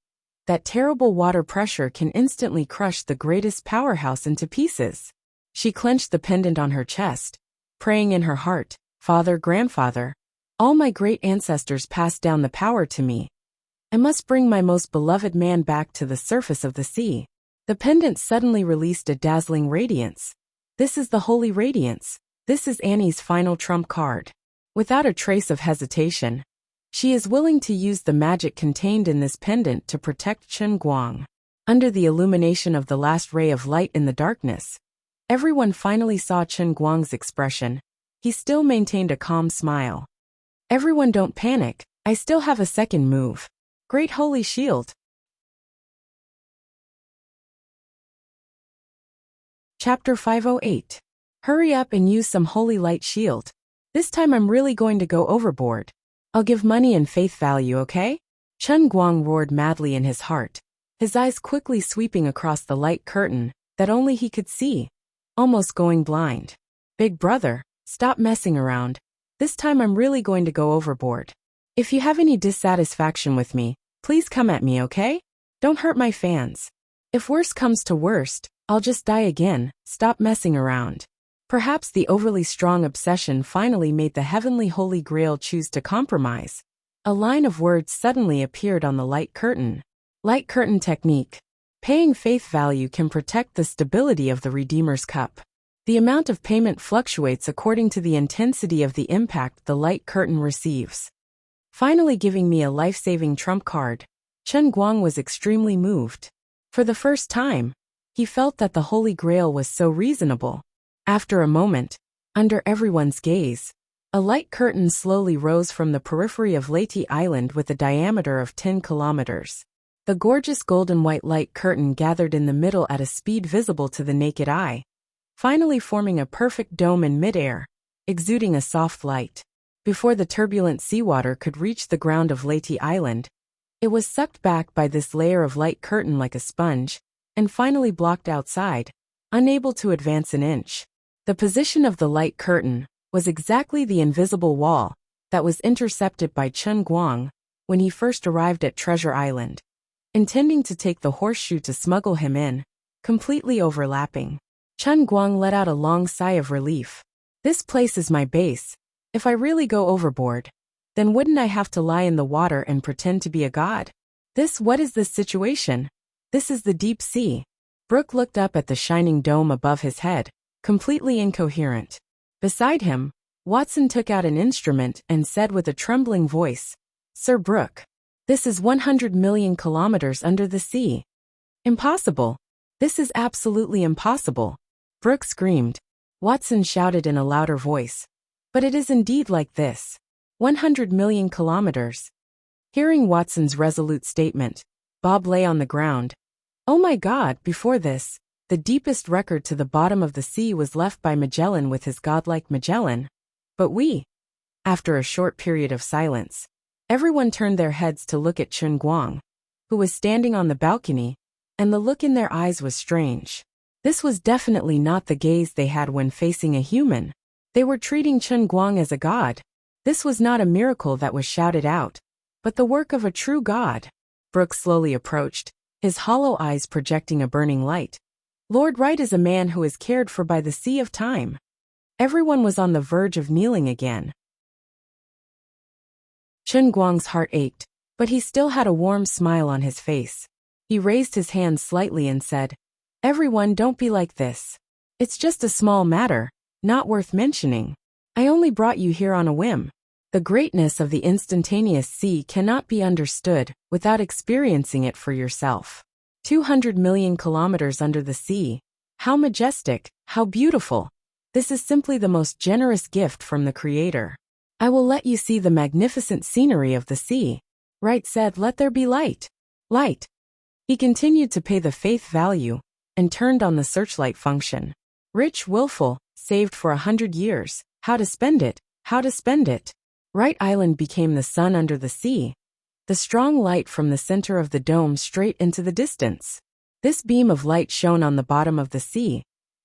that terrible water pressure can instantly crush the greatest powerhouse into pieces. She clenched the pendant on her chest, praying in her heart, Father, Grandfather, all my great ancestors passed down the power to me. I must bring my most beloved man back to the surface of the sea. The pendant suddenly released a dazzling radiance. This is the holy radiance. This is Annie's final trump card. Without a trace of hesitation, she is willing to use the magic contained in this pendant to protect Chen Guang. Under the illumination of the last ray of light in the darkness, everyone finally saw Chen Guang's expression. He still maintained a calm smile. Everyone, don't panic. I still have a second move. Great Holy Shield. Chapter 508. Hurry up and use some holy light shield. This time I'm really going to go overboard. I'll give money and faith value, okay? Chen Guang roared madly in his heart, his eyes quickly sweeping across the light curtain that only he could see, almost going blind. Big brother, stop messing around. This time I'm really going to go overboard. If you have any dissatisfaction with me, please come at me, okay? Don't hurt my fans. If worst comes to worst, I'll just die again. Stop messing around. Perhaps the overly strong obsession finally made the heavenly Holy Grail choose to compromise. A line of words suddenly appeared on the light curtain. Light curtain technique. Paying faith value can protect the stability of the Redeemer's Cup. The amount of payment fluctuates according to the intensity of the impact the light curtain receives. Finally giving me a life-saving trump card. Chen Guang was extremely moved. For the first time, he felt that the Holy Grail was so reasonable. After a moment, under everyone's gaze, a light curtain slowly rose from the periphery of Leyte Island with a diameter of 10 kilometers. The gorgeous golden white light curtain gathered in the middle at a speed visible to the naked eye, finally forming a perfect dome in midair, exuding a soft light. Before the turbulent seawater could reach the ground of Leyte Island, it was sucked back by this layer of light curtain like a sponge, and finally blocked outside, unable to advance an inch. The position of the light curtain was exactly the invisible wall that was intercepted by Chen Guang when he first arrived at Treasure Island, intending to take the horseshoe to smuggle him in, completely overlapping. Chen Guang let out a long sigh of relief. This place is my base. If I really go overboard, then wouldn't I have to lie in the water and pretend to be a god? What is this situation? This is the deep sea. Brooke looked up at the shining dome above his head, completely incoherent. Beside him, Watson took out an instrument and said with a trembling voice, Sir Brooke, this is 100 million kilometers under the sea. Impossible. This is absolutely impossible. Brooke screamed. Watson shouted in a louder voice. But it is indeed like this. 100 million kilometers. Hearing Watson's resolute statement, Bob lay on the ground. Oh my God, before this, the deepest record to the bottom of the sea was left by Magellan with his godlike Magellan. But after a short period of silence, everyone turned their heads to look at Chen Guang. who was standing on the balcony, and the look in their eyes was strange. This was definitely not the gaze they had when facing a human. They were treating Chen Guang as a god. This was not a miracle that was shouted out, but the work of a true god. Brooke slowly approached, his hollow eyes projecting a burning light. Lord Wright is a man who is cared for by the sea of time. Everyone was on the verge of kneeling again. Chen Guang's heart ached, but he still had a warm smile on his face. He raised his hand slightly and said, "Everyone, don't be like this. It's just a small matter, not worth mentioning. I only brought you here on a whim. The greatness of the instantaneous sea cannot be understood without experiencing it for yourself. 200 million kilometers under the sea. How majestic, how beautiful. This is simply the most generous gift from the Creator. I will let you see the magnificent scenery of the sea." Wright said, "Let there be light. Light." He continued to pay the faith value and turned on the searchlight function. Rich, willful, saved for 100 years. How to spend it, how to spend it. Wright Island became the sun under the sea. The strong light from the center of the dome straight into the distance. This beam of light shone on the bottom of the sea,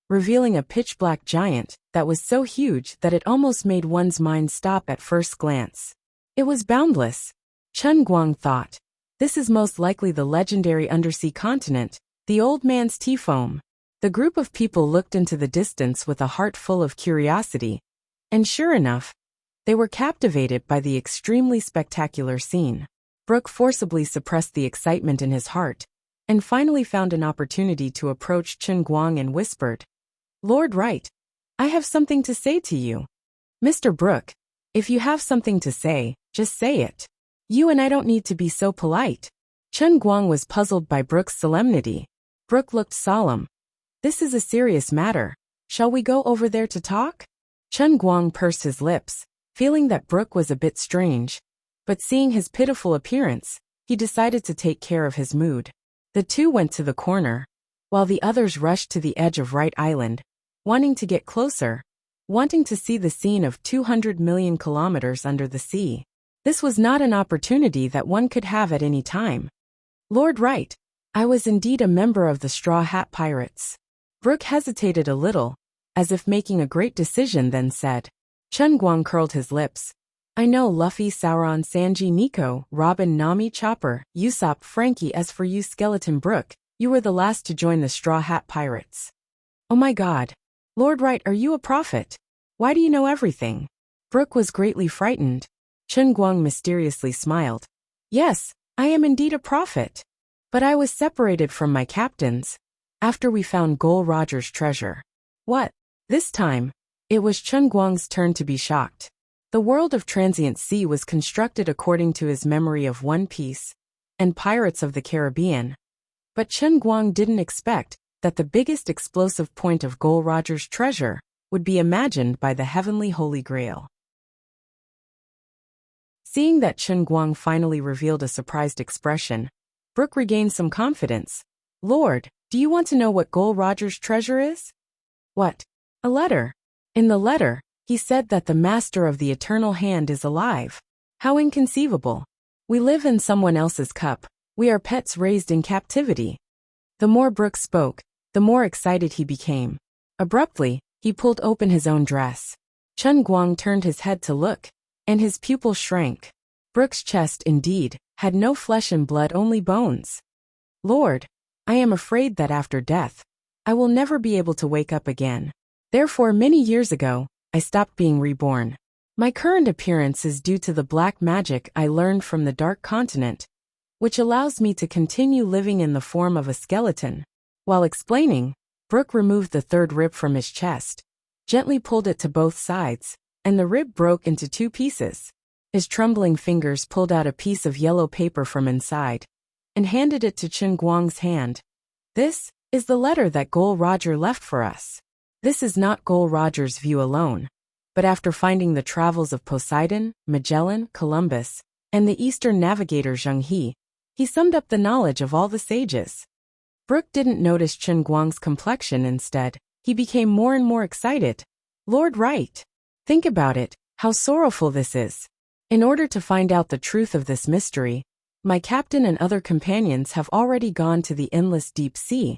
revealing a pitch-black giant that was so huge that it almost made one's mind stop at first glance. It was boundless. Chen Guang thought, "This is most likely the legendary undersea continent, the old man's tea foam." The group of people looked into the distance with a heart full of curiosity, and sure enough, they were captivated by the extremely spectacular scene. Brooke forcibly suppressed the excitement in his heart, and finally found an opportunity to approach Chen Guang and whispered, "Lord Wright, I have something to say to you. Mr. Brooke, if you have something to say, just say it. You and I don't need to be so polite." Chen Guang was puzzled by Brooke's solemnity. Brooke looked solemn. "This is a serious matter. Shall we go over there to talk?" Chen Guang pursed his lips, feeling that Brooke was a bit strange, but seeing his pitiful appearance, he decided to take care of his mood. The two went to the corner, while the others rushed to the edge of Wright Island, wanting to get closer, wanting to see the scene of 200 million kilometers under the sea. This was not an opportunity that one could have at any time. "Lord Wright, I was indeed a member of the Straw Hat Pirates." Brooke hesitated a little, as if making a great decision, then said. Chen Guang curled his lips. "I know Luffy, Sauron, Sanji, Nico, Robin, Nami, Chopper, Usopp, Frankie. As for you, Skeleton Brooke, you were the last to join the Straw Hat Pirates." "Oh my God. Lord Wright, are you a prophet? Why do you know everything?" Brooke was greatly frightened. Chen Guang mysteriously smiled. "Yes, I am indeed a prophet. But I was separated from my captains after we found Gol Roger's treasure." "What?" This time, it was Chen Guang's turn to be shocked. The world of Transient Sea was constructed according to his memory of One Piece and Pirates of the Caribbean. But Chen Guang didn't expect that the biggest explosive point of Gol Roger's treasure would be imagined by the heavenly Holy Grail. Seeing that Chen Guang finally revealed a surprised expression, Brooke regained some confidence. "Lord, do you want to know what Gol Roger's treasure is?" "What?" "A letter. In the letter, he said that the master of the eternal hand is alive." "How inconceivable. We live in someone else's cup. We are pets raised in captivity." The more Brooke spoke, the more excited he became. Abruptly, he pulled open his own dress. Chen Guang turned his head to look, and his pupil shrank. Brooke's chest, indeed, had no flesh and blood, only bones. "Lord, I am afraid that after death, I will never be able to wake up again. Therefore, many years ago, I stopped being reborn. My current appearance is due to the black magic I learned from the Dark Continent, which allows me to continue living in the form of a skeleton." While explaining, Brooke removed the third rib from his chest, gently pulled it to both sides, and the rib broke into 2 pieces. His trembling fingers pulled out a piece of yellow paper from inside and handed it to Chen Guang's hand. "This is the letter that Gol Roger left for us." This is not Gol Roger's view alone, but after finding the travels of Poseidon, Magellan, Columbus, and the Eastern navigator Zheng he summed up the knowledge of all the sages. Brooke didn't notice Chen Guang's complexion. Instead, he became more and more excited. "Lord Wright, think about it, how sorrowful this is. In order to find out the truth of this mystery, My captain and other companions have already gone to the endless deep sea,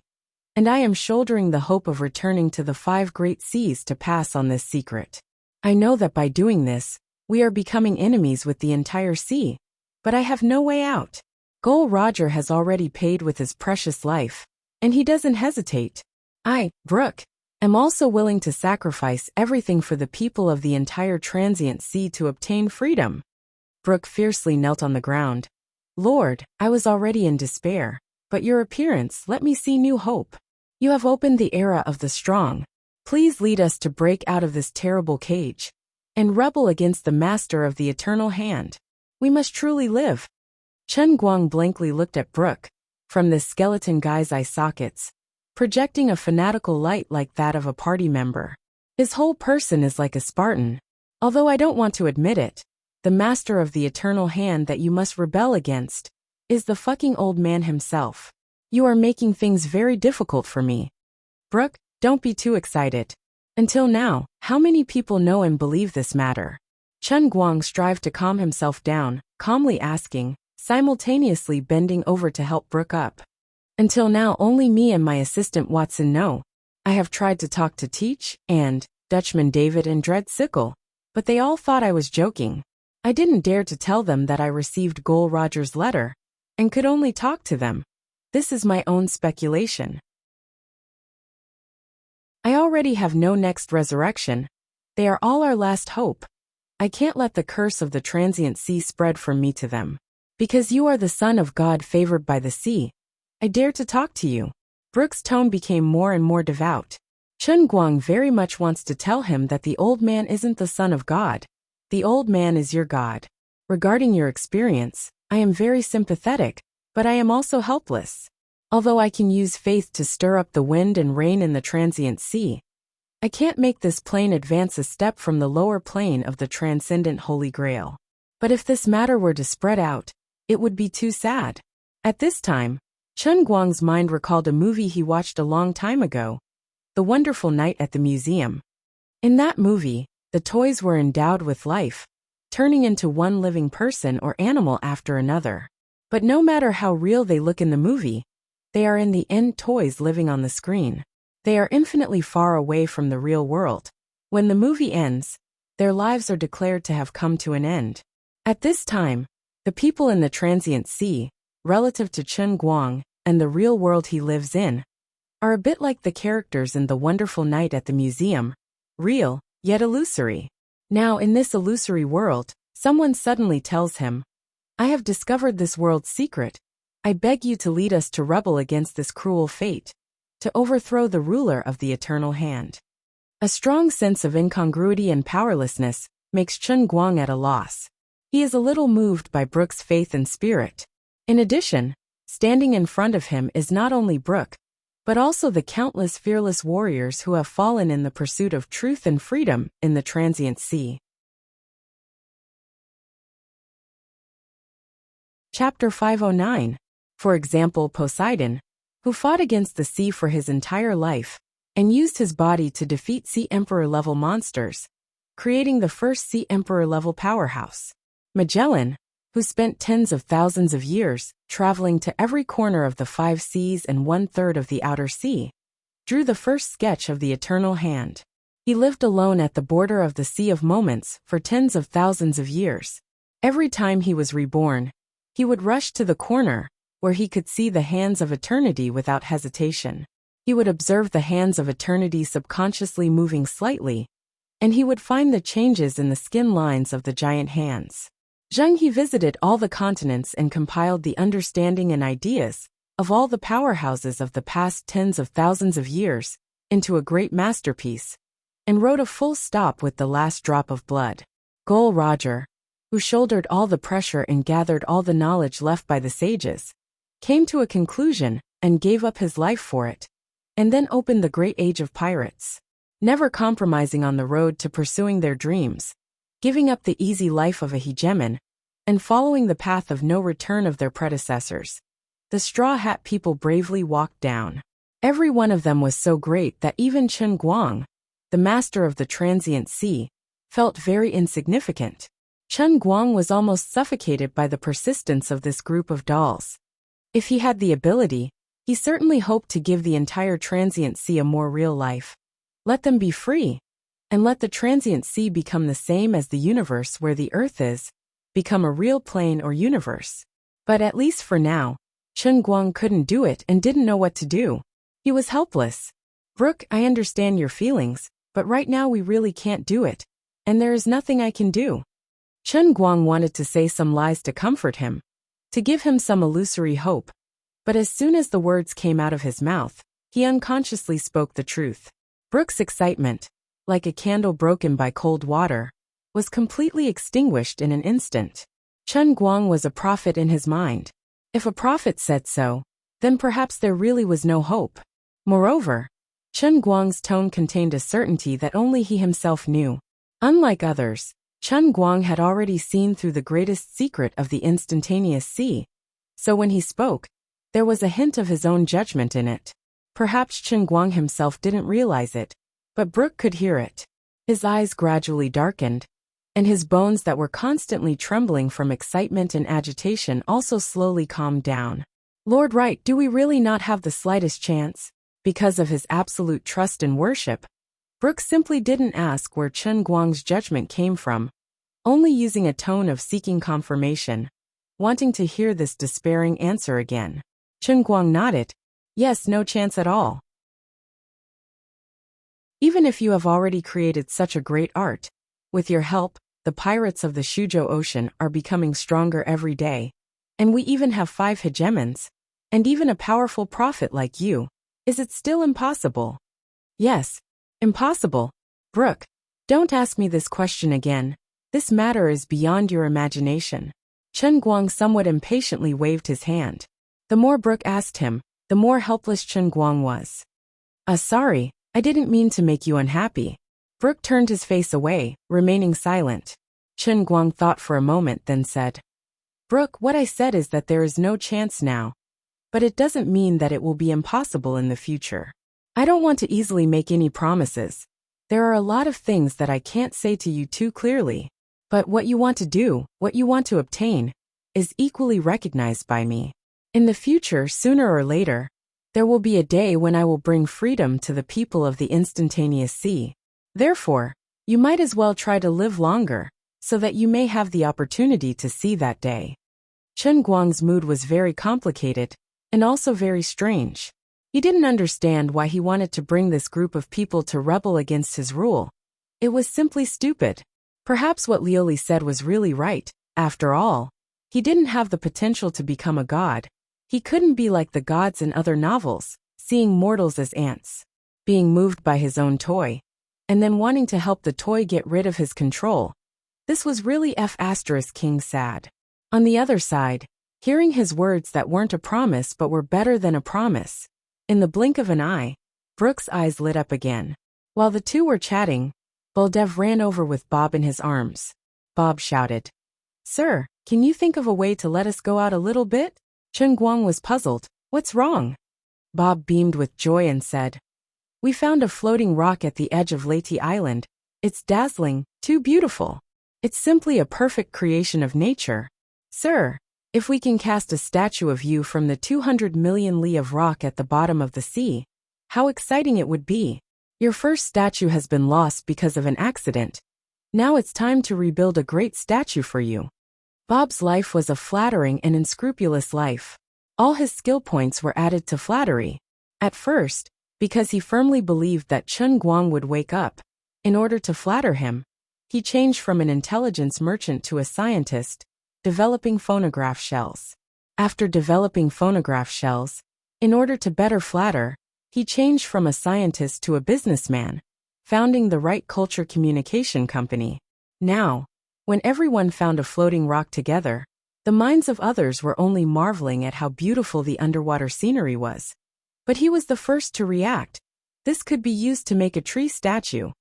and I am shouldering the hope of returning to the 5 great seas to pass on this secret. I know that by doing this, we are becoming enemies with the entire sea, but I have no way out. Gol Roger has already paid with his precious life, and he doesn't hesitate. I, Brooke, am also willing to sacrifice everything for the people of the entire transient sea to obtain freedom. Brooke fiercely knelt on the ground. Lord, I was already in despair, but your appearance let me see new hope. You have opened the era of the strong. Please lead us to break out of this terrible cage and rebel against the master of the eternal hand. We must truly live. Chen Guang blankly looked at Brooke from this skeleton guy's eye sockets, projecting a fanatical light like that of a party member. His whole person is like a Spartan. Although I don't want to admit it, the master of the eternal hand that you must rebel against is the fucking old man himself. You are making things very difficult for me. Brooke, don't be too excited. Until now, how many people know and believe this matter? Chen Guang strived to calm himself down, calmly asking, simultaneously bending over to help Brooke up. Until now only me and my assistant Watson know. I have tried to talk to Teach and Dutchman David and Dred Sickle, but they all thought I was joking. I didn't dare to tell them that I received Gol Roger's letter and could only talk to them. This is my own speculation. I already have no next resurrection. They are all our last hope. I can't let the curse of the transient sea spread from me to them. Because you are the son of God favored by the sea, I dare to talk to you. Brooke's tone became more and more devout. Chen Guang very much wants to tell him that the old man isn't the son of God. The old man is your God. Regarding your experience, I am very sympathetic, but I am also helpless. Although I can use faith to stir up the wind and rain in the transient sea, I can't make this plane advance a step from the lower plane of the transcendent Holy Grail. But if this matter were to spread out, it would be too sad. At this time, Chen Guang's mind recalled a movie he watched a long time ago, The Wonderful Night at the Museum. In that movie, the toys were endowed with life, turning into one living person or animal after another. But no matter how real they look in the movie, they are in the end toys living on the screen. They are infinitely far away from the real world. When the movie ends, their lives are declared to have come to an end. At this time, the people in the transient sea, relative to Chen Guang and the real world he lives in, are a bit like the characters in The Wonderful Night at the Museum, real, yet illusory. Now in this illusory world, someone suddenly tells him, I have discovered this world's secret. I beg you to lead us to rebel against this cruel fate, to overthrow the ruler of the eternal hand. A strong sense of incongruity and powerlessness makes Chen Guang at a loss. He is a little moved by Brooke's faith and spirit. In addition, standing in front of him is not only Brooke, but also the countless fearless warriors who have fallen in the pursuit of truth and freedom in the transient sea. Chapter 509. For example, Poseidon, who fought against the sea for his entire life and used his body to defeat Sea Emperor-level monsters, creating the first Sea Emperor-level powerhouse. Magellan, who spent tens of thousands of years traveling to every corner of the 5 seas and 1/3 of the outer sea, drew the first sketch of the eternal hand. He lived alone at the border of the Sea of Moments for tens of thousands of years. Every time he was reborn, he would rush to the corner where he could see the hands of eternity without hesitation. He would observe the hands of eternity subconsciously moving slightly, and he would find the changes in the skin lines of the giant hands. He visited all the continents and compiled the understanding and ideas of all the powerhouses of the past tens of thousands of years into a great masterpiece, and wrote a full stop with the last drop of blood. Gol Roger, who shouldered all the pressure and gathered all the knowledge left by the sages, came to a conclusion and gave up his life for it, and then opened the great age of pirates, never compromising on the road to pursuing their dreams, giving up the easy life of a hegemon, and following the path of no return of their predecessors. The Straw Hat people bravely walked down. Every one of them was so great that even Chen Guang, the master of the transient sea, felt very insignificant. Chen Guang was almost suffocated by the persistence of this group of dolls. If he had the ability, he certainly hoped to give the entire transient sea a more real life. Let them be free, and let the transient sea become the same as the universe where the Earth is, become a real plane or universe. But at least for now, Chen Guang couldn't do it and didn't know what to do. He was helpless. Brooke, I understand your feelings, but right now we really can't do it, and there is nothing I can do. Chen Guang wanted to say some lies to comfort him, to give him some illusory hope, but as soon as the words came out of his mouth, he unconsciously spoke the truth. Brooke's excitement, like a candle broken by cold water, was completely extinguished in an instant. Chen Guang was a prophet in his mind. If a prophet said so, then perhaps there really was no hope. Moreover, Chen Guang's tone contained a certainty that only he himself knew. Unlike others, Chen Guang had already seen through the greatest secret of the instantaneous sea, so when he spoke, there was a hint of his own judgment in it. Perhaps Chen Guang himself didn't realize it, but Brooke could hear it. His eyes gradually darkened, and his bones that were constantly trembling from excitement and agitation also slowly calmed down. Lord Wright, do we really not have the slightest chance? Because of his absolute trust and worship, Brooke simply didn't ask where Chen Guang's judgment came from, only using a tone of seeking confirmation, wanting to hear this despairing answer again. Chen Guang nodded. Yes, no chance at all. Even if you have already created such a great art, with your help, the pirates of the Shuzhou Ocean are becoming stronger every day, and we even have 5 hegemons, and even a powerful prophet like you. Is it still impossible? Yes, impossible. Brooke, don't ask me this question again. This matter is beyond your imagination. Chen Guang somewhat impatiently waved his hand. The more Brooke asked him, the more helpless Chen Guang was. Sorry, I didn't mean to make you unhappy. Brooke turned his face away, remaining silent. Chen Guang thought for a moment, then said, Brooke, what I said is that there is no chance now, but it doesn't mean that it will be impossible in the future. I don't want to easily make any promises. There are a lot of things that I can't say to you too clearly, but what you want to do, what you want to obtain, is equally recognized by me. In the future, sooner or later, there will be a day when I will bring freedom to the people of the instantaneous sea. Therefore, you might as well try to live longer, so that you may have the opportunity to see that day. Chen Guang's mood was very complicated, and also very strange. He didn't understand why he wanted to bring this group of people to rebel against his rule. It was simply stupid. Perhaps what Lioli said was really right. After all, he didn't have the potential to become a god. He couldn't be like the gods in other novels, seeing mortals as ants, being moved by his own toy, and then wanting to help the toy get rid of his control. This was really King sad. On the other side, hearing his words that weren't a promise but were better than a promise. In the blink of an eye, Brooke's eyes lit up again. While the two were chatting, Baldev ran over with Bob in his arms. Bob shouted, Sir, can you think of a way to let us go out a little bit? Chen Guang was puzzled. What's wrong? Bob beamed with joy and said, We found a floating rock at the edge of Leyte Island. It's dazzling, too beautiful. It's simply a perfect creation of nature. Sir, if we can cast a statue of you from the 200 million li of rock at the bottom of the sea, how exciting it would be. Your first statue has been lost because of an accident. Now it's time to rebuild a great statue for you. Bob's life was a flattering and unscrupulous life. All his skill points were added to flattery. At first, because he firmly believed that Chen Guang would wake up. In order to flatter him, he changed from an intelligence merchant to a scientist, developing phonograph shells. After developing phonograph shells, in order to better flatter, he changed from a scientist to a businessman, founding the Right Culture Communication Company. Now, when everyone found a floating rock together, the minds of others were only marveling at how beautiful the underwater scenery was. But he was the first to react. This could be used to make a tree statue.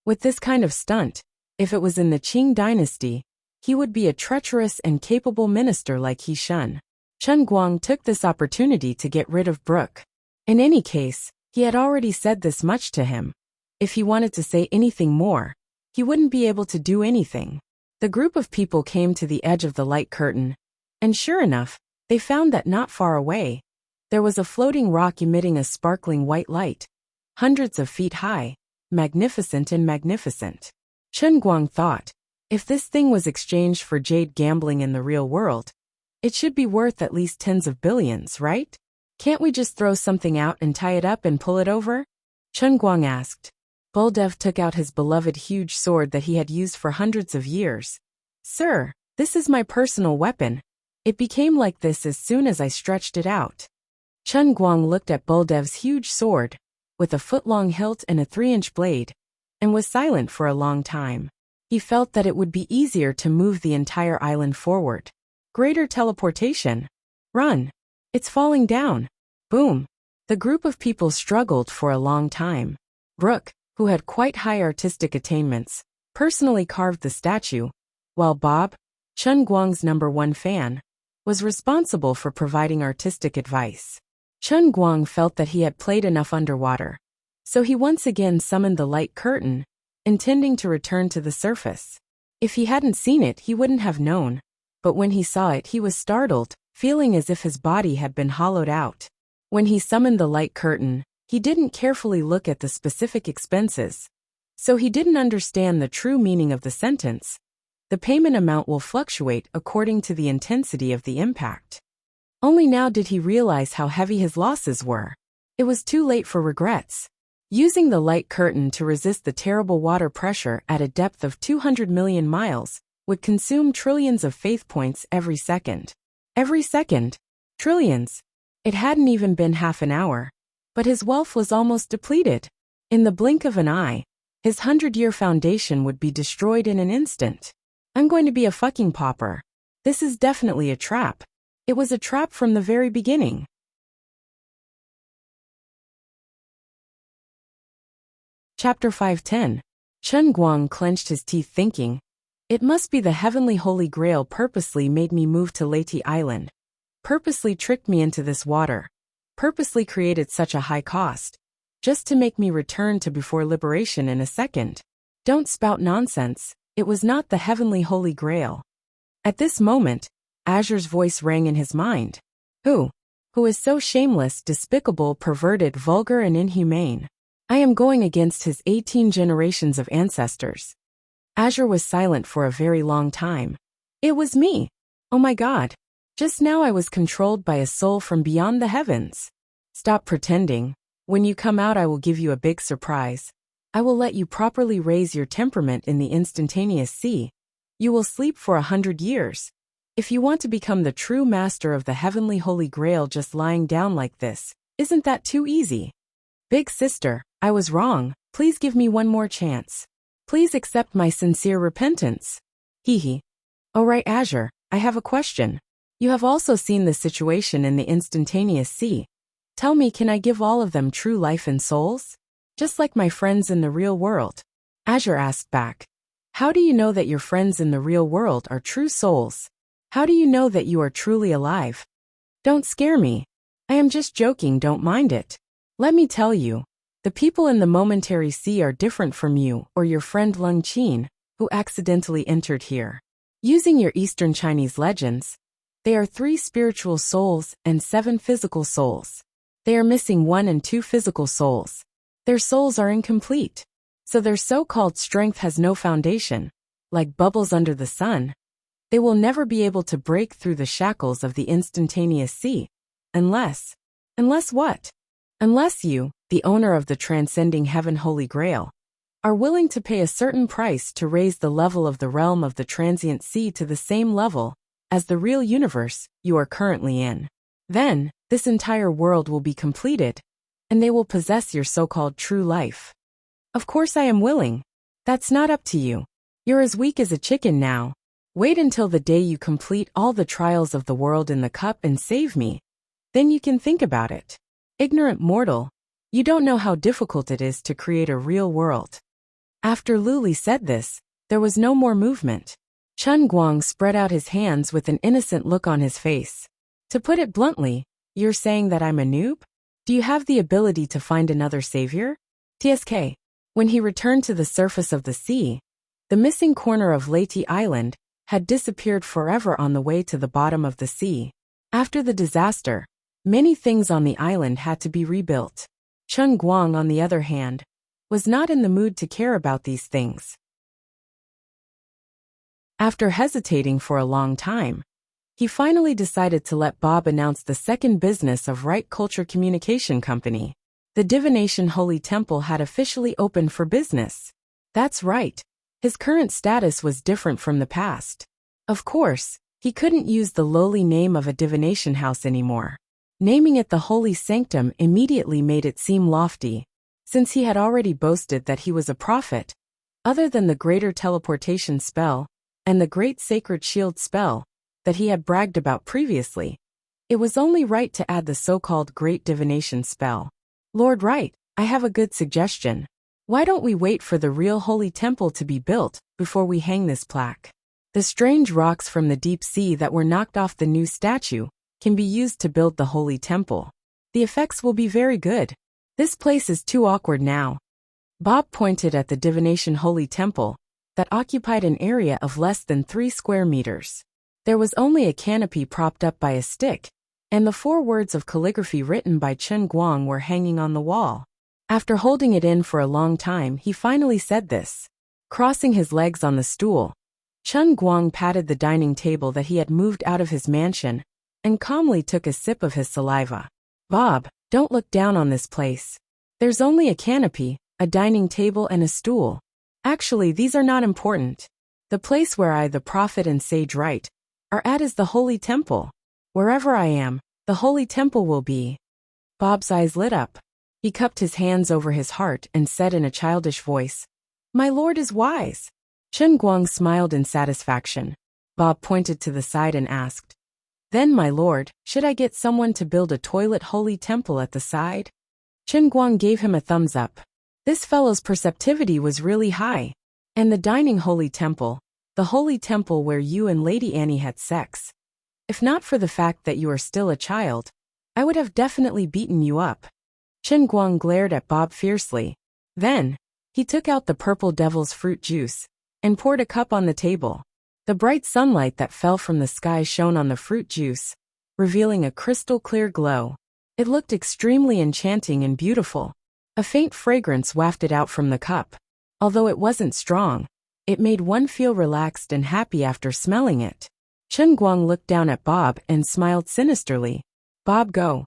With this kind of stunt, if it was in the Qing dynasty, he would be a treacherous and capable minister like He Shun. Chen Guang took this opportunity to get rid of Brooke. In any case, he had already said this much to him. If he wanted to say anything more, he wouldn't be able to do anything. The group of people came to the edge of the light curtain, and sure enough, they found that not far away, there was a floating rock emitting a sparkling white light, hundreds of feet high, magnificent and magnificent. Chen Guang thought, if this thing was exchanged for jade gambling in the real world, it should be worth at least tens of billions, right? Can't we just throw something out and tie it up and pull it over? Chen Guang asked. Buldev took out his beloved huge sword that he had used for hundreds of years. Sir, this is my personal weapon. It became like this as soon as I stretched it out. Chen Guang looked at Buldev's huge sword, with a foot-long hilt and a 3-inch blade, and was silent for a long time. He felt that it would be easier to move the entire island forward. Greater teleportation. Run. It's falling down. Boom. The group of people struggled for a long time. Brooke, who had quite high artistic attainments, personally carved the statue, while Bob, Chen Guang's #1 fan, was responsible for providing artistic advice. Chen Guang felt that he had played enough underwater, so he once again summoned the light curtain, intending to return to the surface. If he hadn't seen it, he wouldn't have known, but when he saw it, he was startled, feeling as if his body had been hollowed out. When he summoned the light curtain, he didn't carefully look at the specific expenses, so he didn't understand the true meaning of the sentence. The payment amount will fluctuate according to the intensity of the impact. Only now did he realize how heavy his losses were. It was too late for regrets. Using the light curtain to resist the terrible water pressure at a depth of 200 million miles would consume trillions of faith points every second. Every second. Trillions. It hadn't even been half an hour, but his wealth was almost depleted. In the blink of an eye, his 100-year foundation would be destroyed in an instant. I'm going to be a fucking pauper. This is definitely a trap. It was a trap from the very beginning. Chapter 510. Chen Guang clenched his teeth thinking, it must be the heavenly holy grail purposely made me move to Leyte Island, purposely tricked me into this water, purposely created such a high cost, just to make me return to before liberation in a second. Don't spout nonsense, it was not the heavenly holy grail. At this moment, Azure's voice rang in his mind. Who is so shameless, despicable, perverted, vulgar, and inhumane? I am going against his 18 generations of ancestors. Azure was silent for a very long time. It was me. Oh my God. Just now I was controlled by a soul from beyond the heavens. Stop pretending. When you come out, I will give you a big surprise. I will let you properly raise your temperament in the instantaneous sea. You will sleep for 100 years. If you want to become the true master of the heavenly holy grail just lying down like this, isn't that too easy? Big sister, I was wrong. Please give me one more chance. Please accept my sincere repentance. Hee. Oh right, Azure, I have a question. You have also seen the situation in the instantaneous sea. Tell me, can I give all of them true life and souls? Just like my friends in the real world? Azure asked back. How do you know that your friends in the real world are true souls? How do you know that you are truly alive? Don't scare me. I am just joking, don't mind it. Let me tell you, the people in the momentary sea are different from you or your friend Lung Qin, who accidentally entered here. Using your Eastern Chinese legends, they are 3 spiritual souls and 7 physical souls. They are missing 1 and 2 physical souls. Their souls are incomplete, so their so-called strength has no foundation, like bubbles under the sun. They will never be able to break through the shackles of the instantaneous sea. Unless what? Unless you, the owner of the transcending heaven holy grail, are willing to pay a certain price to raise the level of the realm of the transient sea to the same level as the real universe you are currently in. Then, this entire world will be completed, and they will possess your so-called true life. Of course I am willing. That's not up to you. You're as weak as a chicken now. Wait until the day you complete all the trials of the world in the cup and save me. Then you can think about it. Ignorant mortal, you don't know how difficult it is to create a real world. After Luli said this, there was no more movement. Chen Guang spread out his hands with an innocent look on his face. To put it bluntly, you're saying that I'm a noob? Do you have the ability to find another savior? TSK. When he returned to the surface of the sea, The missing corner of Leyte Island had disappeared forever on the way to the bottom of the sea. After the disaster, many things on the island had to be rebuilt. Chen Guang, on the other hand, was not in the mood to care about these things. After hesitating for a long time, he finally decided to let Bob announce the second business of Right Culture Communication Company. The Divination Holy Temple had officially opened for business. That's right. His current status was different from the past. Of course, he couldn't use the lowly name of a divination house anymore. Naming it the Holy Sanctum immediately made it seem lofty, since he had already boasted that he was a prophet. Other than the Greater Teleportation spell and the Great Sacred Shield spell that he had bragged about previously, it was only right to add the so-called Great Divination spell. Lord Wright, I have a good suggestion. Why don't we wait for the real Holy Temple to be built before we hang this plaque? The strange rocks from the deep sea that were knocked off the new statue can be used to build the Holy Temple. The effects will be very good. This place is too awkward now. Bob pointed at the Divination Holy Temple that occupied an area of less than 3 square meters. There was only a canopy propped up by a stick, and the 4 words of calligraphy written by Chen Guang were hanging on the wall. After holding it in for a long time, he finally said this. Crossing his legs on the stool, Chen Guang patted the dining table that he had moved out of his mansion and calmly took a sip of his saliva. Bob, don't look down on this place. There's only a canopy, a dining table, and a stool. Actually, these are not important. The place where I, the prophet and sage Wright, are at is the Holy Temple. Wherever I am, the Holy Temple will be. Bob's eyes lit up. He cupped his hands over his heart and said in a childish voice, My Lord is wise. Chen Guang smiled in satisfaction. Bob pointed to the side and asked, Then, my lord, should I get someone to build a toilet Holy Temple at the side? Chen Guang gave him a thumbs up. This fellow's perceptivity was really high. And the dining Holy Temple, the Holy Temple where you and Lady Annie had sex. If not for the fact that you are still a child, I would have definitely beaten you up. Chen Guang glared at Bob fiercely. Then, he took out the purple devil's fruit juice and poured a cup on the table. The bright sunlight that fell from the sky shone on the fruit juice, revealing a crystal-clear glow. It looked extremely enchanting and beautiful. A faint fragrance wafted out from the cup. Although it wasn't strong, it made one feel relaxed and happy after smelling it. Chen Guang looked down at Bob and smiled sinisterly. Bob, go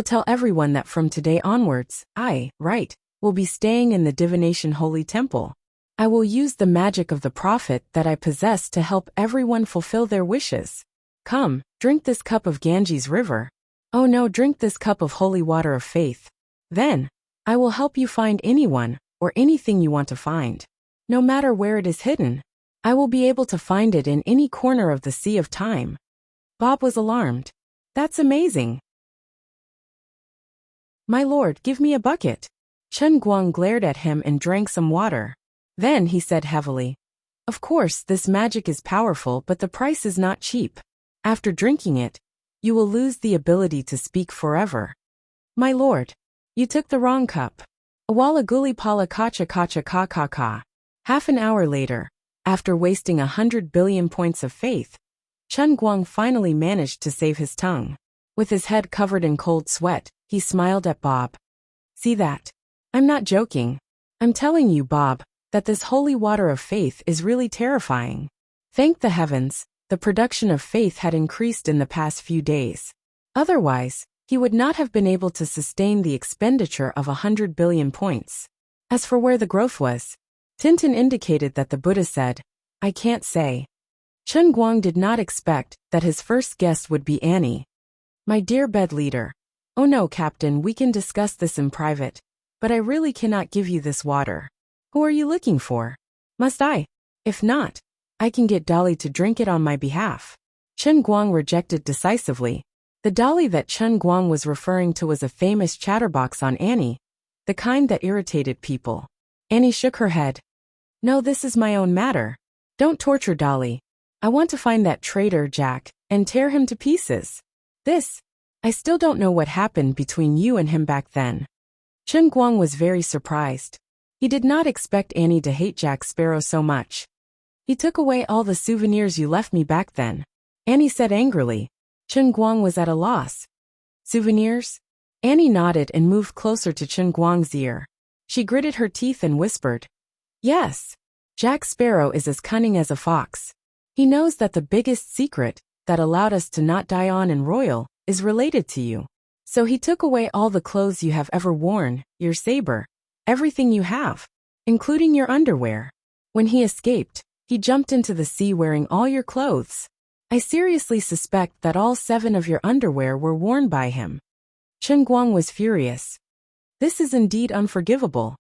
tell everyone that from today onwards, I, Wright, will be staying in the Divination Holy Temple. I will use the magic of the prophet that I possess to help everyone fulfill their wishes. Come, drink this cup of Ganges River. Oh no, drink this cup of holy water of faith. Then, I will help you find anyone or anything you want to find. No matter where it is hidden, I will be able to find it in any corner of the Sea of Time. Bob was alarmed. That's amazing. My lord, give me a bucket. Chen Guang glared at him and drank some water. Then he said heavily, Of course, this magic is powerful, but the price is not cheap. After drinking it, you will lose the ability to speak forever. My lord, you took the wrong cup. Awala guli pala kacha kacha ka ka ka. Half an hour later, after wasting 100 billion points of faith, Chen Guang finally managed to save his tongue. With his head covered in cold sweat, he smiled at Bob. See that? I'm not joking. I'm telling you, Bob, that this holy water of faith is really terrifying. Thank the heavens, the production of faith had increased in the past few days. Otherwise, he would not have been able to sustain the expenditure of 100 billion points. As for where the growth was, Tintin indicated that the Buddha said, I can't say. Chen Guang did not expect that his first guest would be Annie. My dear bed leader. Oh no, Captain, we can discuss this in private, but I really cannot give you this water. Who are you looking for? Must I? If not, I can get Dolly to drink it on my behalf. Chen Guang rejected decisively. The Dolly that Chen Guang was referring to was a famous chatterbox on Annie, the kind that irritated people. Annie shook her head. No, this is my own matter. Don't torture Dolly. I want to find that traitor Jack and tear him to pieces. I still don't know what happened between you and him back then. Chen Guang was very surprised. He did not expect Annie to hate Jack Sparrow so much. He took away all the souvenirs you left me back then, Annie said angrily. Chen Guang was at a loss. Souvenirs? Annie nodded and moved closer to Chen Guang's ear. She gritted her teeth and whispered, "Yes. Jack Sparrow is as cunning as a fox. He knows that the biggest secret that allowed us to not die on in royal is related to you. So he took away all the clothes you have ever worn, your saber, everything you have, including your underwear. When he escaped, he jumped into the sea wearing all your clothes. I seriously suspect that all 7 of your underwear were worn by him." Chen Guang was furious. This is indeed unforgivable.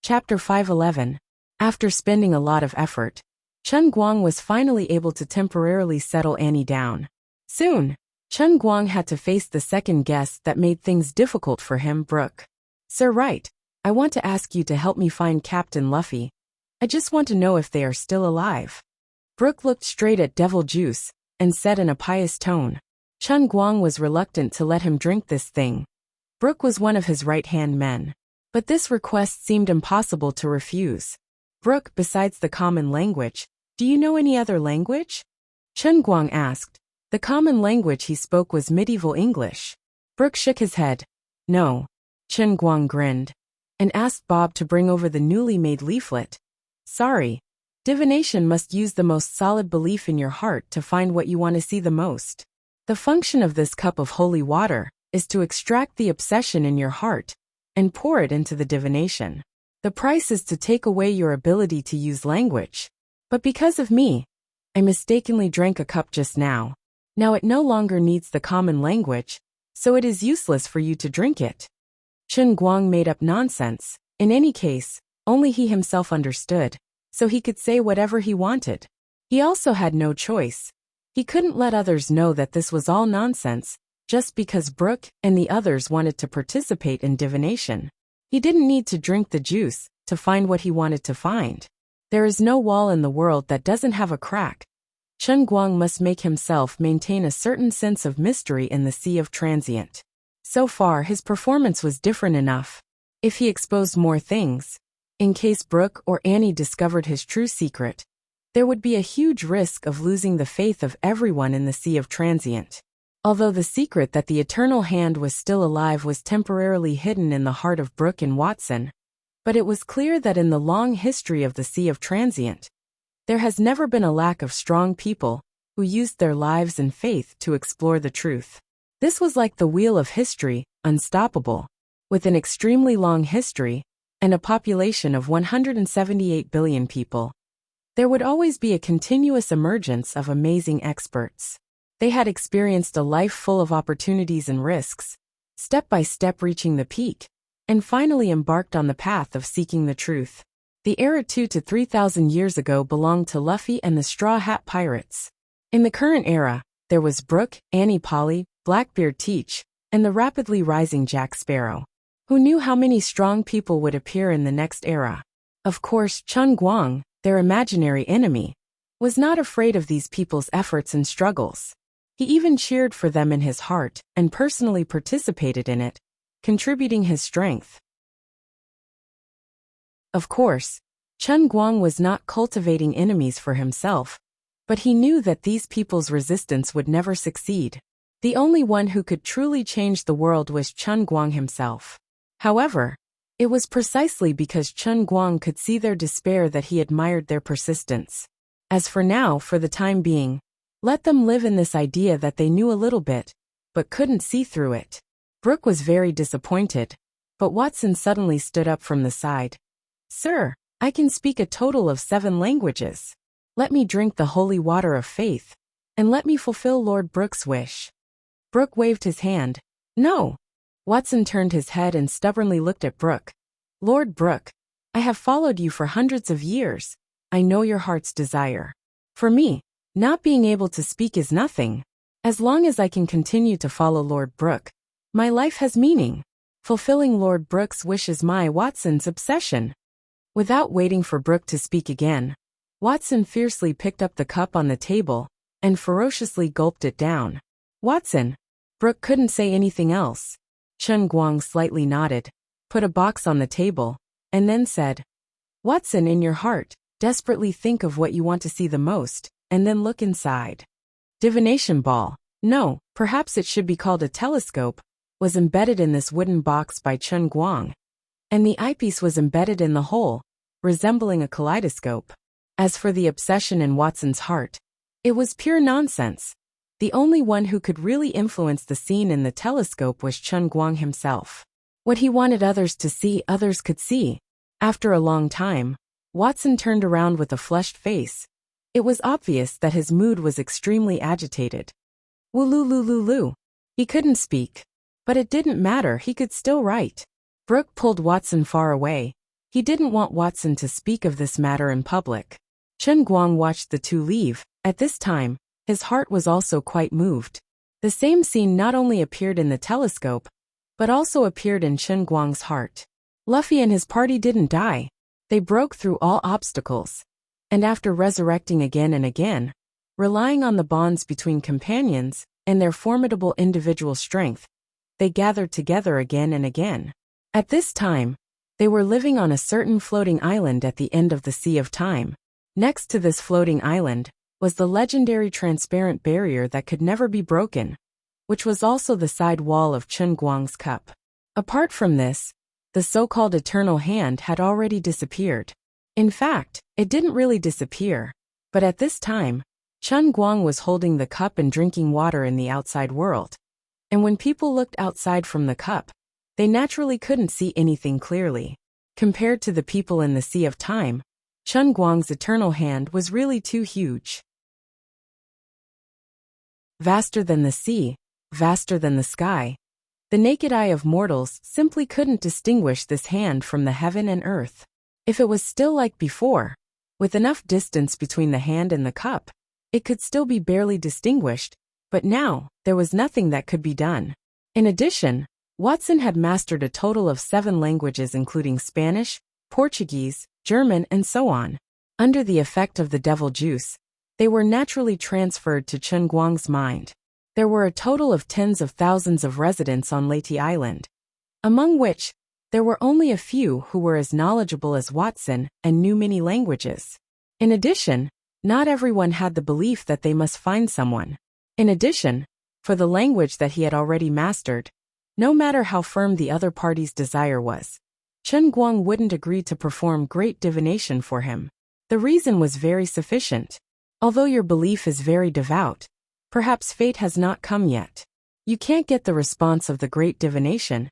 Chapter 511. After spending a lot of effort, Chen Guang was finally able to temporarily settle Annie down. Soon, Chen Guang had to face the second guest that made things difficult for him, Brooke. "Sir Wright, I want to ask you to help me find Captain Luffy. I just want to know if they are still alive." Brooke looked straight at Devil Juice and said in a pious tone. Chen Guang was reluctant to let him drink this thing. Brooke was one of his right-hand men. But this request seemed impossible to refuse. "Brooke, besides the common language, do you know any other language?" Chen Guang asked. The common language he spoke was medieval English. Brooke shook his head. "No." Chen Guang grinned and asked Bob to bring over the newly made leaflet. "Sorry. Divination must use the most solid belief in your heart to find what you want to see the most. The function of this cup of holy water is to extract the obsession in your heart and pour it into the divination. The price is to take away your ability to use language. But because of me, I mistakenly drank a cup just now. Now it no longer needs the common language, so it is useless for you to drink it." Chen Guang made up nonsense. In any case, only he himself understood, so he could say whatever he wanted. He also had no choice. He couldn't let others know that this was all nonsense, just because Brooke and the others wanted to participate in divination. He didn't need to drink the juice to find what he wanted to find. There is no wall in the world that doesn't have a crack. Chen Guang must make himself maintain a certain sense of mystery in the sea of transient. So far his performance was different enough. If he exposed more things, in case Brooke or Annie discovered his true secret, there would be a huge risk of losing the faith of everyone in the sea of transient. Although the secret that the Eternal Hand was still alive was temporarily hidden in the heart of Brooke and Watson, but it was clear that in the long history of the Sea of Transient, there has never been a lack of strong people who used their lives and faith to explore the truth. This was like the wheel of history, unstoppable, with an extremely long history and a population of 178 billion people. There would always be a continuous emergence of amazing experts. They had experienced a life full of opportunities and risks, step by step reaching the peak, and finally embarked on the path of seeking the truth. The era 2 to 3,000 years ago belonged to Luffy and the Straw Hat Pirates. In the current era, there was Brooke, Annie Polly, Blackbeard Teach, and the rapidly rising Jack Sparrow. Who knew how many strong people would appear in the next era? Of course, Chen Guang, their imaginary enemy, was not afraid of these people's efforts and struggles. He even cheered for them in his heart and personally participated in it, contributing his strength. Of course, Chen Guang was not cultivating enemies for himself, but he knew that these people's resistance would never succeed. The only one who could truly change the world was Chen Guang himself. However, it was precisely because Chen Guang could see their despair that he admired their persistence. As for now, for the time being, let them live in this idea that they knew a little bit, but couldn't see through it. Brooke was very disappointed, but Watson suddenly stood up from the side. "Sir, I can speak a total of 7 languages. Let me drink the holy water of faith, and let me fulfill Lord Brooke's wish." Brooke waved his hand. "No." Watson turned his head and stubbornly looked at Brooke. "Lord Brooke, I have followed you for hundreds of years. I know your heart's desire. For me, not being able to speak is nothing. As long as I can continue to follow Lord Brooke, my life has meaning. Fulfilling Lord Brooke's wish is my Watson's obsession." Without waiting for Brooke to speak again, Watson fiercely picked up the cup on the table and ferociously gulped it down. "Watson." Brooke couldn't say anything else. Chen Guang slightly nodded. put a box on the table, and then said, "Watson, in your heart, desperately think of what you want to see the most, and then look inside." Divination ball, no, perhaps it should be called a telescope, was embedded in this wooden box by Chen Guang, and the eyepiece was embedded in the hole, resembling a kaleidoscope. As for the obsession in Watson's heart, it was pure nonsense. The only one who could really influence the scene in the telescope was Chen Guang himself. What he wanted others to see, others could see. After a long time, Watson turned around with a flushed face. It was obvious that his mood was extremely agitated. Wooloo. He couldn't speak. But it didn't matter, he could still write. Brooke pulled Watson far away. He didn't want Watson to speak of this matter in public. Chen Guang watched the two leave. At this time, his heart was also quite moved. The same scene not only appeared in the telescope, but also appeared in Chen Guang's heart. Luffy and his party didn't die. They broke through all obstacles. And after resurrecting again and again, relying on the bonds between companions and their formidable individual strength, they gathered together again and again. At this time, they were living on a certain floating island at the end of the Sea of Time. Next to this floating island was the legendary transparent barrier that could never be broken, which was also the side wall of Chen Guang's cup. Apart from this, the so-called eternal hand had already disappeared. In fact, it didn't really disappear, but at this time, Chen Guang was holding the cup and drinking water in the outside world. And when people looked outside from the cup, they naturally couldn't see anything clearly. Compared to the people in the Sea of Time, Chen Guang's eternal hand was really too huge. Vaster than the sea, vaster than the sky. The naked eye of mortals simply couldn't distinguish this hand from the heaven and earth. If it was still like before, with enough distance between the hand and the cup, it could still be barely distinguished, but now, there was nothing that could be done. In addition, Watson had mastered a total of 7 languages including Spanish, Portuguese, German, and so on. Under the effect of the devil juice, they were naturally transferred to Chen Guang's mind. There were a total of tens of thousands of residents on Leyte Island, among which, there were only a few who were as knowledgeable as Watson and knew many languages. In addition, not everyone had the belief that they must find someone. In addition, for the language that he had already mastered, no matter how firm the other party's desire was, Chen Guang wouldn't agree to perform great divination for him. The reason was very sufficient. Although your belief is very devout, perhaps fate has not come yet. You can't get the response of the great divination.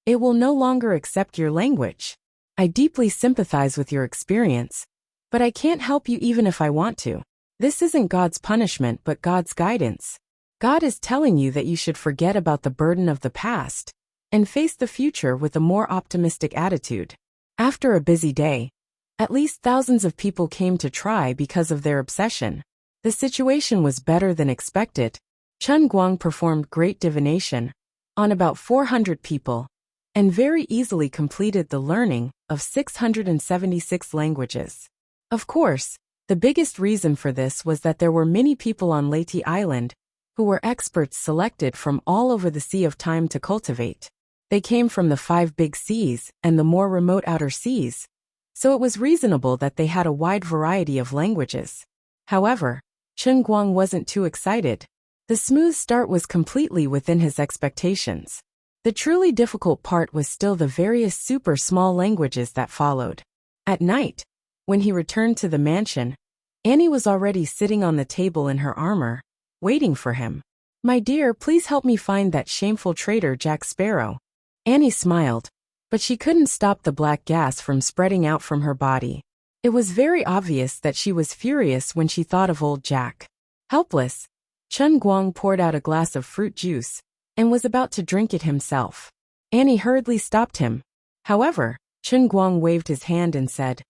It will no longer accept your language. I deeply sympathize with your experience, but I can't help you even if I want to. This isn't God's punishment but God's guidance. God is telling you that you should forget about the burden of the past and face the future with a more optimistic attitude. After a busy day, at least thousands of people came to try because of their obsession. The situation was better than expected. Chen Guang performed great divination on about 400 people and very easily completed the learning of 676 languages. Of course, the biggest reason for this was that there were many people on Leyte Island who were experts selected from all over the Sea of Time to cultivate. They came from the 5 big seas and the more remote outer seas, so it was reasonable that they had a wide variety of languages. However, Chen Guang wasn't too excited. The smooth start was completely within his expectations. The truly difficult part was still the various super small languages that followed. At night, when he returned to the mansion, Annie was already sitting on the table in her armor, waiting for him. "My dear, please help me find that shameful traitor Jack Sparrow." Annie smiled, but she couldn't stop the black gas from spreading out from her body. It was very obvious that she was furious when she thought of old Jack. Helpless, Chen Guang poured out a glass of fruit juice and was about to drink it himself. Annie hurriedly stopped him. However, Chen Guang waved his hand and said,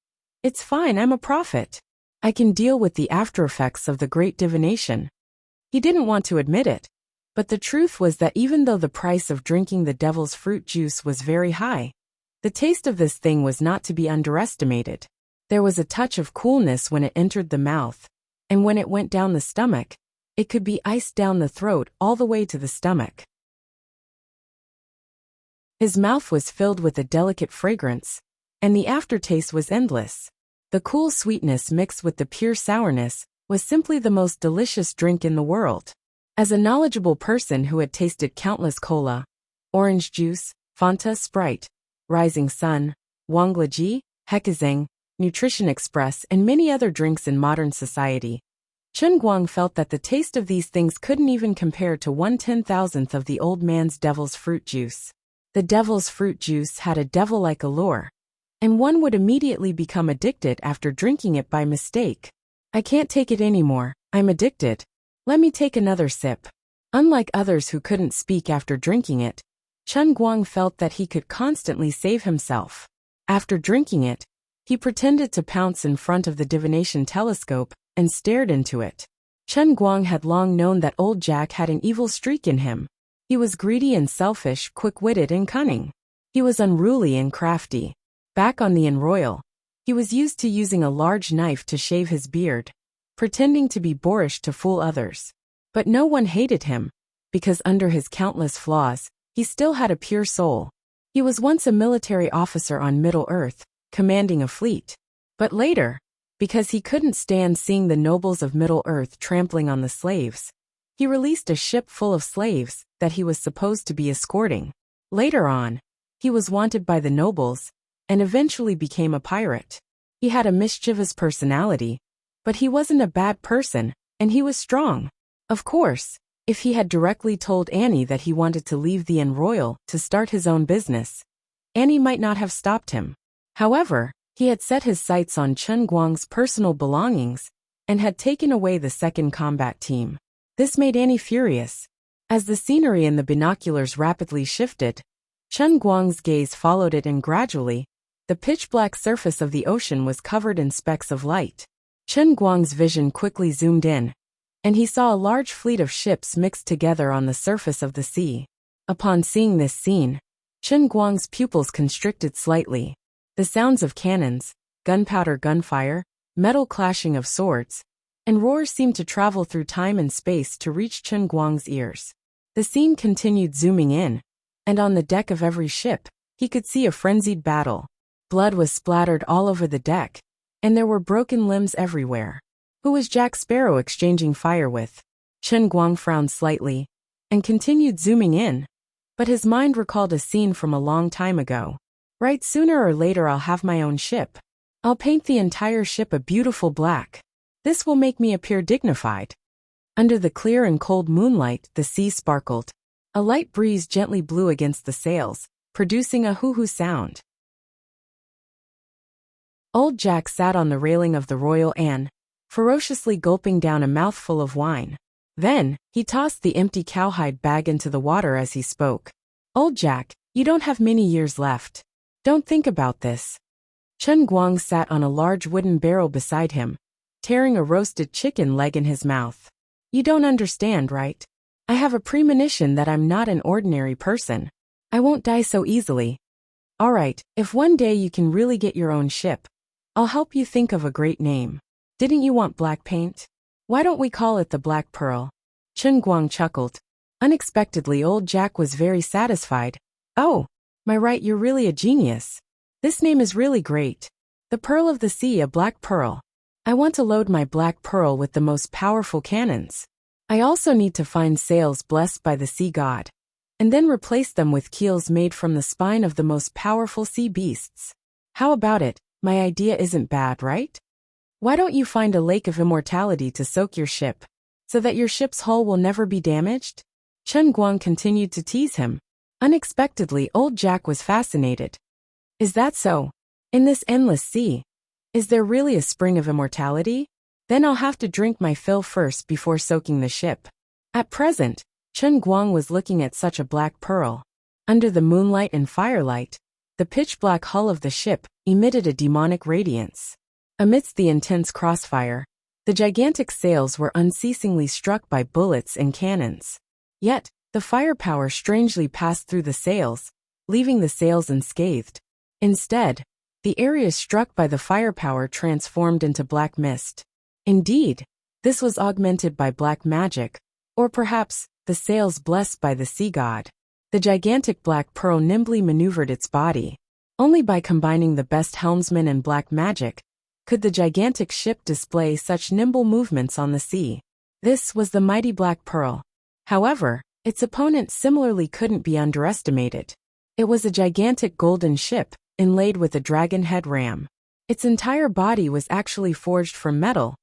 "It's fine, I'm a prophet. I can deal with the after-effects of the great divination." He didn't want to admit it, but the truth was that even though the price of drinking the devil's fruit juice was very high, the taste of this thing was not to be underestimated. There was a touch of coolness when it entered the mouth, and when it went down the stomach, it could be iced down the throat all the way to the stomach. His mouth was filled with a delicate fragrance, and the aftertaste was endless. The cool sweetness mixed with the pure sourness was simply the most delicious drink in the world. As a knowledgeable person who had tasted countless cola, orange juice, Fanta, Sprite, Rising Sun, Wanglaji, Hekazeng, Nutrition Express, and many other drinks in modern society, Chen Guang felt that the taste of these things couldn't even compare to 1/10,000th of the old man's devil's fruit juice. The devil's fruit juice had a devil-like allure, and one would immediately become addicted after drinking it by mistake. I can't take it anymore, I'm addicted. Let me take another sip. Unlike others who couldn't speak after drinking it, Chen Guang felt that he could constantly save himself. After drinking it, he pretended to pounce in front of the divination telescope and stared into it. Chen Guang had long known that old Jack had an evil streak in him. He was greedy and selfish, quick-witted and cunning. He was unruly and crafty. Back on the Inn Royal, he was used to using a large knife to shave his beard, pretending to be boorish to fool others. But no one hated him, because under his countless flaws, he still had a pure soul. He was once a military officer on Middle-earth, commanding a fleet. But later, because he couldn't stand seeing the nobles of Middle-earth trampling on the slaves, he released a ship full of slaves that he was supposed to be escorting. Later on, he was wanted by the nobles, and eventually became a pirate. He had a mischievous personality, but he wasn't a bad person, and he was strong. Of course, if he had directly told Annie that he wanted to leave the Inn Royal to start his own business, Annie might not have stopped him. However, he had set his sights on Chen Guang's personal belongings and had taken away the second combat team. This made Annie furious. As the scenery in the binoculars rapidly shifted, Chen Guang's gaze followed it, and gradually, the pitch-black surface of the ocean was covered in specks of light. Chen Guang's vision quickly zoomed in, and he saw a large fleet of ships mixed together on the surface of the sea. Upon seeing this scene, Chen Guang's pupils constricted slightly. The sounds of cannons, gunpowder, gunfire, metal clashing of swords, and roars seemed to travel through time and space to reach Chen Guang's ears. The scene continued zooming in, and on the deck of every ship, he could see a frenzied battle. Blood was splattered all over the deck, and there were broken limbs everywhere. Who was Jack Sparrow exchanging fire with? Chen Guang frowned slightly, and continued zooming in, but his mind recalled a scene from a long time ago. Right, sooner or later I'll have my own ship. I'll paint the entire ship a beautiful black. This will make me appear dignified. Under the clear and cold moonlight, the sea sparkled. A light breeze gently blew against the sails, producing a hoo-hoo sound. Old Jack sat on the railing of the Royal Anne, ferociously gulping down a mouthful of wine. Then, he tossed the empty cowhide bag into the water as he spoke. Old Jack, you don't have many years left. Don't think about this. Chen Guang sat on a large wooden barrel beside him, tearing a roasted chicken leg in his mouth. You don't understand, right? I have a premonition that I'm not an ordinary person. I won't die so easily. All right, if one day you can really get your own ship, I'll help you think of a great name. Didn't you want black paint? Why don't we call it the Black Pearl? Chen Guang chuckled. Unexpectedly, old Jack was very satisfied. Oh, my right, you're really a genius. This name is really great. The Pearl of the Sea, a black pearl. I want to load my black pearl with the most powerful cannons. I also need to find sails blessed by the sea god, and then replace them with keels made from the spine of the most powerful sea beasts. How about it? My idea isn't bad, right? Why don't you find a lake of immortality to soak your ship, so that your ship's hull will never be damaged? Chen Guang continued to tease him. Unexpectedly, old Jack was fascinated. Is that so? In this endless sea, is there really a spring of immortality? Then I'll have to drink my fill first before soaking the ship. At present, Chen Guang was looking at such a black pearl. Under the moonlight and firelight, the pitch-black hull of the ship emitted a demonic radiance. Amidst the intense crossfire, the gigantic sails were unceasingly struck by bullets and cannons. Yet, the firepower strangely passed through the sails, leaving the sails unscathed. Instead, the areas struck by the firepower transformed into black mist. Indeed, this was augmented by black magic, or perhaps the sails blessed by the sea god. The gigantic black pearl nimbly maneuvered its body. Only by combining the best helmsman and black magic could the gigantic ship display such nimble movements on the sea. This was the mighty Black Pearl. However, its opponent similarly couldn't be underestimated. It was a gigantic golden ship, inlaid with a dragon head ram. Its entire body was actually forged from metal,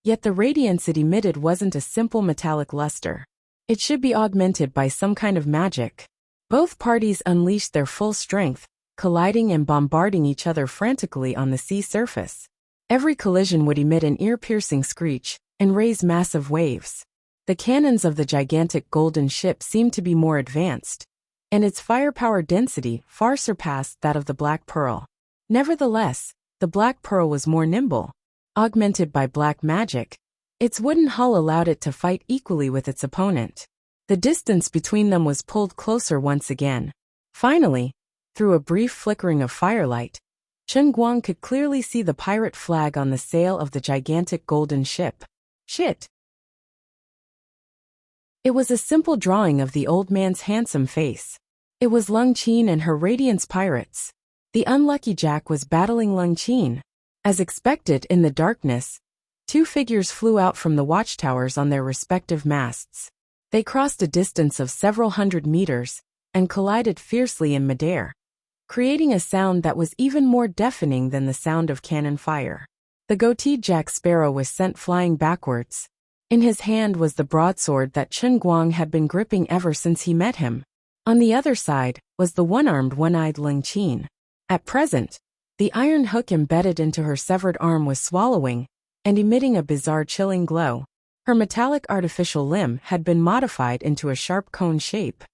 yet the radiance it emitted wasn't a simple metallic luster. It should be augmented by some kind of magic. Both parties unleashed their full strength, colliding and bombarding each other frantically on the sea surface. Every collision would emit an ear-piercing screech and raise massive waves. The cannons of the gigantic golden ship seemed to be more advanced, and its firepower density far surpassed that of the Black Pearl. Nevertheless, the Black Pearl was more nimble. Augmented by black magic, its wooden hull allowed it to fight equally with its opponent. The distance between them was pulled closer once again. Finally, through a brief flickering of firelight, Chen Guang could clearly see the pirate flag on the sail of the gigantic golden ship. Shit! It was a simple drawing of the old man's handsome face. It was Lung Qin and her Radiance pirates. The unlucky Jack was battling Lung Qin. As expected in the darkness, two figures flew out from the watchtowers on their respective masts. They crossed a distance of several hundred meters and collided fiercely in midair, creating a sound that was even more deafening than the sound of cannon fire. The goateed Jack Sparrow was sent flying backwards. In his hand was the broadsword that Chen Guang had been gripping ever since he met him. On the other side was the one-armed, one-eyed Lung Qin. At present, the iron hook embedded into her severed arm was swallowing and emitting a bizarre chilling glow. Her metallic artificial limb had been modified into a sharp cone shape.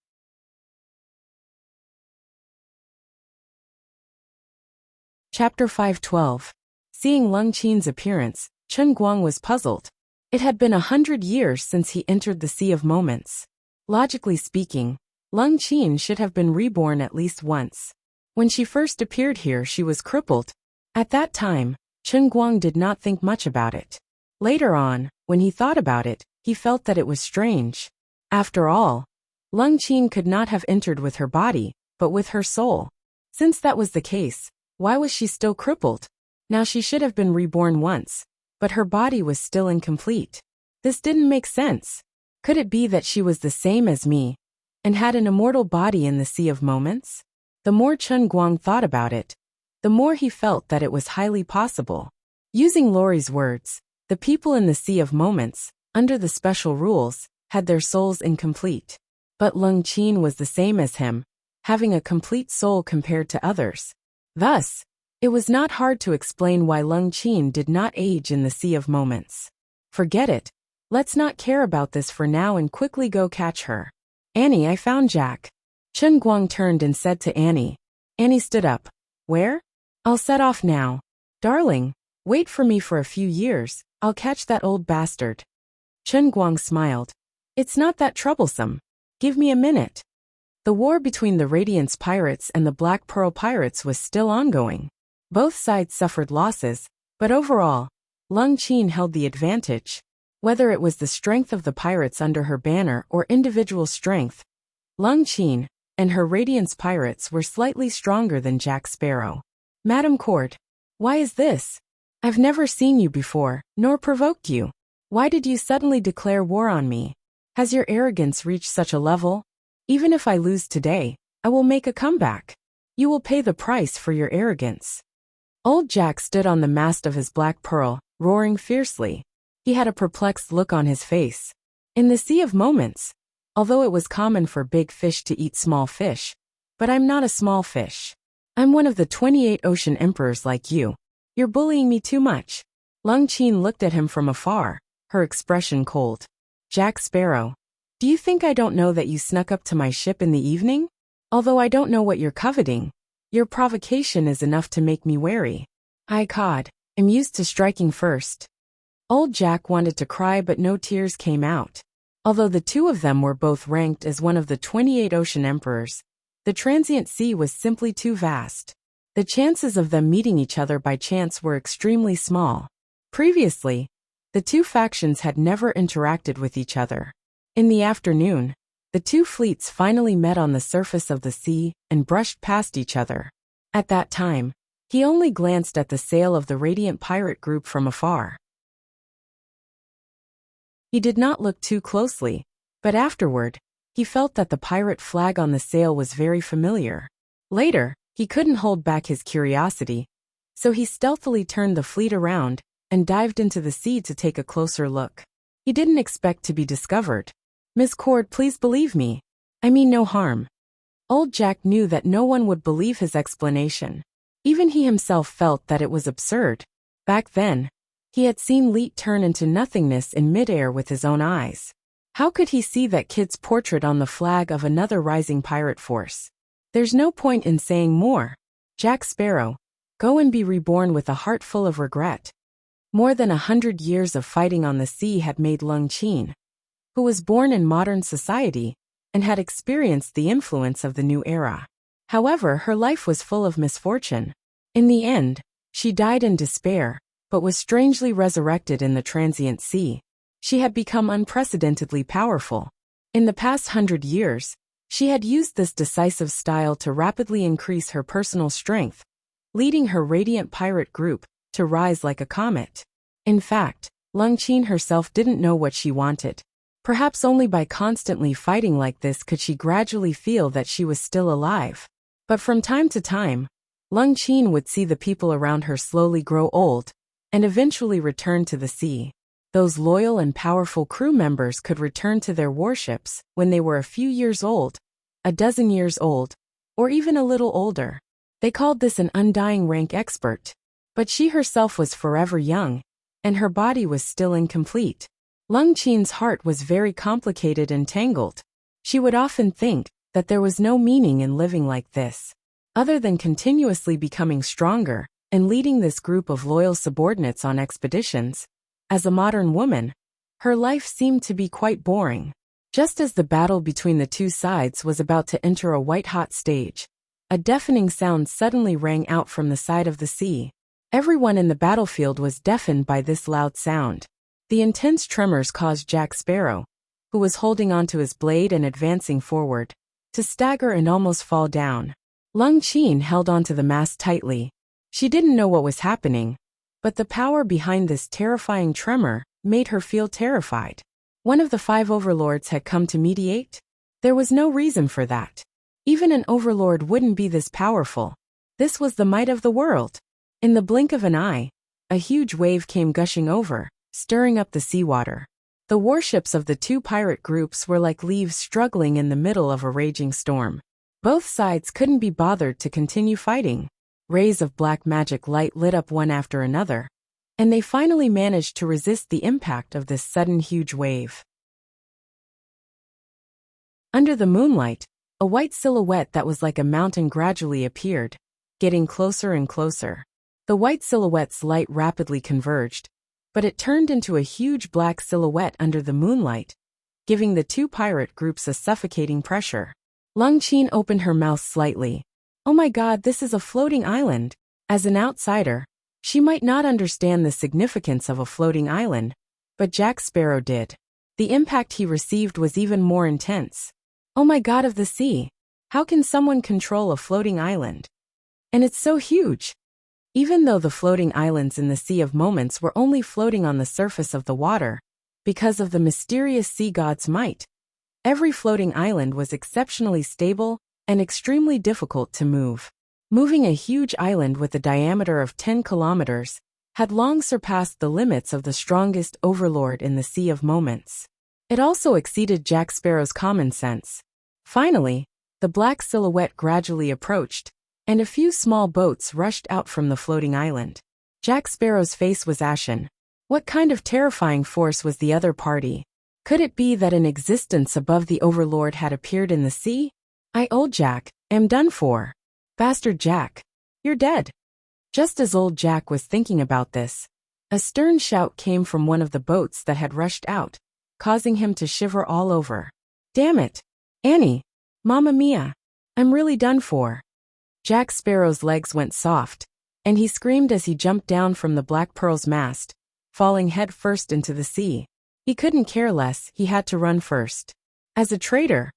Chapter 512. Seeing Lung Qin's appearance, Chen Guang was puzzled. It had been 100 years since he entered the Sea of Moments. Logically speaking, Lung Qin should have been reborn at least once. When she first appeared here, she was crippled. At that time, Chen Guang did not think much about it. Later on, when he thought about it, he felt that it was strange. After all, Lung Qin could not have entered with her body, but with her soul. Since that was the case, why was she still crippled? Now she should have been reborn once, but her body was still incomplete. This didn't make sense. Could it be that she was the same as me, and had an immortal body in the Sea of Moments? The more Chen Guang thought about it, the more he felt that it was highly possible. Using Lori's words, the people in the Sea of Moments, under the special rules, had their souls incomplete. But Lung Qin was the same as him, having a complete soul compared to others. Thus, it was not hard to explain why Lung Qin did not age in the Sea of Moments. Forget it. Let's not care about this for now and quickly go catch her. Annie, I found Jack. Chen Guang turned and said to Annie. Annie stood up. Where? I'll set off now. Darling, wait for me for a few years. I'll catch that old bastard. Chen Guang smiled. It's not that troublesome. Give me a minute. The war between the Radiance pirates and the Black Pearl pirates was still ongoing. Both sides suffered losses, but overall, Lung Qin held the advantage. Whether it was the strength of the pirates under her banner or individual strength, Lung Qin and her Radiance pirates were slightly stronger than Jack Sparrow. Madam Court, why is this? I've never seen you before, nor provoked you. Why did you suddenly declare war on me? Has your arrogance reached such a level? Even if I lose today, I will make a comeback. You will pay the price for your arrogance. Old Jack stood on the mast of his Black Pearl, roaring fiercely. He had a perplexed look on his face. In the Sea of Moments, although it was common for big fish to eat small fish, but I'm not a small fish. I'm one of the 28 ocean emperors like you. You're bullying me too much. Lung Qin looked at him from afar, her expression cold. Jack Sparrow, do you think I don't know that you snuck up to my ship in the evening? Although I don't know what you're coveting, your provocation is enough to make me wary. I am used to striking first. Old Jack wanted to cry, but no tears came out. Although the two of them were both ranked as one of the 28 ocean emperors, the transient sea was simply too vast. The chances of them meeting each other by chance were extremely small. Previously, the two factions had never interacted with each other. In the afternoon, the two fleets finally met on the surface of the sea and brushed past each other. At that time, he only glanced at the sail of the radiant pirate group from afar. He did not look too closely, but afterward, he felt that the pirate flag on the sail was very familiar. Later, he couldn't hold back his curiosity, so he stealthily turned the fleet around and dived into the sea to take a closer look. He didn't expect to be discovered. "Miss Cord, please believe me. I mean no harm." Old Jack knew that no one would believe his explanation. Even he himself felt that it was absurd. Back then, he had seen Leet turn into nothingness in midair with his own eyes. How could he see that kid's portrait on the flag of another rising pirate force? There's no point in saying more. Jack Sparrow, go and be reborn with a heart full of regret. More than 100 years of fighting on the sea had made Lung Chin, who was born in modern society and had experienced the influence of the new era. However, her life was full of misfortune. In the end, she died in despair, but was strangely resurrected in the transient sea. She had become unprecedentedly powerful. In the past 100 years, she had used this decisive style to rapidly increase her personal strength, leading her radiant pirate group to rise like a comet. In fact, Lung Chin herself didn't know what she wanted. Perhaps only by constantly fighting like this could she gradually feel that she was still alive. But from time to time, Lung Chin would see the people around her slowly grow old and eventually return to the sea. Those loyal and powerful crew members could return to their warships when they were a few years old, a dozen years old, or even a little older. They called this an undying rank expert. But she herself was forever young, and her body was still incomplete. Lung Chin's heart was very complicated and tangled. She would often think that there was no meaning in living like this, other than continuously becoming stronger and leading this group of loyal subordinates on expeditions. As a modern woman, her life seemed to be quite boring. Just as the battle between the two sides was about to enter a white-hot stage, a deafening sound suddenly rang out from the side of the sea. Everyone in the battlefield was deafened by this loud sound. The intense tremors caused Jack Sparrow, who was holding onto his blade and advancing forward, to stagger and almost fall down. Lung Chin held onto the mast tightly. She didn't know what was happening, but the power behind this terrifying tremor made her feel terrified. One of the 5 overlords had come to mediate? There was no reason for that. Even an overlord wouldn't be this powerful. This was the might of the world. In the blink of an eye, a huge wave came gushing over, stirring up the seawater. The warships of the two pirate groups were like leaves struggling in the middle of a raging storm. Both sides couldn't be bothered to continue fighting. Rays of black magic light lit up one after another, and they finally managed to resist the impact of this sudden huge wave. Under the moonlight, a white silhouette that was like a mountain gradually appeared, getting closer and closer. The white silhouette's light rapidly converged, but it turned into a huge black silhouette under the moonlight, giving the two pirate groups a suffocating pressure. Lung Chin opened her mouth slightly. Oh my God, this is a floating island. As an outsider, she might not understand the significance of a floating island, but Jack Sparrow did. The impact he received was even more intense. Oh my God of the sea! How can someone control a floating island? And it's so huge! Even though the floating islands in the Sea of Moments were only floating on the surface of the water, because of the mysterious sea god's might, every floating island was exceptionally stable and extremely difficult to move. Moving a huge island with a diameter of 10 kilometers had long surpassed the limits of the strongest overlord in the Sea of Moments. It also exceeded Jack Sparrow's common sense. Finally, the black silhouette gradually approached, and a few small boats rushed out from the floating island. Jack Sparrow's face was ashen. What kind of terrifying force was the other party? Could it be that an existence above the overlord had appeared in the sea? Old Jack, am done for. Bastard Jack, you're dead. Just as old Jack was thinking about this, a stern shout came from one of the boats that had rushed out, causing him to shiver all over. Damn it! Annie! Mamma mia! I'm really done for. Jack Sparrow's legs went soft, and he screamed as he jumped down from the Black Pearl's mast, falling head first into the sea. He couldn't care less, he had to run first. As a traitor,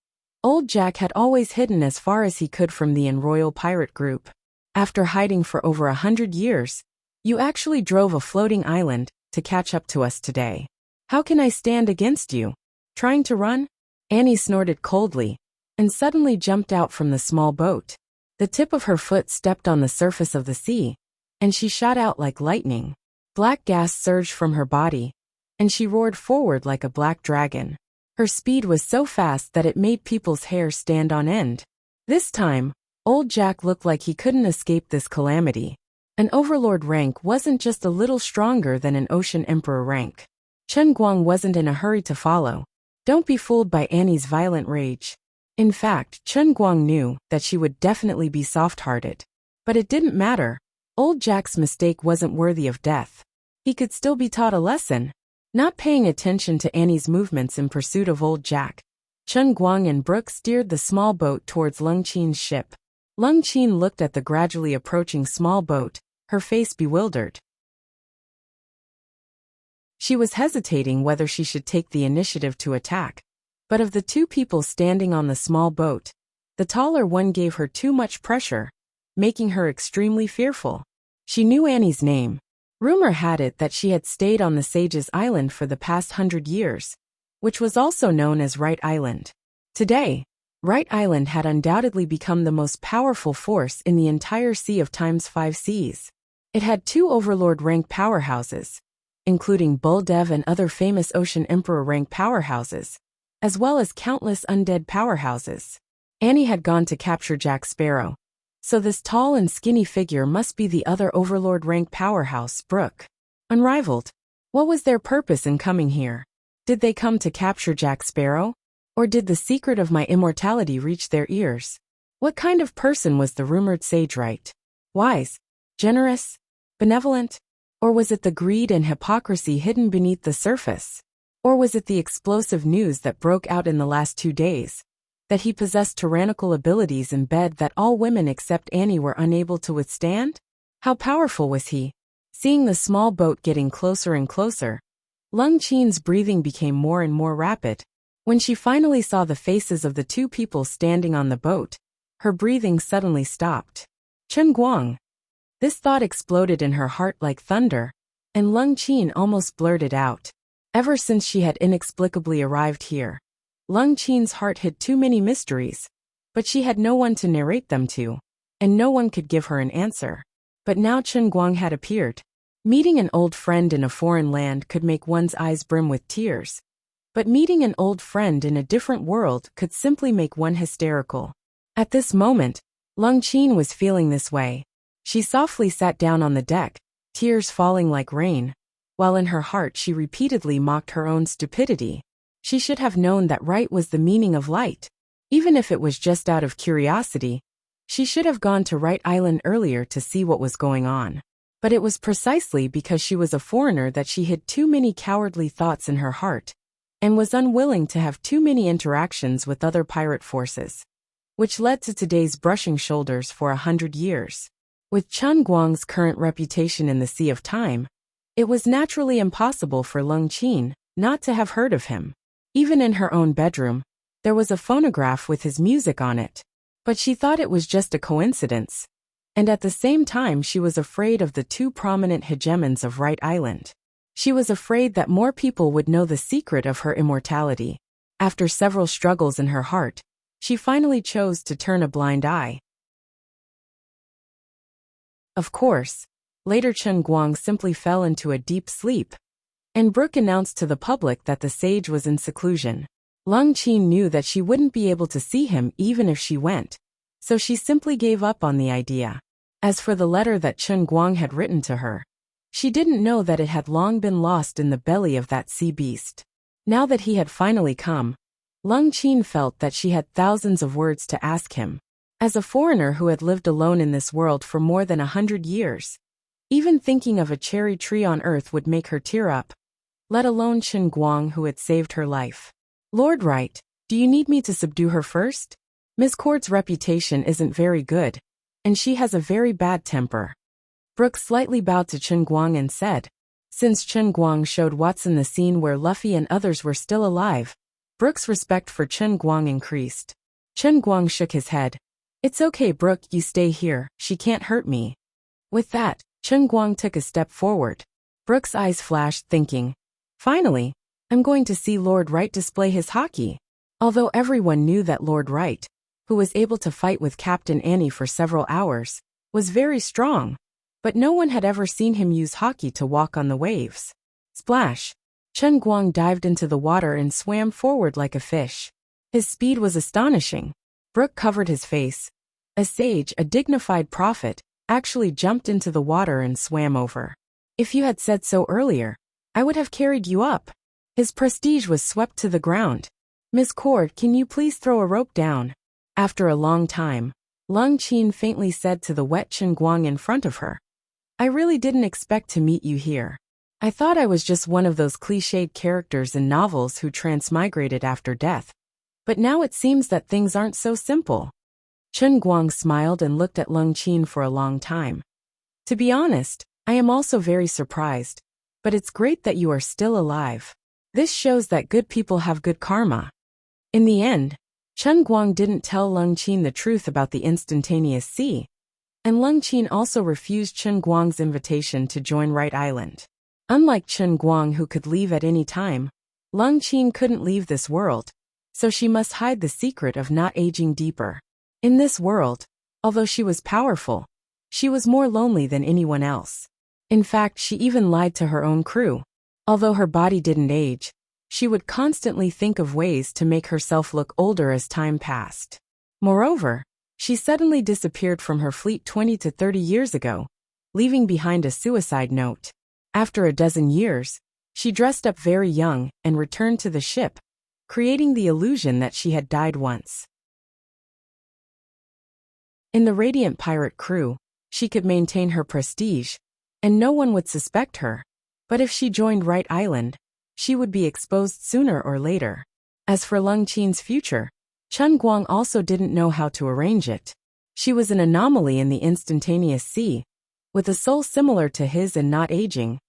Old Jack had always hidden as far as he could from the royal pirate group. After hiding for over 100 years, you actually drove a floating island to catch up to us today. How can I stand against you? Trying to run? Annie snorted coldly, and suddenly jumped out from the small boat. The tip of her foot stepped on the surface of the sea, and she shot out like lightning. Black gas surged from her body, and she roared forward like a black dragon. Her speed was so fast that it made people's hair stand on end. This time, Old Jack looked like he couldn't escape this calamity. An overlord rank wasn't just a little stronger than an ocean emperor rank. Chen Guang wasn't in a hurry to follow. Don't be fooled by Annie's violent rage. In fact, Chen Guang knew that she would definitely be soft-hearted. But it didn't matter. Old Jack's mistake wasn't worthy of death. He could still be taught a lesson. Not paying attention to Annie's movements in pursuit of Old Jack, Chen Guang and Brooke steered the small boat towards Lung Qin's ship. Lung Qin looked at the gradually approaching small boat, her face bewildered. She was hesitating whether she should take the initiative to attack. But of the two people standing on the small boat, the taller one gave her too much pressure, making her extremely fearful. She knew Annie's name. Rumor had it that she had stayed on the Sage's Island for the past 100 years, which was also known as Right Island. Today, Right Island had undoubtedly become the most powerful force in the entire Sea of Time's 5 seas. It had 2 Overlord-rank powerhouses, including Buldev and other famous Ocean Emperor-rank powerhouses, as well as countless undead powerhouses. Annie had gone to capture Jack Sparrow, so this tall and skinny figure must be the other Overlord-rank powerhouse, Brooke. Unrivaled. What was their purpose in coming here? Did they come to capture Jack Sparrow? Or did the secret of my immortality reach their ears? What kind of person was the rumored sage, right? Wise? Generous? Benevolent? Or was it the greed and hypocrisy hidden beneath the surface? Or was it the explosive news that broke out in the last 2 days? That he possessed tyrannical abilities in bed that all women except Annie were unable to withstand? How powerful was he? Seeing the small boat getting closer and closer, Lung Qin's breathing became more and more rapid. When she finally saw the faces of the 2 people standing on the boat, her breathing suddenly stopped. Chen Guang. This thought exploded in her heart like thunder, and Lung Qin almost blurted out. Ever since she had inexplicably arrived here, Lung Qin's heart hid too many mysteries, but she had no one to narrate them to, and no one could give her an answer. But now Chen Guang had appeared. Meeting an old friend in a foreign land could make one's eyes brim with tears, but meeting an old friend in a different world could simply make one hysterical. At this moment, Lung Qin was feeling this way. She softly sat down on the deck, tears falling like rain, while in her heart she repeatedly mocked her own stupidity. She should have known that right was the meaning of light. Even if it was just out of curiosity, she should have gone to Right Island earlier to see what was going on. But it was precisely because she was a foreigner that she hid too many cowardly thoughts in her heart, and was unwilling to have too many interactions with other pirate forces, which led to today's brushing shoulders for 100 years. With Chen Guang's current reputation in the Sea of Time, it was naturally impossible for Lung Qin not to have heard of him. Even in her own bedroom, there was a phonograph with his music on it. But she thought it was just a coincidence. And at the same time she was afraid of the 2 prominent hegemons of Right Island. She was afraid that more people would know the secret of her immortality. After several struggles in her heart, she finally chose to turn a blind eye. Of course, later Chen Guang simply fell into a deep sleep, and Brooke announced to the public that the sage was in seclusion. Lung Qin knew that she wouldn't be able to see him even if she went, so she simply gave up on the idea. As for the letter that Chen Guang had written to her, she didn't know that it had long been lost in the belly of that sea beast. Now that he had finally come, Lung Qin felt that she had thousands of words to ask him. As a foreigner who had lived alone in this world for more than 100 years, even thinking of a cherry tree on earth would make her tear up, let alone Chen Guang who had saved her life. Lord Wright, do you need me to subdue her first? Miss Cord's reputation isn't very good, and she has a very bad temper. Brooke slightly bowed to Chen Guang and said, since Chen Guang showed Watson the scene where Luffy and others were still alive, Brooke's respect for Chen Guang increased. Chen Guang shook his head. It's okay, Brooke, you stay here, she can't hurt me. With that, Chen Guang took a step forward. Brooke's eyes flashed, thinking, finally, I'm going to see Lord Wright display his hockey. Although everyone knew that Lord Wright, who was able to fight with Captain Annie for several hours, was very strong, but no one had ever seen him use hockey to walk on the waves. Splash! Chen Guang dived into the water and swam forward like a fish. His speed was astonishing. Brooke covered his face. A sage, a dignified prophet, actually jumped into the water and swam over. If you had said so earlier, I would have carried you up. His prestige was swept to the ground. Miss Cord, can you please throw a rope down? After a long time, Lung Qin faintly said to the wet Chen Guang in front of her. I really didn't expect to meet you here. I thought I was just one of those cliched characters in novels who transmigrated after death. But now it seems that things aren't so simple. Chen Guang smiled and looked at Lung Qin for a long time. To be honest, I am also very surprised. But it's great that you are still alive. This shows that good people have good karma. In the end, Chen Guang didn't tell Lung Qin the truth about the instantaneous sea, and Lung Qin also refused Chen Guang's invitation to join Wright Island. Unlike Chen Guang, who could leave at any time, Lung Qin couldn't leave this world, so she must hide the secret of not aging deeper. In this world, although she was powerful, she was more lonely than anyone else. In fact, she even lied to her own crew. Although her body didn't age, she would constantly think of ways to make herself look older as time passed. Moreover, she suddenly disappeared from her fleet 20 to 30 years ago, leaving behind a suicide note. After a dozen years, she dressed up very young and returned to the ship, creating the illusion that she had died once. In the Radiant pirate crew, she could maintain her prestige, and no one would suspect her. But if she joined Wright Island, she would be exposed sooner or later. As for Lung Qin's future, Chen Guang also didn't know how to arrange it. She was an anomaly in the instantaneous sea, with a soul similar to his and not aging,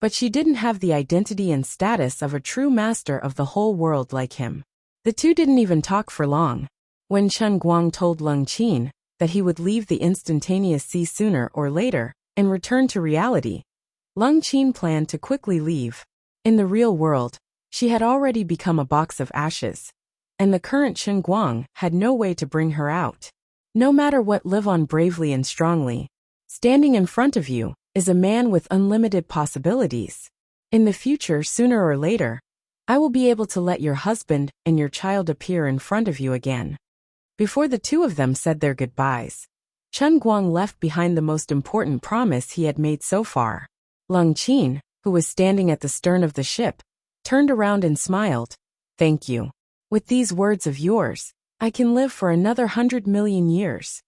but she didn't have the identity and status of a true master of the whole world like him. The two didn't even talk for long. When Chen Guang told Lung Qin that he would leave the instantaneous sea sooner or later and return to reality, Lung Qin planned to quickly leave. In the real world, she had already become a box of ashes, and the current Chen Guang had no way to bring her out. No matter what, live on bravely and strongly. Standing in front of you is a man with unlimited possibilities. In the future, sooner or later, I will be able to let your husband and your child appear in front of you again. Before the two of them said their goodbyes, Chen Guang left behind the most important promise he had made so far. Lung Qin, who was standing at the stern of the ship, turned around and smiled. Thank you. With these words of yours, I can live for another 100 million years.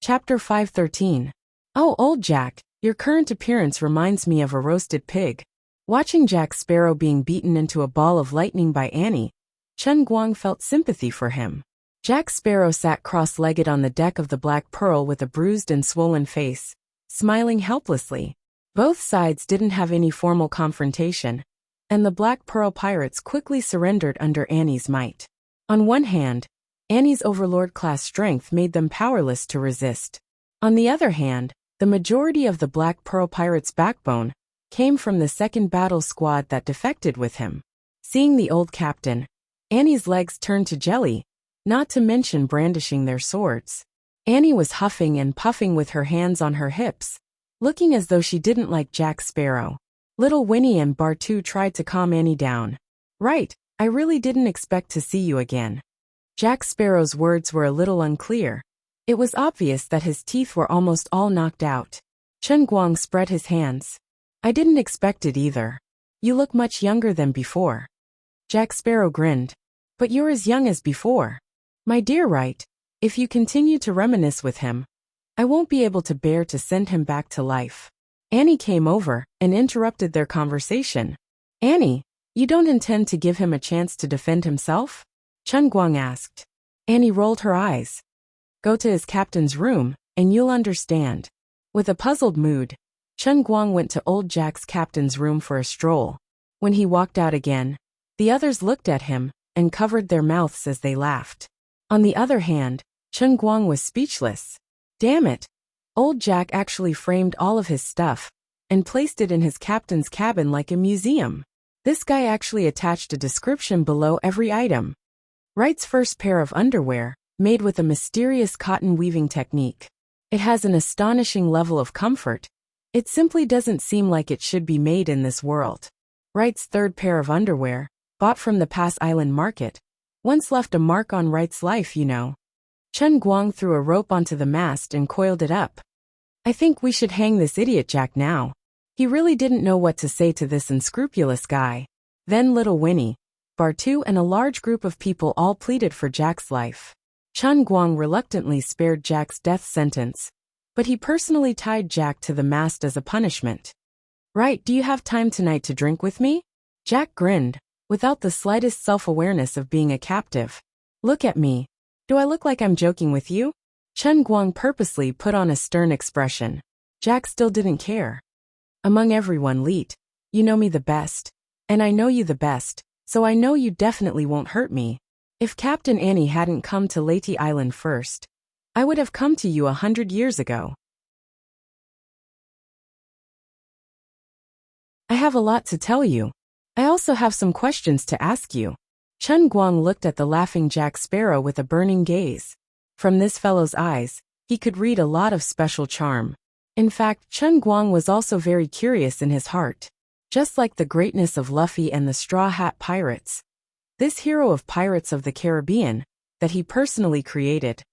Chapter 513. Oh, old Jack, your current appearance reminds me of a roasted pig. Watching Jack Sparrow being beaten into a ball of lightning by Annie, Chen Guang felt sympathy for him. Jack Sparrow sat cross-legged on the deck of the Black Pearl with a bruised and swollen face, smiling helplessly. Both sides didn't have any formal confrontation, and the Black Pearl pirates quickly surrendered under Annie's might. On one hand, Annie's overlord-class strength made them powerless to resist. On the other hand, the majority of the Black Pearl pirates' backbone came from the second battle squad that defected with him. Seeing the old captain, Annie's legs turned to jelly, not to mention brandishing their swords. Annie was huffing and puffing with her hands on her hips, looking as though she didn't like Jack Sparrow. Little Winnie and Bartu tried to calm Annie down. Right, I really didn't expect to see you again. Jack Sparrow's words were a little unclear. It was obvious that his teeth were almost all knocked out. Chen Guang spread his hands. I didn't expect it either. You look much younger than before. Jack Sparrow grinned. But you're as young as before. My dear Wright, if you continue to reminisce with him, I won't be able to bear to send him back to life. Annie came over and interrupted their conversation. Annie, you don't intend to give him a chance to defend himself? Chen Guang asked. Annie rolled her eyes. Go to his captain's room, and you'll understand. With a puzzled mood, Chen Guang went to old Jack's captain's room for a stroll. When he walked out again, the others looked at him and covered their mouths as they laughed. On the other hand, Chen Guang was speechless. Damn it! Old Jack actually framed all of his stuff and placed it in his captain's cabin like a museum. This guy actually attached a description below every item. Wright's first pair of underwear, made with a mysterious cotton weaving technique. It has an astonishing level of comfort. It simply doesn't seem like it should be made in this world. Wright's third pair of underwear, bought from the Pass Island market, once left a mark on Wright's life, you know. Chen Guang threw a rope onto the mast and coiled it up. I think we should hang this idiot Jack now. He really didn't know what to say to this unscrupulous guy. Then little Winnie, Bartu and a large group of people all pleaded for Jack's life. Chen Guang reluctantly spared Jack's death sentence, but he personally tied Jack to the mast as a punishment. Right, do you have time tonight to drink with me? Jack grinned, without the slightest self-awareness of being a captive. Look at me. Do I look like I'm joking with you? Chen Guang purposely put on a stern expression. Jack still didn't care. Among everyone, Leet, you know me the best, and I know you the best, so I know you definitely won't hurt me. If Captain Annie hadn't come to Leyte Island first, I would have come to you 100 years ago. I have a lot to tell you. I also have some questions to ask you. Chen Guang looked at the laughing Jack Sparrow with a burning gaze. From this fellow's eyes, he could read a lot of special charm. In fact, Chen Guang was also very curious in his heart. Just like the greatness of Luffy and the Straw Hat Pirates, this hero of Pirates of the Caribbean, that he personally created,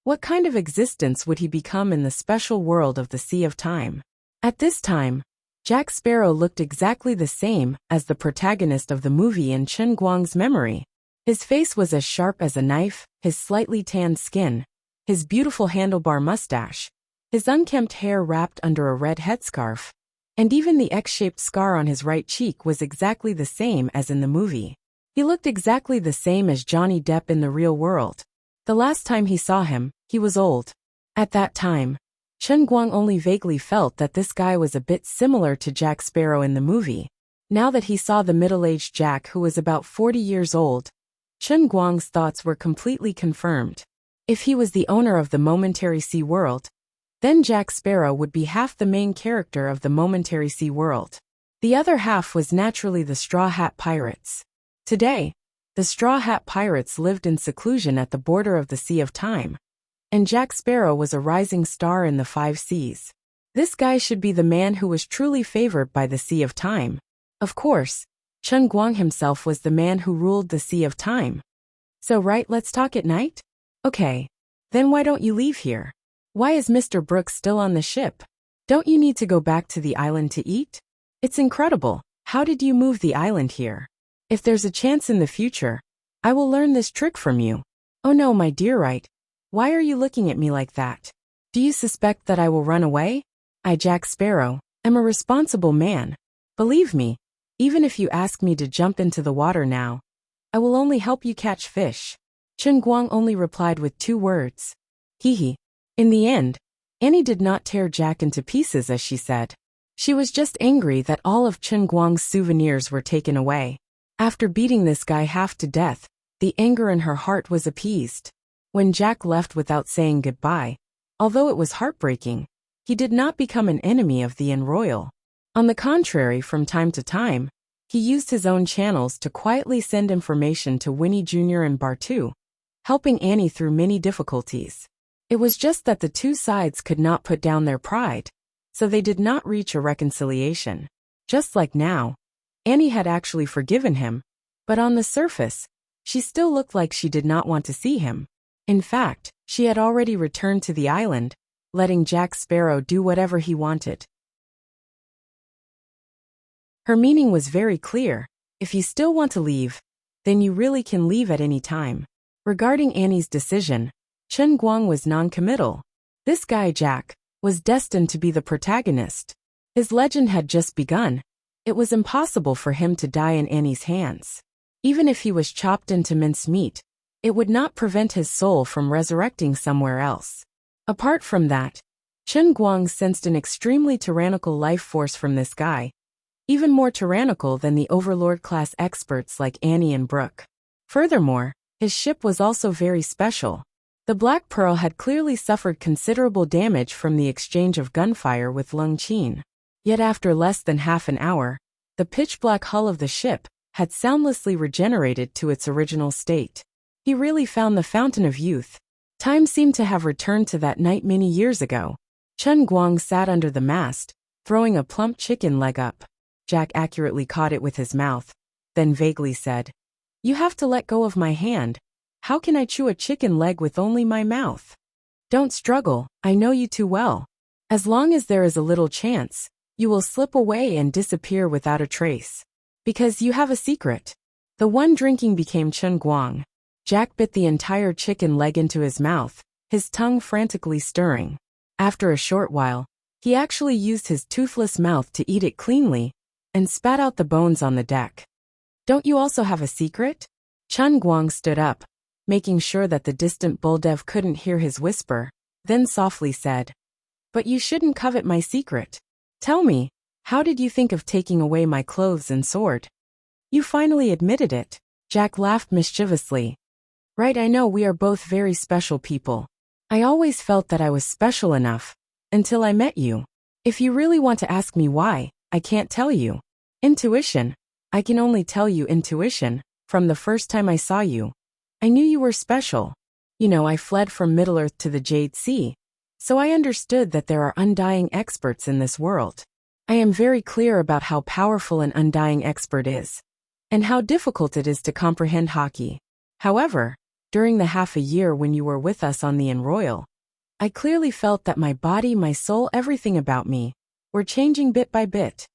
what kind of existence would he become in the special world of the Sea of Time? At this time, Jack Sparrow looked exactly the same as the protagonist of the movie in Chen Guang's memory. His face was as sharp as a knife, his slightly tanned skin, his beautiful handlebar mustache, his unkempt hair wrapped under a red headscarf, and even the X-shaped scar on his right cheek was exactly the same as in the movie. He looked exactly the same as Johnny Depp in the real world. The last time he saw him, he was old. At that time, Chen Guang only vaguely felt that this guy was a bit similar to Jack Sparrow in the movie. Now that he saw the middle-aged Jack who was about 40 years old, Chen Guang's thoughts were completely confirmed. If he was the owner of the Momentary Sea World, then Jack Sparrow would be half the main character of the Momentary Sea World. The other half was naturally the Straw Hat Pirates. Today, the Straw Hat Pirates lived in seclusion at the border of the Sea of Time, and Jack Sparrow was a rising star in the 5 seas. This guy should be the man who was truly favored by the Sea of Time. Of course, Chen Guang himself was the man who ruled the Sea of Time. So right, let's talk at night? Okay. Then why don't you leave here? Why is Mr. Brooks still on the ship? Don't you need to go back to the island to eat? It's incredible. How did you move the island here? If there's a chance in the future, I will learn this trick from you. Oh no, my dear Wright. Why are you looking at me like that? Do you suspect that I will run away? I, Jack Sparrow, am a responsible man. Believe me, even if you ask me to jump into the water now, I will only help you catch fish. Chen Guang only replied with 2 words. Hee hee. In the end, Annie did not tear Jack into pieces as she said. She was just angry that all of Chen Guang's souvenirs were taken away. After beating this guy half to death, the anger in her heart was appeased. When Jack left without saying goodbye, although it was heartbreaking, he did not become an enemy of the Royal. On the contrary, from time to time, he used his own channels to quietly send information to Winnie Jr. and Bartu, helping Annie through many difficulties. It was just that the 2 sides could not put down their pride, so they did not reach a reconciliation. Just like now, Annie had actually forgiven him, but on the surface, she still looked like she did not want to see him. In fact, she had already returned to the island, letting Jack Sparrow do whatever he wanted. Her meaning was very clear. If you still want to leave, then you really can leave at any time. Regarding Annie's decision, Chen Guang was non-committal. This guy Jack was destined to be the protagonist. His legend had just begun. It was impossible for him to die in Annie's hands. Even if he was chopped into mincemeat, it would not prevent his soul from resurrecting somewhere else. Apart from that, Chen Guang sensed an extremely tyrannical life force from this guy. even more tyrannical than the overlord-class experts like Annie and Brooke. Furthermore, his ship was also very special. The Black Pearl had clearly suffered considerable damage from the exchange of gunfire with Lung Qin. Yet after less than half an hour, the pitch-black hull of the ship had soundlessly regenerated to its original state. He really found the fountain of youth. Time seemed to have returned to that night many years ago. Chen Guang sat under the mast, throwing a plump chicken leg up. Jack accurately caught it with his mouth, then vaguely said, "You have to let go of my hand. How can I chew a chicken leg with only my mouth?" "Don't struggle, I know you too well. As long as there is a little chance, you will slip away and disappear without a trace. Because you have a secret." The one drinking became Chen Guang. Jack bit the entire chicken leg into his mouth, his tongue frantically stirring. After a short while, he actually used his toothless mouth to eat it cleanly, and spat out the bones on the deck. "Don't you also have a secret?" Chen Guang stood up, making sure that the distant Buldev couldn't hear his whisper, then softly said, "But you shouldn't covet my secret. Tell me, how did you think of taking away my clothes and sword?" "You finally admitted it." Jack laughed mischievously. "Right, I know we are both very special people. I always felt that I was special enough, until I met you. If you really want to ask me why, I can't tell you. Intuition. I can only tell you intuition. From the first time I saw you, I knew you were special. You know, I fled from Middle-earth to the Jade Sea, so I understood that there are undying experts in this world. I am very clear about how powerful an undying expert is, and how difficult it is to comprehend hockey. However, during the half a year when you were with us on the Enroyal, I clearly felt that my body, my soul, everything about me, were changing bit by bit.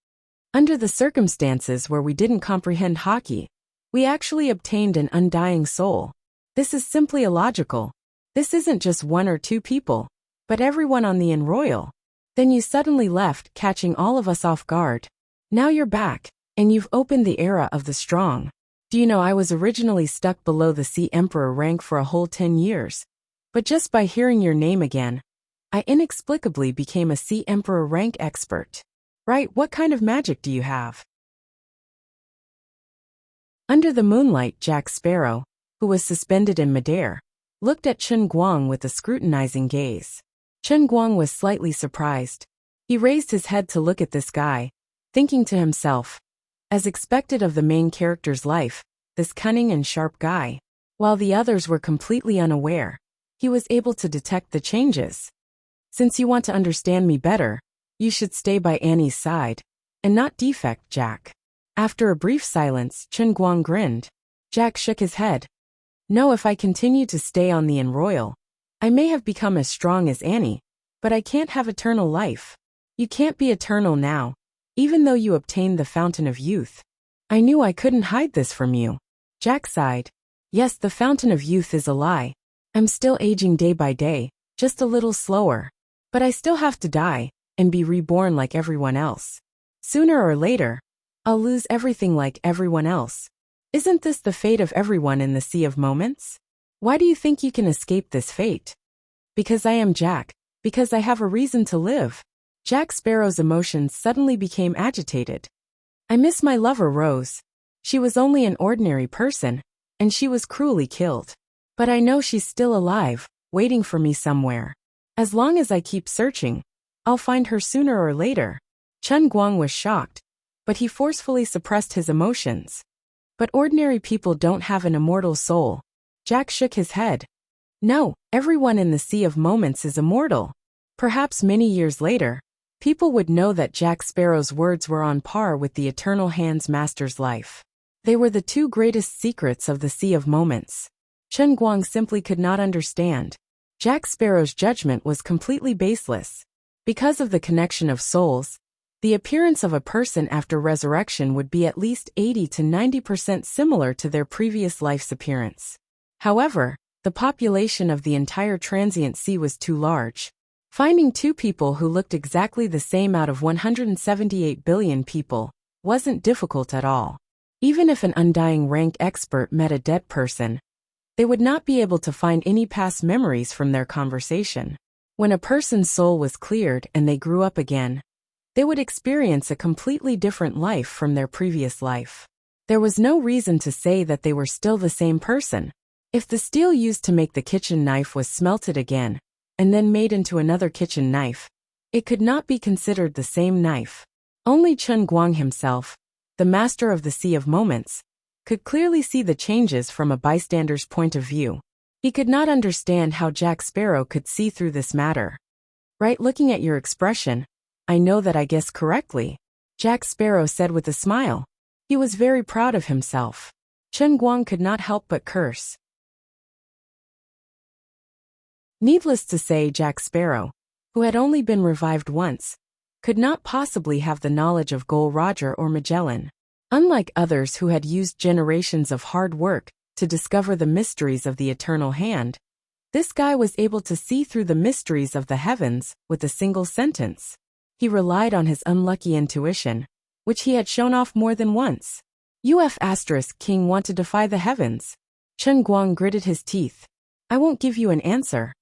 Under the circumstances where we didn't comprehend hockey, we actually obtained an undying soul. This is simply illogical. This isn't just one or two people, but everyone on the Enroyal. Then you suddenly left, catching all of us off guard. Now you're back, and you've opened the era of the strong. Do you know I was originally stuck below the Sea Emperor rank for a whole 10 years. But just by hearing your name again, I inexplicably became a Sea Emperor rank expert. Right, what kind of magic do you have?" Under the moonlight, Jack Sparrow, who was suspended in midair, looked at Chen Guang with a scrutinizing gaze. Chen Guang was slightly surprised. He raised his head to look at this guy, thinking to himself, as expected of the main character's life, this cunning and sharp guy. While the others were completely unaware, he was able to detect the changes. "Since you want to understand me better, you should stay by Annie's side, and not defect, Jack." After a brief silence, Chen Guang grinned. Jack shook his head. "No, if I continue to stay on the Enroyal, I may have become as strong as Annie, but I can't have eternal life. You can't be eternal now, even though you obtained the Fountain of Youth. I knew I couldn't hide this from you." Jack sighed. "Yes, the Fountain of Youth is a lie. I'm still aging day by day, just a little slower. But I still have to die, and be reborn like everyone else. Sooner or later, I'll lose everything like everyone else. Isn't this the fate of everyone in the Sea of Moments? Why do you think you can escape this fate?" "Because I am Jack. Because I have a reason to live." Jack Sparrow's emotions suddenly became agitated. "I miss my lover Rose. She was only an ordinary person, and she was cruelly killed. But I know she's still alive, waiting for me somewhere. As long as I keep searching, I'll find her sooner or later." Chen Guang was shocked, but he forcefully suppressed his emotions. "But ordinary people don't have an immortal soul." Jack shook his head. "No, everyone in the Sea of Moments is immortal." Perhaps many years later, people would know that Jack Sparrow's words were on par with the Eternal Hands Master's life. They were the two greatest secrets of the Sea of Moments. Chen Guang simply could not understand. Jack Sparrow's judgment was completely baseless. Because of the connection of souls, the appearance of a person after resurrection would be at least 80 to 90% similar to their previous life's appearance. However, the population of the entire transient sea was too large. Finding two people who looked exactly the same out of 178 billion people wasn't difficult at all. Even if an undying rank expert met a dead person, they would not be able to find any past memories from their conversation. When a person's soul was cleared and they grew up again, They would experience a completely different life from their previous life. There was no reason to say that they were still the same person. If the steel used to make the kitchen knife was smelted again, and then made into another kitchen knife, it could not be considered the same knife. Only Chen Guang himself, the master of the Sea of Moments, could clearly see the changes from a bystander's point of view. He could not understand how Jack Sparrow could see through this matter. Right, looking at your expression, I know that I guessed correctly, Jack Sparrow said with a smile. He was very proud of himself. Chen Guang could not help but curse. Needless to say, Jack Sparrow, who had only been revived once, could not possibly have the knowledge of Gol Roger or Magellan. Unlike others who had used generations of hard work to discover the mysteries of the eternal hand, this guy was able to see through the mysteries of the heavens with a single sentence. He relied on his unlucky intuition, which he had shown off more than once. King want to defy the heavens. Chen Guang gritted his teeth. I won't give you an answer.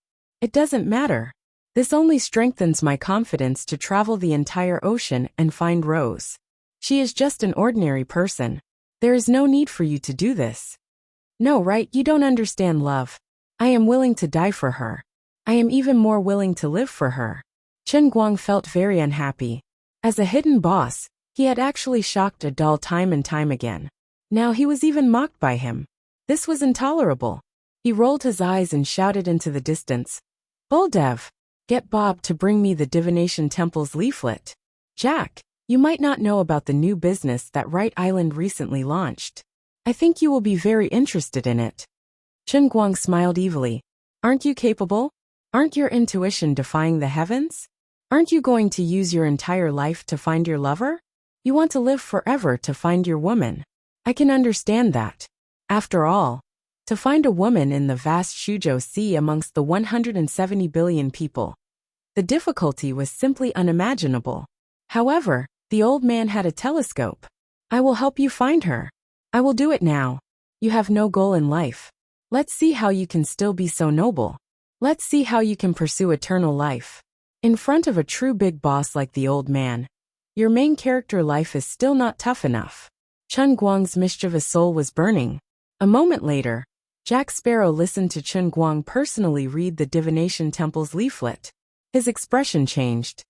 It doesn't matter. This only strengthens my confidence to travel the entire ocean and find Rose. She is just an ordinary person. There is no need for you to do this. No, right? You don't understand love. I am willing to die for her. I am even more willing to live for her. Chen Guang felt very unhappy. As a hidden boss, he had actually shocked Adal time and time again. Now he was even mocked by him. This was intolerable. He rolled his eyes and shouted into the distance. Buldev, get Bob to bring me the Divination Temple's leaflet. Jack, you might not know about the new business that Wright Island recently launched. I think you will be very interested in it. Chen Guang smiled evilly. Aren't you capable? Aren't your intuition defying the heavens? Aren't you going to use your entire life to find your lover? You want to live forever to find your woman. I can understand that. After all, to find a woman in the vast Shuzhou Sea amongst the 170 billion people, the difficulty was simply unimaginable. However, the old man had a telescope. I will help you find her. I will do it now. You have no goal in life. Let's see how you can still be so noble. Let's see how you can pursue eternal life. In front of a true big boss like the old man, your main character life is still not tough enough. Chen Guang's mischievous soul was burning. A moment later, Jack Sparrow listened to Chen Guang personally read the Divination Temple's leaflet. His expression changed.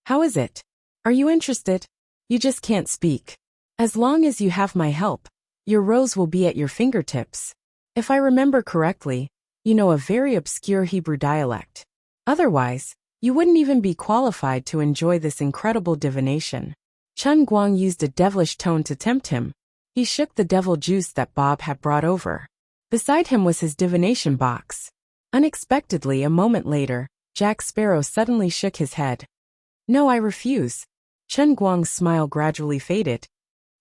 How is it? Are you interested? You just can't speak. As long as you have my help, your rose will be at your fingertips. If I remember correctly, you know a very obscure Hebrew dialect. Otherwise, you wouldn't even be qualified to enjoy this incredible divination. Chen Guang used a devilish tone to tempt him. He shook the devil juice that Bob had brought over. Beside him was his divination box. Unexpectedly, a moment later, Jack Sparrow suddenly shook his head. No, I refuse. Chen Guang's smile gradually faded.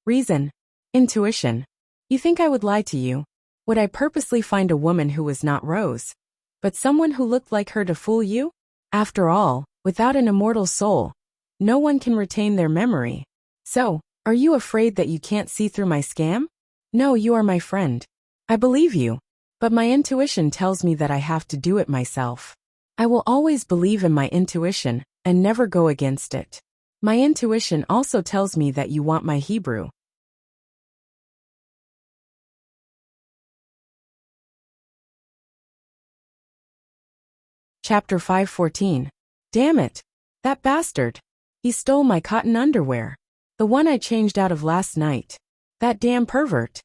Reason. Intuition. You think I would lie to you? Would I purposely find a woman who was not Rose, but someone who looked like her to fool you? After all, without an immortal soul, no one can retain their memory. So, are you afraid that you can't see through my scam? No, you are my friend. I believe you. But my intuition tells me that I have to do it myself. I will always believe in my intuition and never go against it. My intuition also tells me that you want my Hebrew. Chapter 514. Damn it! That bastard! He stole my cotton underwear. The one I changed out of last night. That damn pervert.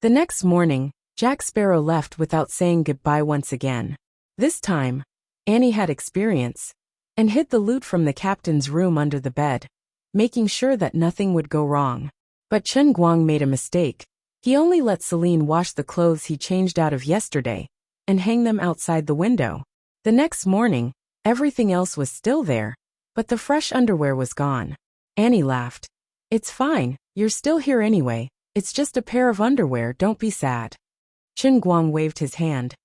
The next morning, Jack Sparrow left without saying goodbye once again. This time, Annie had experience, and hid the loot from the captain's room under the bed, making sure that nothing would go wrong. But Chen Guang made a mistake. He only let Celine wash the clothes he changed out of yesterday, and hang them outside the window. The next morning, everything else was still there, but the fresh underwear was gone. Annie laughed. It's fine, you're still here anyway. It's just a pair of underwear, don't be sad. Chen Guang waved his hand.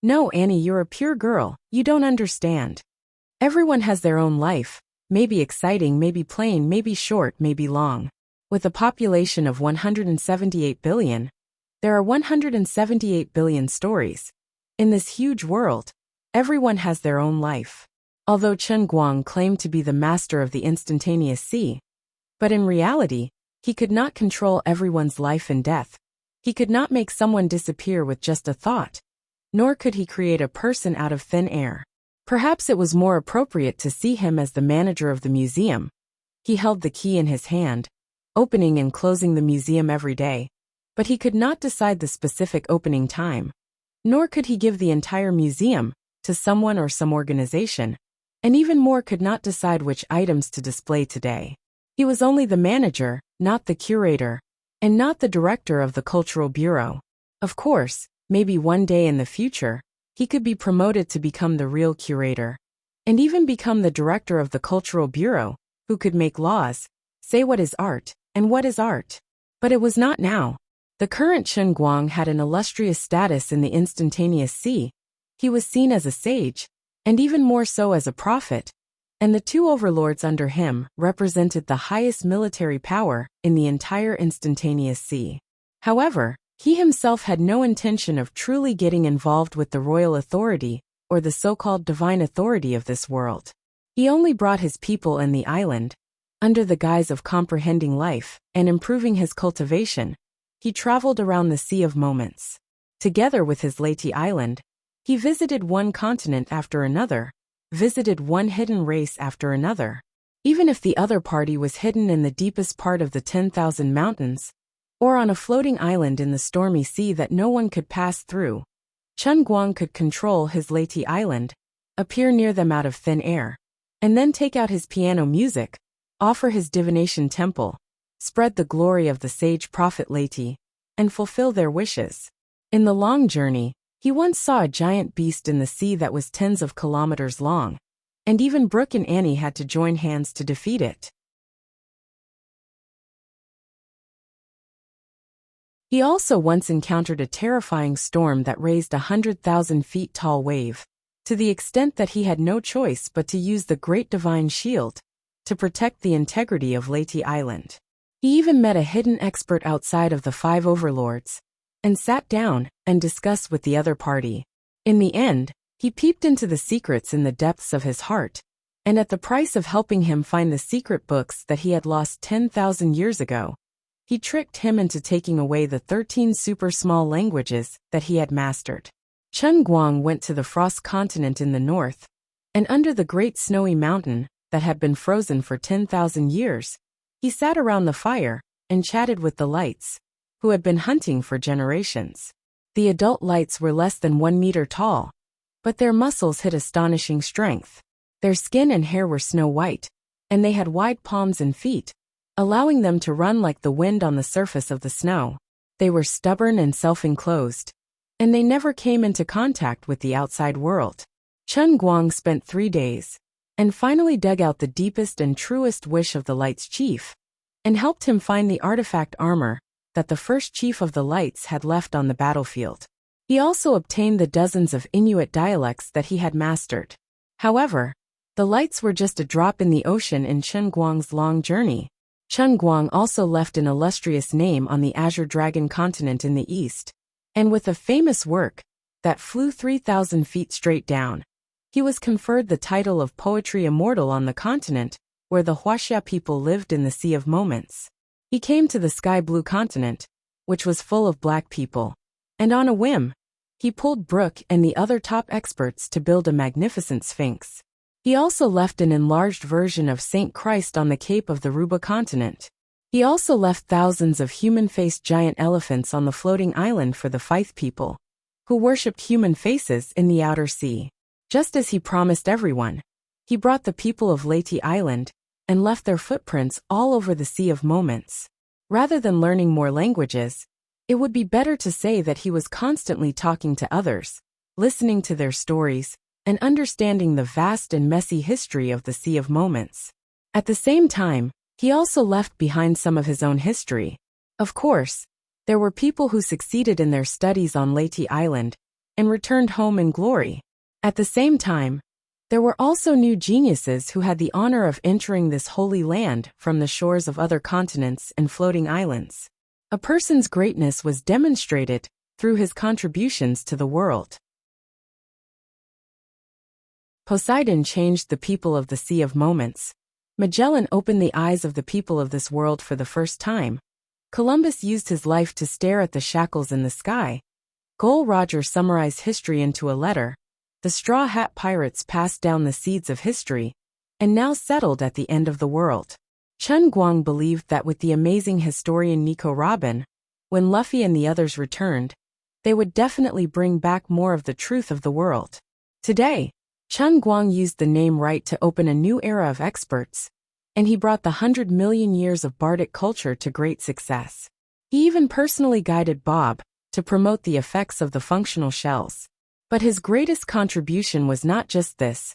No, Annie, you're a pure girl, you don't understand. Everyone has their own life, maybe exciting, maybe plain, maybe short, maybe long. With a population of 178 billion, there are 178 billion stories. In this huge world, everyone has their own life. Although Chen Guang claimed to be the master of the instantaneous sea, but in reality, he could not control everyone's life and death. He could not make someone disappear with just a thought, nor could he create a person out of thin air. Perhaps it was more appropriate to see him as the manager of the museum. He held the key in his hand, opening and closing the museum every day, but he could not decide the specific opening time, nor could he give the entire museum to someone or some organization, and even more could not decide which items to display today. He was only the manager, not the curator, and not the director of the Cultural Bureau. Of course, maybe one day in the future, he could be promoted to become the real curator, and even become the director of the Cultural Bureau, who could make laws, say what is art, and what is art. But it was not now. The current Chen Guang had an illustrious status in the instantaneous sea. He was seen as a sage, and even more so as a prophet, and the two overlords under him represented the highest military power in the entire instantaneous sea. However, he himself had no intention of truly getting involved with the royal authority or the so-called divine authority of this world. He only brought his people and the island, under the guise of comprehending life and improving his cultivation. He traveled around the Sea of Moments. Together with his Leyte Island, he visited one continent after another, visited one hidden race after another. Even if the other party was hidden in the deepest part of the 10,000 mountains, or on a floating island in the stormy sea that no one could pass through, Chen Guang could control his Leyte Island, appear near them out of thin air, and then take out his piano music, offer his divination temple, spread the glory of the sage prophet Leyte, and fulfill their wishes. In the long journey, he once saw a giant beast in the sea that was tens of kilometers long, and even Brooke and Annie had to join hands to defeat it. He also once encountered a terrifying storm that raised 100,000 feet tall wave, to the extent that he had no choice but to use the Great Divine Shield to protect the integrity of Leyte Island. He even met a hidden expert outside of the five overlords, and sat down and discussed with the other party. In the end, he peeped into the secrets in the depths of his heart, and at the price of helping him find the secret books that he had lost 10,000 years ago, he tricked him into taking away the 13 super small languages that he had mastered. Chen Guang went to the frost continent in the north, and under the great snowy mountain that had been frozen for 10,000 years, he sat around the fire and chatted with the lights, who had been hunting for generations. The adult lights were less than 1 meter tall, but their muscles had astonishing strength. Their skin and hair were snow white, and they had wide palms and feet, allowing them to run like the wind on the surface of the snow. They were stubborn and self-enclosed, and they never came into contact with the outside world. Chen Guang spent 3 days, and finally dug out the deepest and truest wish of the Light's chief, and helped him find the artifact armor that the first chief of the Lights had left on the battlefield. He also obtained the dozens of Inuit dialects that he had mastered. However, the Lights were just a drop in the ocean in Chen Guang's long journey. Chen Guang also left an illustrious name on the Azure Dragon continent in the east, and with a famous work that flew 3,000 feet straight down, he was conferred the title of Poetry Immortal on the continent where the Huaxia people lived in the Sea of Moments. He came to the sky blue continent, which was full of black people, and on a whim, he pulled Brooke and the other top experts to build a magnificent sphinx. He also left an enlarged version of Saint Christ on the cape of the Ruba continent. He also left thousands of human-faced giant elephants on the floating island for the Fife people, who worshipped human faces in the outer sea. Just as he promised everyone, he brought the people of Leyte Island and left their footprints all over the Sea of Moments. Rather than learning more languages, it would be better to say that he was constantly talking to others, listening to their stories, and understanding the vast and messy history of the Sea of Moments. At the same time, he also left behind some of his own history. Of course, there were people who succeeded in their studies on Leyte Island and returned home in glory. At the same time, there were also new geniuses who had the honor of entering this holy land from the shores of other continents and floating islands. A person's greatness was demonstrated through his contributions to the world. Poseidon changed the people of the Sea of Moments. Magellan opened the eyes of the people of this world for the first time. Columbus used his life to stare at the shackles in the sky. Gol Roger summarized history into a letter. The Straw Hat Pirates passed down the seeds of history, and now settled at the end of the world. Chen Guang believed that with the amazing historian Nico Robin, when Luffy and the others returned, they would definitely bring back more of the truth of the world. Today, Chen Guang used the name right to open a new era of experts, and he brought the 100 million years of bardic culture to great success. He even personally guided Bob to promote the effects of the functional shells. But his greatest contribution was not just this.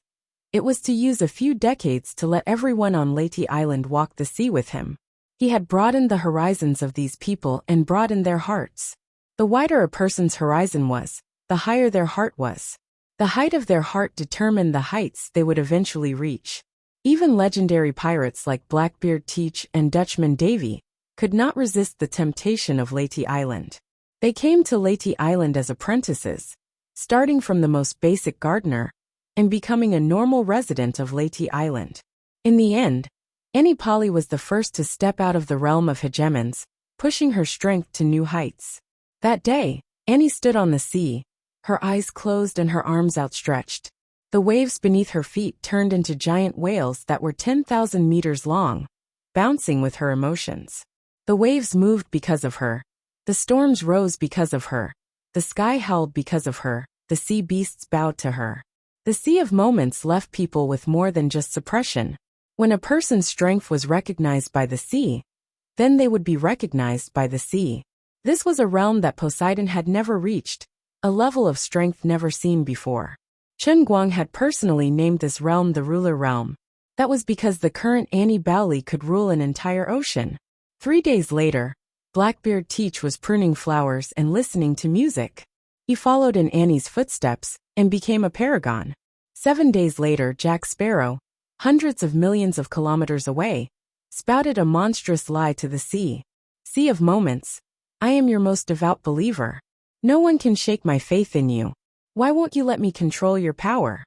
It was to use a few decades to let everyone on Leyte Island walk the sea with him. He had broadened the horizons of these people and broadened their hearts. The wider a person's horizon was, the higher their heart was. The height of their heart determined the heights they would eventually reach. Even legendary pirates like Blackbeard Teach and Dutchman Davy could not resist the temptation of Leyte Island. They came to Leyte Island as apprentices, starting from the most basic gardener and becoming a normal resident of Leyte Island. In the end, Annie Polly was the first to step out of the realm of hegemons, pushing her strength to new heights. That day, Annie stood on the sea, her eyes closed and her arms outstretched. The waves beneath her feet turned into giant whales that were 10,000 meters long, bouncing with her emotions. The waves moved because of her. The storms rose because of her. The sky howled because of her. The sea beasts bowed to her. The Sea of Moments left people with more than just suppression. When a person's strength was recognized by the sea, then they would be recognized by the sea. This was a realm that Poseidon had never reached, a level of strength never seen before. Chen Guang had personally named this realm the Ruler Realm. That was because the current Annie Bowley could rule an entire ocean. 3 days later, Blackbeard Teach was pruning flowers and listening to music. He followed in Annie's footsteps and became a paragon. 7 days later, Jack Sparrow, hundreds of millions of kilometers away, spouted a monstrous lie to the sea. Sea of Moments, I am your most devout believer. No one can shake my faith in you. Why won't you let me control your power?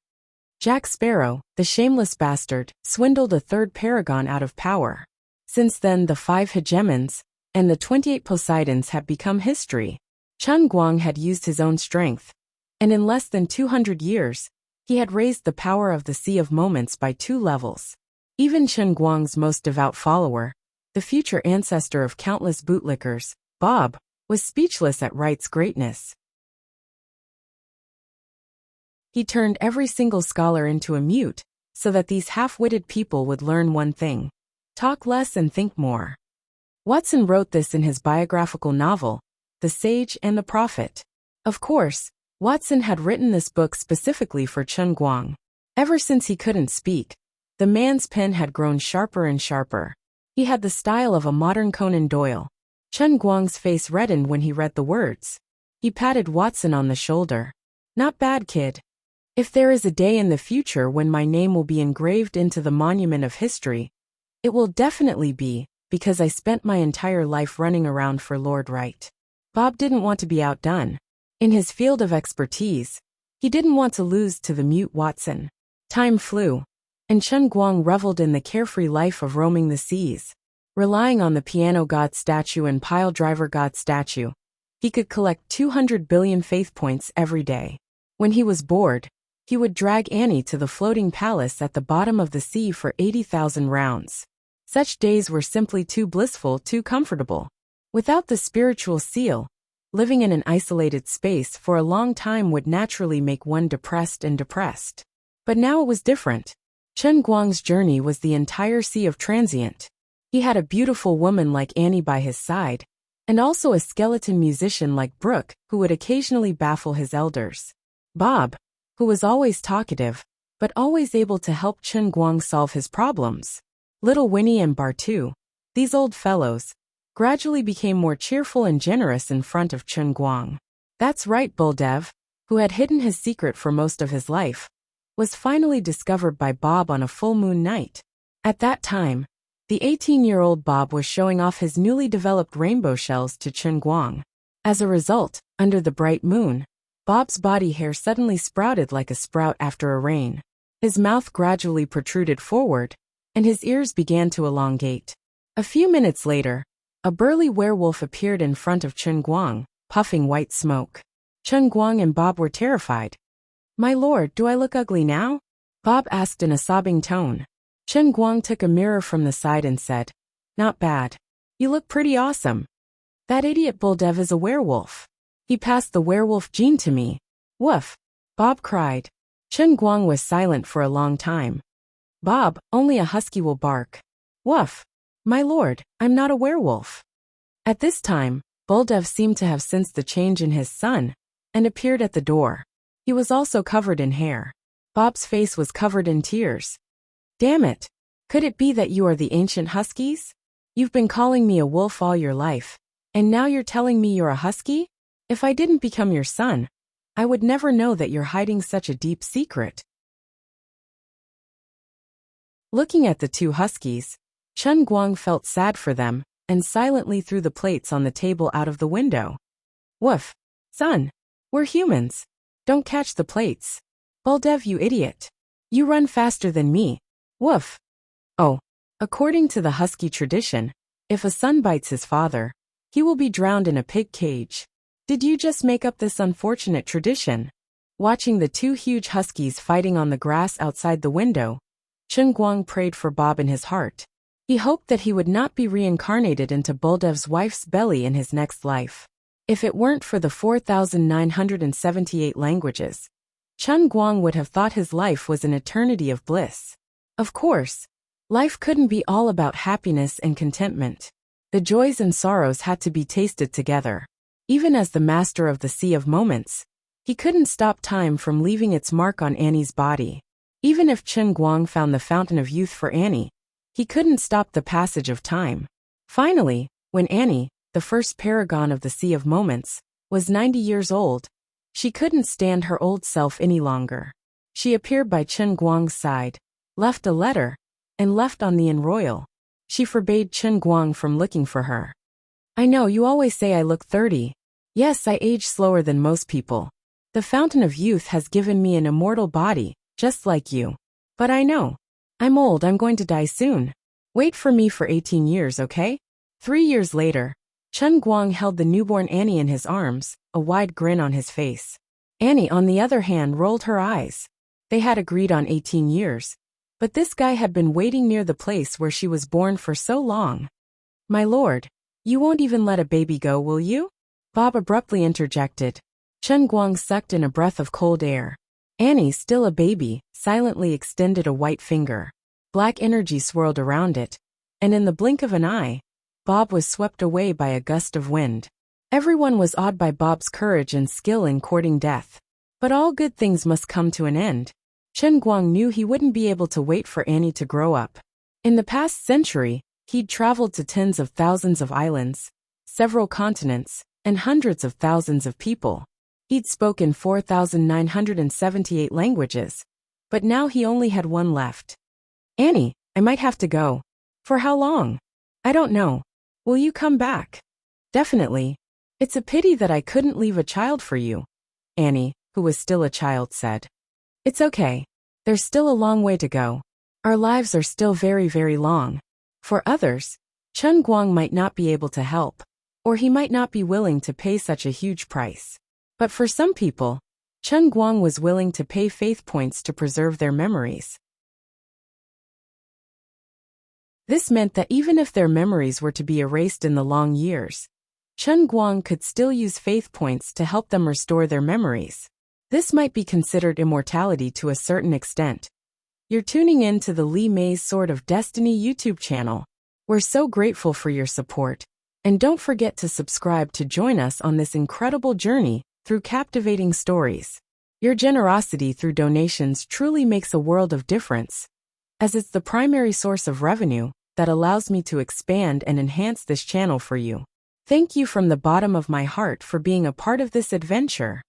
Jack Sparrow, the shameless bastard, swindled a third paragon out of power. Since then, the 5 hegemons and the 28 Poseidons have become history. Chen Guang had used his own strength, and in less than 200 years, he had raised the power of the Sea of Moments by 2 levels. Even Chen Guang's most devout follower, the future ancestor of countless bootlickers, Bob, was speechless at Wright's greatness. He turned every single scholar into a mute, so that these half-witted people would learn one thing: talk less and think more. Watson wrote this in his biographical novel, The Sage and the Prophet. Of course, Watson had written this book specifically for Chen Guang. Ever since he couldn't speak, the man's pen had grown sharper and sharper. He had the style of a modern Conan Doyle. Chen Guang's face reddened when he read the words. He patted Watson on the shoulder. Not bad, kid. If there is a day in the future when my name will be engraved into the monument of history, it will definitely be because I spent my entire life running around for Lord Wright. Bob didn't want to be outdone. In his field of expertise, he didn't want to lose to the mute Watson. Time flew, and Chen Guang reveled in the carefree life of roaming the seas. Relying on the piano god statue and pile driver god statue, he could collect 200 billion faith points every day. When he was bored, he would drag Annie to the floating palace at the bottom of the sea for 80,000 rounds. Such days were simply too blissful, too comfortable. Without the spiritual seal, living in an isolated space for a long time would naturally make one depressed and depressed. But now it was different. Chen Guang's journey was the entire sea of transient. He had a beautiful woman like Annie by his side, and also a skeleton musician like Brooke, who would occasionally baffle his elders. Bob, who was always talkative, but always able to help Chen Guang solve his problems. Little Winnie and Bartu, these old fellows, gradually became more cheerful and generous in front of Chen Guang. That's right, Buldev, who had hidden his secret for most of his life, was finally discovered by Bob on a full moon night. At that time, the 18-year-old Bob was showing off his newly developed rainbow shells to Chen Guang. As a result, under the bright moon, Bob's body hair suddenly sprouted like a sprout after a rain. His mouth gradually protruded forward, and his ears began to elongate. A few minutes later, a burly werewolf appeared in front of Chen Guang, puffing white smoke. Chen Guang and Bob were terrified. "My lord, do I look ugly now?" Bob asked in a sobbing tone. Chen Guang took a mirror from the side and said, "Not bad. You look pretty awesome. That idiot Buldev is a werewolf. He passed the werewolf gene to me." "Woof!" Bob cried. Chen Guang was silent for a long time. "Bob, only a husky will bark." "Woof! My lord, I'm not a werewolf." At this time, Buldev seemed to have sensed the change in his son, and appeared at the door. He was also covered in hair. Bob's face was covered in tears. "Damn it! Could it be that you are the ancient huskies? You've been calling me a wolf all your life, and now you're telling me you're a husky? If I didn't become your son, I would never know that you're hiding such a deep secret." Looking at the two huskies, Chen Guang felt sad for them, and silently threw the plates on the table out of the window. "Woof! Son, we're humans. Don't catch the plates. Buldev, you idiot. You run faster than me. Woof!" Oh, according to the husky tradition, if a son bites his father, he will be drowned in a pig cage. Did you just make up this unfortunate tradition? Watching the two huge huskies fighting on the grass outside the window, Chen Guang prayed for Bob in his heart. He hoped that he would not be reincarnated into Buldev's wife's belly in his next life. If it weren't for the 4,978 languages, Chen Guang would have thought his life was an eternity of bliss. Of course, life couldn't be all about happiness and contentment. The joys and sorrows had to be tasted together. Even as the master of the Sea of Moments, he couldn't stop time from leaving its mark on Annie's body. Even if Chen Guang found the fountain of youth for Annie, he couldn't stop the passage of time. Finally, when Annie, the first paragon of the Sea of Moments, was 90 years old, she couldn't stand her old self any longer. She appeared by Chen Guang's side, left a letter, and left on the enroyal. She forbade Chen Guang from looking for her. "I know you always say I look 30. Yes, I age slower than most people. The fountain of youth has given me an immortal body, just like you. But I know. I'm old, I'm going to die soon. Wait for me for 18 years, okay?" 3 years later, Chen Guang held the newborn Annie in his arms, a wide grin on his face. Annie, on the other hand, rolled her eyes. They had agreed on 18 years, but this guy had been waiting near the place where she was born for so long. "My lord, you won't even let a baby go, will you?" Bob abruptly interjected. Chen Guang sucked in a breath of cold air. Annie, still a baby, silently extended a white finger. Black energy swirled around it, and in the blink of an eye, Bob was swept away by a gust of wind. Everyone was awed by Bob's courage and skill in courting death. But all good things must come to an end. Chen Guang knew he wouldn't be able to wait for Annie to grow up. In the past century, he'd traveled to tens of thousands of islands, several continents, and hundreds of thousands of people. He'd spoken 4,978 languages, but now he only had one left. "Annie, I might have to go." "For how long?" "I don't know. Will you come back?" "Definitely. It's a pity that I couldn't leave a child for you," Annie, who was still a child, said. "It's okay. There's still a long way to go. Our lives are still very, very long." For others, Chen Guang might not be able to help, or he might not be willing to pay such a huge price. But for some people, Chen Guang was willing to pay faith points to preserve their memories. This meant that even if their memories were to be erased in the long years, Chen Guang could still use faith points to help them restore their memories. This might be considered immortality to a certain extent. You're tuning in to the Li Mei's Sword of Destiny YouTube channel. We're so grateful for your support, and don't forget to subscribe to join us on this incredible journey through captivating stories. Your generosity through donations truly makes a world of difference, as it's the primary source of revenue that allows me to expand and enhance this channel for you. Thank you from the bottom of my heart for being a part of this adventure.